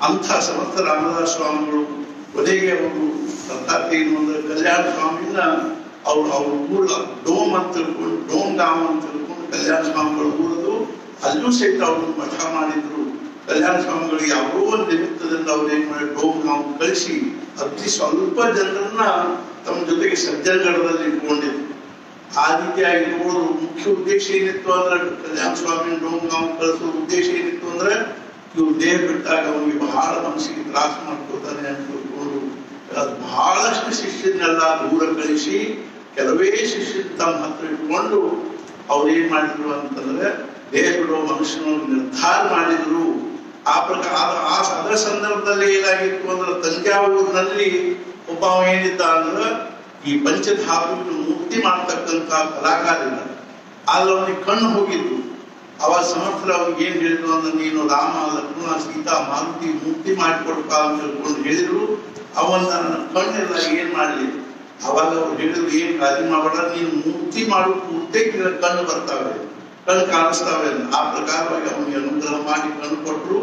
[SPEAKER 1] ಅಂಥ ಸಮರ್ಥ ರಾಮದಾಸ ಸ್ವಾಮಿಗಳು ಕೊನೆಗೆ ಅವರು ಅರ್ಥಾತ್ ಏನು ಅಂದ್ರೆ ಕಲ್ಯಾಣ ಸ್ವಾಮಿನ ಅವ್ರ ಊರ ಡೋಮ್ ಅಂತ ತಿಳ್ಕೊಂಡು, ಡೋಮ್ ಗಾಮ್ ಅಂತ ತಿಳ್ಕೊಂಡು ಕಲ್ಯಾಣ ಸ್ವಾಮಿಗಳು ಊರದು, ಅಲ್ಲೂ ಸಹಿತ ಅವರು ಮಠ ಮಾಡಿದ್ರು. ಕಲ್ಯಾಣ ಸ್ವಾಮಿಗಳು ಯಾವುದೋ ಒಂದು ನಿಮಿತ್ತದಿಂದ ಅವ್ರು ಏನ್ ಮಾಡಿ ಡೋಮ್ ಗಾಮ್ ಕಳಿಸಿ ಅತಿ ಸ್ವಲ್ಪ ಜನರನ್ನ ತಮ್ಮ ಜೊತೆಗೆ ಸಜ್ಜನಗಢದಲ್ಲಿ ಇಟ್ಕೊಂಡಿದ್ರು. ಆ ರೀತಿಯಾಗಿ ನೋಡೋದು ಮುಖ್ಯ ಉದ್ದೇಶ ಏನಿತ್ತು ಅಂದ್ರೆ ಕಲ್ಯಾಣ ಸ್ವಾಮಿ ಡೋಮ್ ಗಾಮ್ ಕಳಿಸೋ ಉದ್ದೇಶ ಏನಿತ್ತು ಅಂದ್ರೆ ಇವ್ರು ದೇಹ ಬಿಟ್ಟಾಗ ಅವನಿಗೆ ಬಹಳ ಮನಸ್ಸಿಗೆ ತ್ರಾಸ ಮಾಡ್ಕೋತಾನೆ ಅಂತ ತಿಳ್ಕೊಂಡು ಬಹಳಷ್ಟು ಶಿಷ್ಯರನ್ನೆಲ್ಲ ದೂರ ಕಳಿಸಿ ಕೆಲವೇ ಶಿಷ್ಯರು ತಮ್ಮ ಹತ್ರ ಇಟ್ಕೊಂಡು ಅವ್ರು ಏನ್ ಮಾಡಿದ್ರು ಅಂತಂದ್ರೆ ದೇಹ ಬಿಡೋ ಮನುಷ್ಯನನ್ನು ನಿರ್ಧಾರ ಮಾಡಿದ್ರು. ಆ ಪ್ರಕಾರ ಅದರ ಸಂದರ್ಭದಲ್ಲಿ ಏನಾಗಿತ್ತು ಅಂದ್ರೆ ತಂಜಾವೂರಿನಲ್ಲಿ ಒಬ್ಬ ಏನಿದ್ದ ಅಂದ್ರೆ ಈ ಪಂಚಧಾತುವಿನ ಮೂರ್ತಿ ಮಾಡ್ತಕ್ಕಂಥ ಕಲಾಕಾರ ಇಲ್ಲ. ಆದ್ರೆ ಅವನಿಗೆ ಕಣ್ಣು ಹೋಗಿದ್ದು. ಅವಾಗ ಸಮರ್ಥರು ಅವ್ರಿಗೆ ಏನ್ ಹೇಳಿದ್ರು ಅಂದ್ರೆ ನೀನು ರಾಮ, ಲಕ್ಷ್ಮಣ, ಸೀತಾ, ಮಾರುತಿ ಮೂರ್ತಿ ಮಾಡಿಕೊಡ್ಪ ಅಂತ ಹೇಳ್ಕೊಂಡು ಹೇಳಿದ್ರು. ಅವನ್ನ ಕಣ್ಣೆಲ್ಲ ಏನ್ ಮಾಡ್ಲಿ, ಅವಾಗ ಅವ್ರು ಹೇಳಿದ್ರು ಏನ್ ಕಾಳಜಿ ಮಾಡಬೇಡ, ನೀನು ಮೂರ್ತಿ ಮಾಡು, ಮೂರ್ತಿ ಕಣ್ಣು ಬರ್ತಾವೆ, ಕಣ್ಣು ಕಾಣಿಸ್ತಾವೆ. ಆ ಪ್ರಕಾರವಾಗಿ ಅವನಿಗೆ ಅನುಗ್ರಹ ಮಾಡಿ ಕಣ್ಣು ಕೊಟ್ಟರು.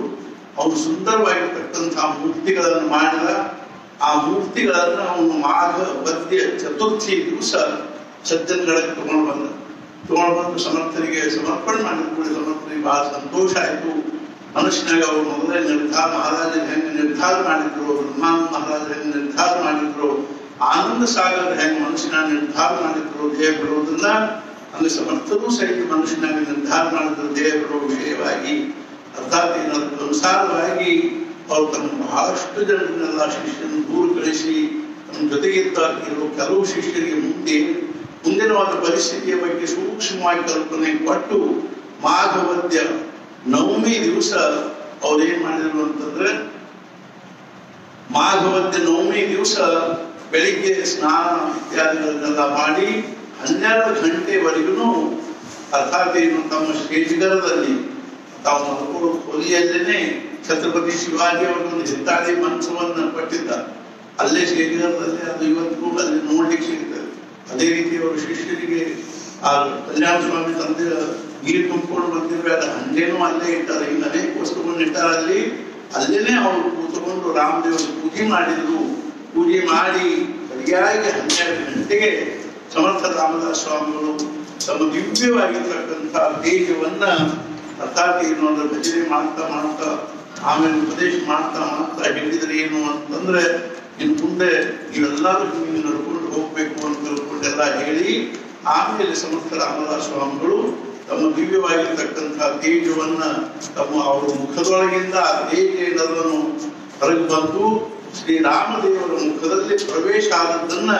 [SPEAKER 1] ಅವನು ಸುಂದರವಾಗಿರ್ತಕ್ಕಂಥ ಮೂರ್ತಿಗಳನ್ನು ಮಾಡಿದ. ಆ ಮೂರ್ತಿಗಳನ್ನು ಅವನು ಮಾಘ ವದ್ಯ ಚತುರ್ಥಿ ದಿವಸ ಸಜ್ಜನಗಢಕ್ಕೆ ತಗೊಂಡು ಬಂದು ಸಮರ್ಥರಿಗೆ ಸಮರ್ಪಣೆ ಮಾಡಿದ್ರು. ಸಮರ್ಥರಿಗೆ ಬಹಳ ಸಂತೋಷ ಆಯ್ತು. ಮನುಷ್ಯನಾಗ ಅವರು ಮೊದಲೇ ನಿರ್ಧಾರ, ಮಹಾರಾಜರು ಹೆಂಗೆ ನಿರ್ಧಾರ ಮಾಡಿದ್ರು, ಬ್ರಹ್ಮಾನಂದ ಮಹಾರಾಜರು ಹೆಂಗೆ ನಿರ್ಧಾರ ಮಾಡಿದ್ರು, ಆನಂದ ಸಾಗರ ಹೆಂಗೆ ಮನುಷ್ಯನ ನಿರ್ಧಾರ ಮಾಡಿದ್ರು ದೇಹ ಬಿಡುವುದನ್ನ, ಅಂದ್ರೆ ಸಮರ್ಥರು ಸಹಿತ ಮನುಷ್ಯನಾಗ ನಿರ್ಧಾರ ಮಾಡಿದ್ರು ದೇಹ ಬಿಡುವ ವಿಷಯವಾಗಿ. ಅರ್ಥಾತ್ ಏನದಕ್ಕೆ ಅನುಸಾರವಾಗಿ ಅವರು ತಮ್ಮ ಬಹಳಷ್ಟು ಜನರನ್ನೆಲ್ಲ ಶಿಷ್ಯರನ್ನು ದೂರ ಕಳಿಸಿ ತಮ್ಮ ಜೊತೆಗಿದ್ದ ಕೆಲವು ಶಿಷ್ಯರಿಗೆ ಮುಂದಿನವಾದ ಪರಿಸ್ಥಿತಿಯ ಬಗ್ಗೆ ಸೂಕ್ಷ್ಮವಾಗಿ ಕಲ್ಪನೆ ಕೊಟ್ಟು ಮಾಘವದ್ಯ ನವಮಿ ದಿವಸ ಅವ್ರೇನ್ ಮಾಡಿದ್ರು ಅಂತಂದ್ರೆ ಮಾಘವದ್ಯ ನವಮಿ ದಿವಸ ಬೆಳಿಗ್ಗೆ ಸ್ನಾನ ಇತ್ಯಾದಿಗಳನ್ನೆಲ್ಲ ಮಾಡಿ 12 ಗಂಟೆವರೆಗೂ ಅರ್ಥಾತ್ ಏನು ತಮ್ಮ ಶ್ರೀನಗರದಲ್ಲಿ ತಾವು ಮಲ್ಕೊಳ್ಳೋ ಕೊಲಿಯಲ್ಲೇನೆ ಛತ್ರಪತಿ ಶಿವಾಜಿ ಅವರೊಂದು ಹಿತ್ತಾಳಿ ಮಂಚವನ್ನು ಕೊಟ್ಟಿದ್ದ. ಅಲ್ಲೇ ಶ್ರೀನಗರದಲ್ಲಿ ಅದು ಇವತ್ತು ಅಲ್ಲಿ ನೋಡ್ಲಿಕ್ಕೆ ಸಿಗ್ತದೆ. ಅದೇ ರೀತಿ ಅವರು ಶಿಷ್ಯರಿಗೆ ಆ ಕಲ್ಯಾಣ ಸ್ವಾಮಿ ತಂದೆ ನೀರು ತುಂಬಿಕೊಂಡು ಬಂದಿರುವೆ ಅದು ಹಂಡೇನೂ ಅಲ್ಲೇ ಇಟ್ಟಾರೆ. ಈಗ ಅನೇಕ ವಸ್ತುಗಳನ್ನು ಇಟ್ಟಾರ ಅಲ್ಲಿ. ಅಲ್ಲೇನೆ ಅವರು ಕೂತ್ಕೊಂಡು ರಾಮದೇವರು ಪೂಜೆ ಮಾಡಿದ್ರು. ಪೂಜೆ ಮಾಡಿ ಸರಿಯಾಗಿ 12 ಗಂಟೆಗೆ ಸಮರ್ಥ ರಾಮದಾಸ ಸ್ವಾಮಿಗಳು ತಮ್ಮ ದಿವ್ಯವಾಗಿರ್ತಕ್ಕಂಥ ತೇಜವನ್ನ ಅರ್ಥಾತ್ ಏನು ಅಂದ್ರೆ ಭಜನೆ ಮಾಡ್ತಾ ಆಮೇಲೆ ಉಪದೇಶ ಮಾಡ್ತಾ ಹೇಳಿದ್ರೆ ಏನು ಅಂತಂದ್ರೆ ಇನ್ನು ಮುಂದೆ ನೀವೆಲ್ಲರೂ ನೀವು ನಡ್ಕೊಂಡು ಹೋಗ್ಬೇಕು ಅಂತ ತಿಳ್ಕೊಂಡೆಲ್ಲ ಹೇಳಿ ಆಮೇಲೆ ಸಮರ್ಥ ರಾಮದಾಸ ಸ್ವಾಮಿಗಳು ತಮ್ಮ ದಿವ್ಯವಾಗಿರ್ತಕ್ಕಂಥ ತೇಜವನ್ನ ತಮ್ಮ ಅವರ ಮುಖದೊಳಗಿಂದ ಆ ತೇಜ ಏನದನ್ನು ಹೊರಗೆ ಬಂದು ಶ್ರೀರಾಮದೇವರ ಮುಖದಲ್ಲಿ ಪ್ರವೇಶ ಆದದ್ದನ್ನ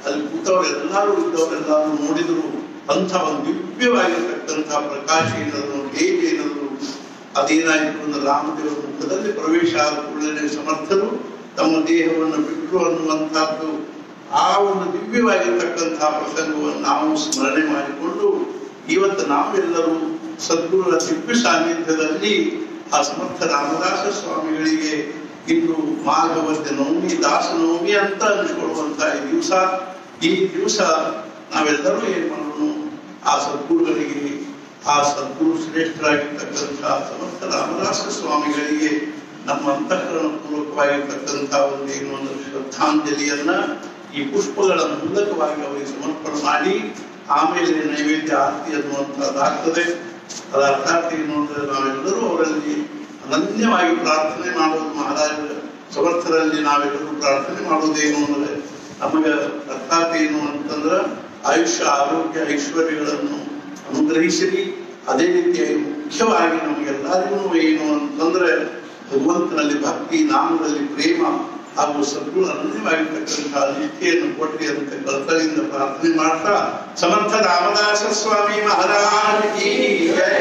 [SPEAKER 1] ಅಲ್ಲಿ ಕೂತವರೆಲ್ಲರೂ ಇದ್ದವರೆಲ್ಲರೂ ನೋಡಿದ್ರು. ಅಂಥ ಒಂದು ದಿವ್ಯವಾಗಿರ್ತಕ್ಕಂತಹ ಪ್ರಕಾಶ ಏನದು, ಹೇಗೆ ಏನದು, ಅದೇನಾಯಿತು ಅಂದ್ರೆ ರಾಮದೇವರ ಮುಖದಲ್ಲಿ ಪ್ರವೇಶ ಆದ ಕೂಡಲೇ ಸಮರ್ಥರು ತಮ್ಮ ದೇಹವನ್ನು ಬಿಟ್ಟರು ಅನ್ನುವಂಥದ್ದು ಆ ಒಂದು ದಿವ್ಯವಾಗಿರ್ತಕ್ಕಂತಹ ಪ್ರಸಂಗವನ್ನು ನಾವು ಸ್ಮರಣೆ ಮಾಡಿಕೊಂಡು ಇವತ್ತು ನಾವೆಲ್ಲರೂ ಸದ್ಗುರುಗಳ ದಿವ್ಯ ಸಾನ್ನಿಧ್ಯದಲ್ಲಿ ಆ ಸಮರ್ಥ ರಾಮದಾಸ ಸ್ವಾಮಿಗಳಿಗೆ ಇನ್ನು ಮಾಘವದ್ಯ ನವಮಿ, ದಾಸನವಮಿ ಅಂತ ಅನ್ಸ್ಕೊಳ್ಳುವಂತಹ ಈ ದಿವಸ ನಾವೆಲ್ಲರೂ ಏನ್ ಮಾಡೋಣ, ಆ ಸದ್ಗುರುಗಳಿಗೆ, ಆ ಸದ್ಗುರು ಶ್ರೇಷ್ಠರಾಗಿರ್ತಕ್ಕಂತಹ ಸಮರ್ಥ ರಾಮದಾಸ ಸ್ವಾಮಿಗಳಿಗೆ ನಮ್ಮ ಅಂತಃಕರಣ ಪೂರ್ವಕವಾಗಿರ್ತಕ್ಕಂತಹ ಒಂದು ಶ್ರದ್ಧಾಂಜಲಿಯನ್ನ ಈ ಪುಷ್ಪಗಳ ಮೂಲಕವಾಗಿ ಅವರಿಗೆ ಸಮರ್ಪಣೆ ಮಾಡಿ ಆಮೇಲೆ ನೈವೇದ್ಯ ಆರತಿ ಅನ್ನುವಂಥದ್ದಾಗ್ತದೆ. ಅದರ ಅರ್ಥಾತ್ ಏನು ಅಂದ್ರೆ ನಾವೆಲ್ಲರೂ ಅವರಲ್ಲಿ ಅನನ್ಯವಾಗಿ ಪ್ರಾರ್ಥನೆ ಮಾಡೋದು, ಮಹಾರಾಜ ಸಮರ್ಥರಲ್ಲಿ ನಾವೆಲ್ಲರೂ ಪ್ರಾರ್ಥನೆ ಮಾಡೋದೇನು ಅಂದ್ರೆ ನಮಗೆ ಅರ್ಥಾತ್ ಏನು ಅಂತಂದ್ರೆ ಆಯುಷ್ಯ, ಆರೋಗ್ಯ, ಐಶ್ವರ್ಯಗಳನ್ನು ಅನುಗ್ರಹಿಸಿರಿ. ಅದೇ ರೀತಿಯಾಗಿ ಮುಖ್ಯವಾಗಿ ನಮಗೆಲ್ಲರಿಗೂ ಏನು ಅಂತಂದ್ರೆ ಭಗವಂತನಲ್ಲಿ ಭಕ್ತಿ, ನಾಮದಲ್ಲಿ ಪ್ರೇಮ ಹಾಗೂ ಸದ್ಗುಣ ಅನನ್ಯವಾಗಿರ್ತಕ್ಕಂತಹ ನಿಷ್ಠೆಯನ್ನು ಕೊಟ್ಟಿ ಅಂತ ಕರ್ತವ್ಯದಿಂದ ಪ್ರಾರ್ಥನೆ ಮಾಡ್ತಾ ಸಮರ್ಥ ರಾಮದಾಸ ಸ್ವಾಮಿ ಮಹಾರಾಜ್ ಕಿ ಜೈ,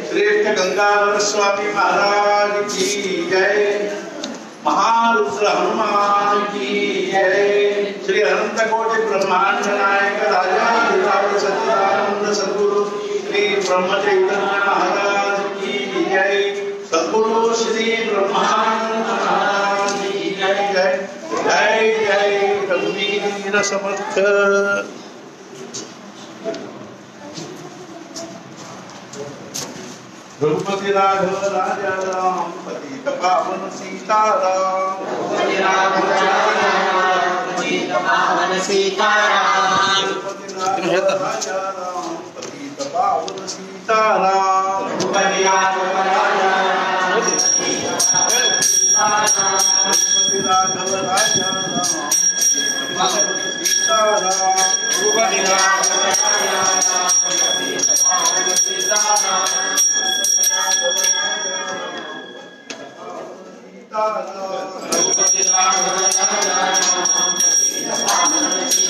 [SPEAKER 1] ಶ್ರೇಷ್ಠ ಗಂಗಾಧರ ಸ್ವಾಮಿ ಮಹಾರಾಜ್ ಕಿ ಜೈ, ಮಹಾರುದ್ರ ಹನುಮಾನ್ ಕಿ ಜೈ, ಶ್ರೀ ಅನಂತಕೋಟಿ ಬ್ರಹ್ಮಾಂಡ ನಾಯಕ ರಾಜಾಧಿರಾಜ ಸಚ್ಚಿದಾನಂದ ಸದ್ಗುರು ಶ್ರೀ ಬ್ರಹ್ಮಚೈತನ್ಯ ಮಹಾರಾಜ್ ಕಿ ಜೈ, ಸದ್ಗುರು ಶ್ರೀ ಬ್ರಹ್ಮಾನಂದ ಮಹಾರಾಜ್ ಕಿ ಜೈ. ಜೈ ಜೈ ಜೈ ರಘುವೀರ ಸಮರ್ಥ. रघुपति राघव राजा राम, पतित पावन सीताराम,
[SPEAKER 2] रघुपति राघव पतित पावन सीताराम,
[SPEAKER 1] रघुपति राजा राम, पतित पावन सीताराम,
[SPEAKER 2] रघुपति राघव राजा
[SPEAKER 1] रघुपति राघव राजा राम, पतित पावन सीताराम,
[SPEAKER 2] रघुपति राघव राजा पतित पावन सीताराम, रघुपति राघव राजा पतित पावन सीताराम,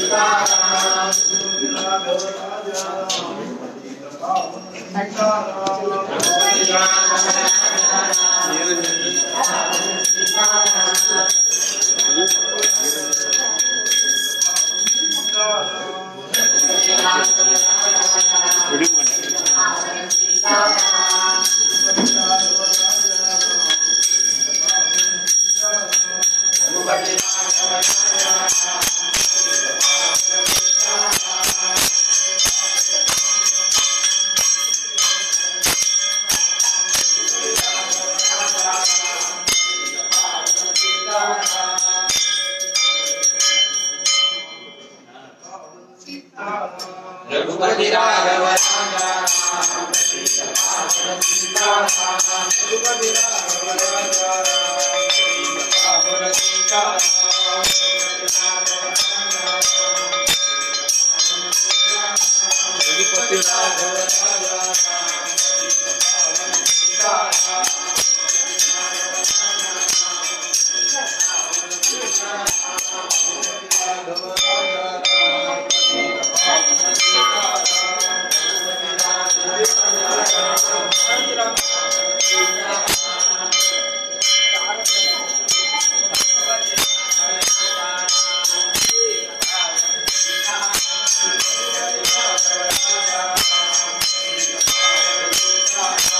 [SPEAKER 2] रघुपति राघव राजा पतित पावन सीताराम, रघुपति राघव राजा पतित पावन सीताराम, रघुपति राघव राजा पतित पावन सीताराम,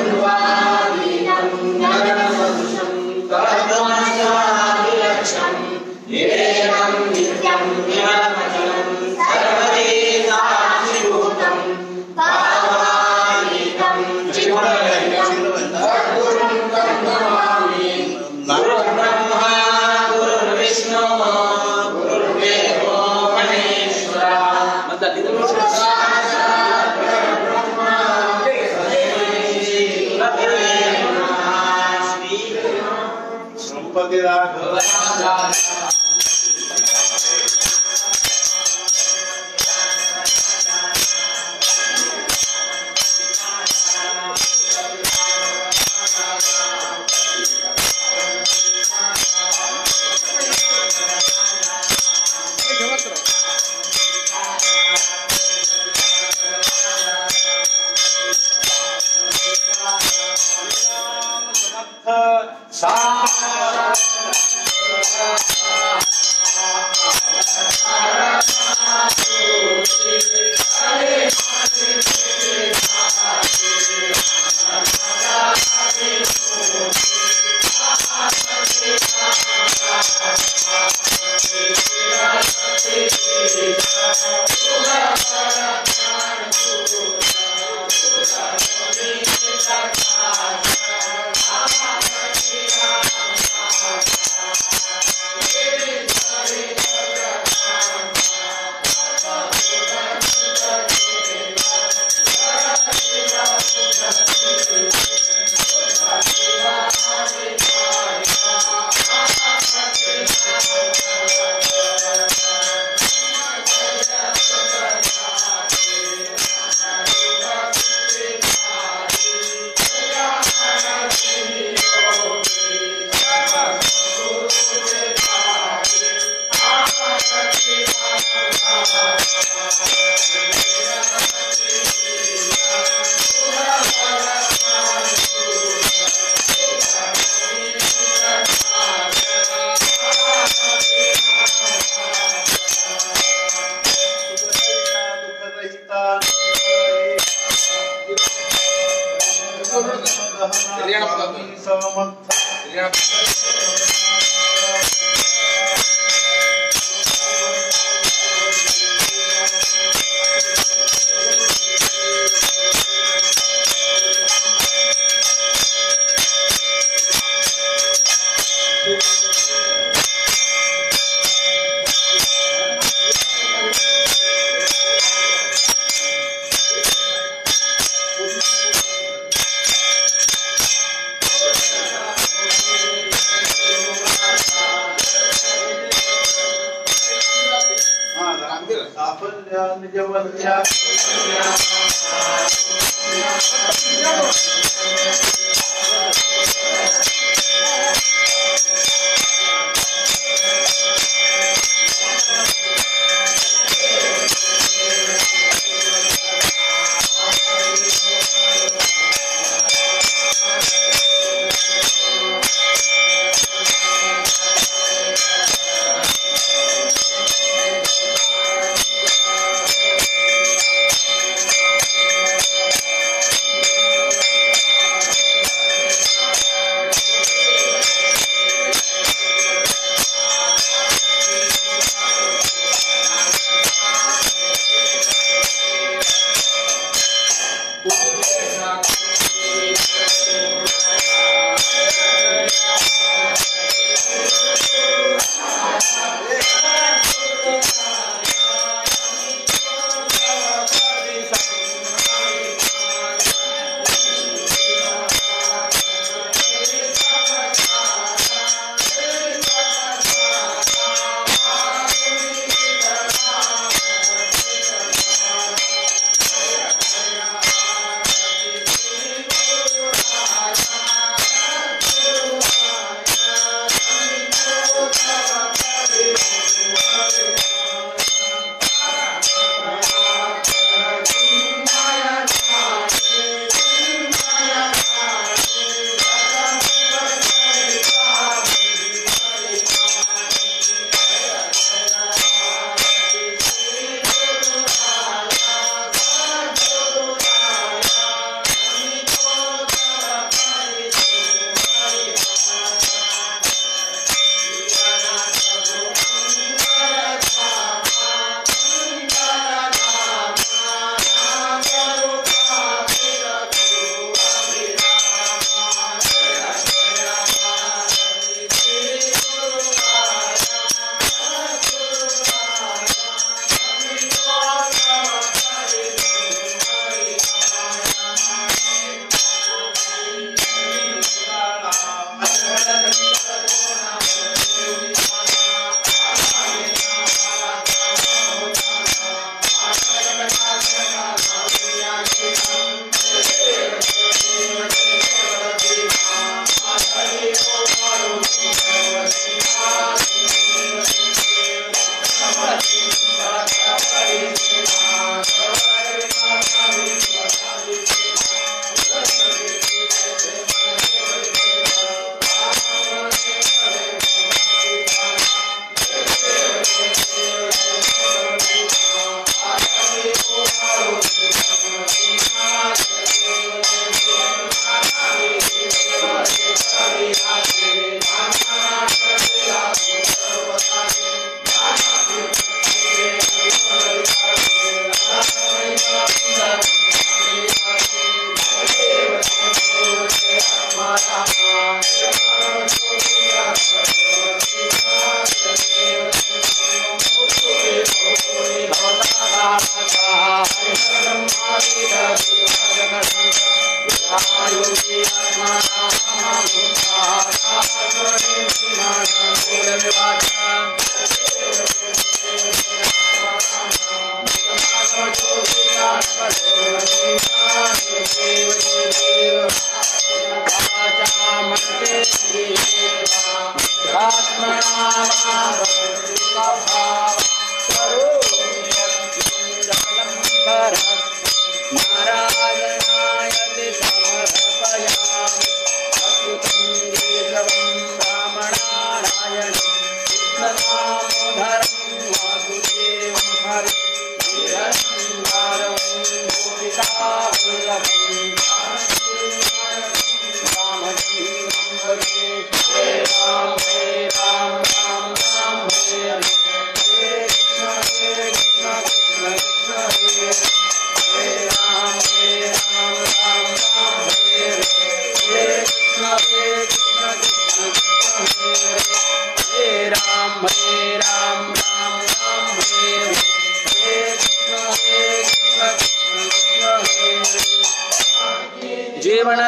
[SPEAKER 2] सर्वातीतं गगनसदृशं तद्वाचाभिलक्षं येनं नित्यं विमलमचलं सर्वदेशाधिभूतं भावानीतं त्रिगुणरहितं सद्गुरुं तं नमामि। गुरुर्ब्रह्मा गुरुर्विष्णु गुरुर्देवो महेश्वरः
[SPEAKER 1] श्रीपति राघव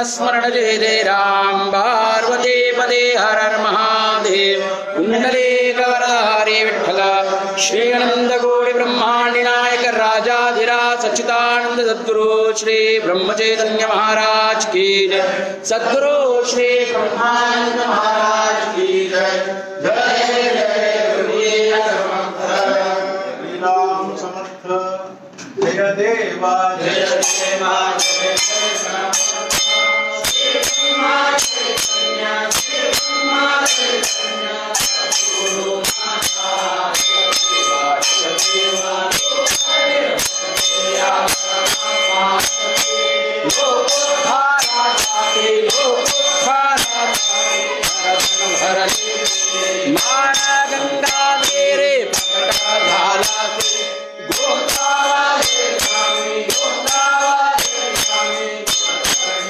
[SPEAKER 3] स्मरण जय जय राम पार्वती पदे हर हर महादेव कुंडले गौरहरि विठ्ठल श्री अनंत कोटि ब्रह्मांड नायक राजाधिराज सच्चिदानंद सद्गुरु श्री ब्रह्म चैतन्य महाराज की जय। सद्गुरु श्री ब्रह्मानंद महाराज की जय। जय जय गुरुदेव
[SPEAKER 1] श्री राम समर्थ जय देवा जय देवा जय
[SPEAKER 3] मारा गंगा मेरे पकड़ा भाला के गोदावरी स्वामी गोदावरी स्वामी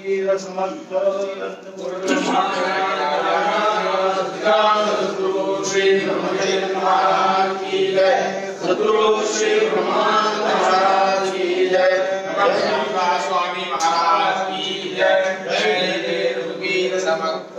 [SPEAKER 4] वीर समर्थ श्री ब्रह्मदेव महाराज की जय। सद्गुरु श्री ब्रह्मानंद महाराज की जय। स्वामी महाराज की जय। जय वीर समर्थ।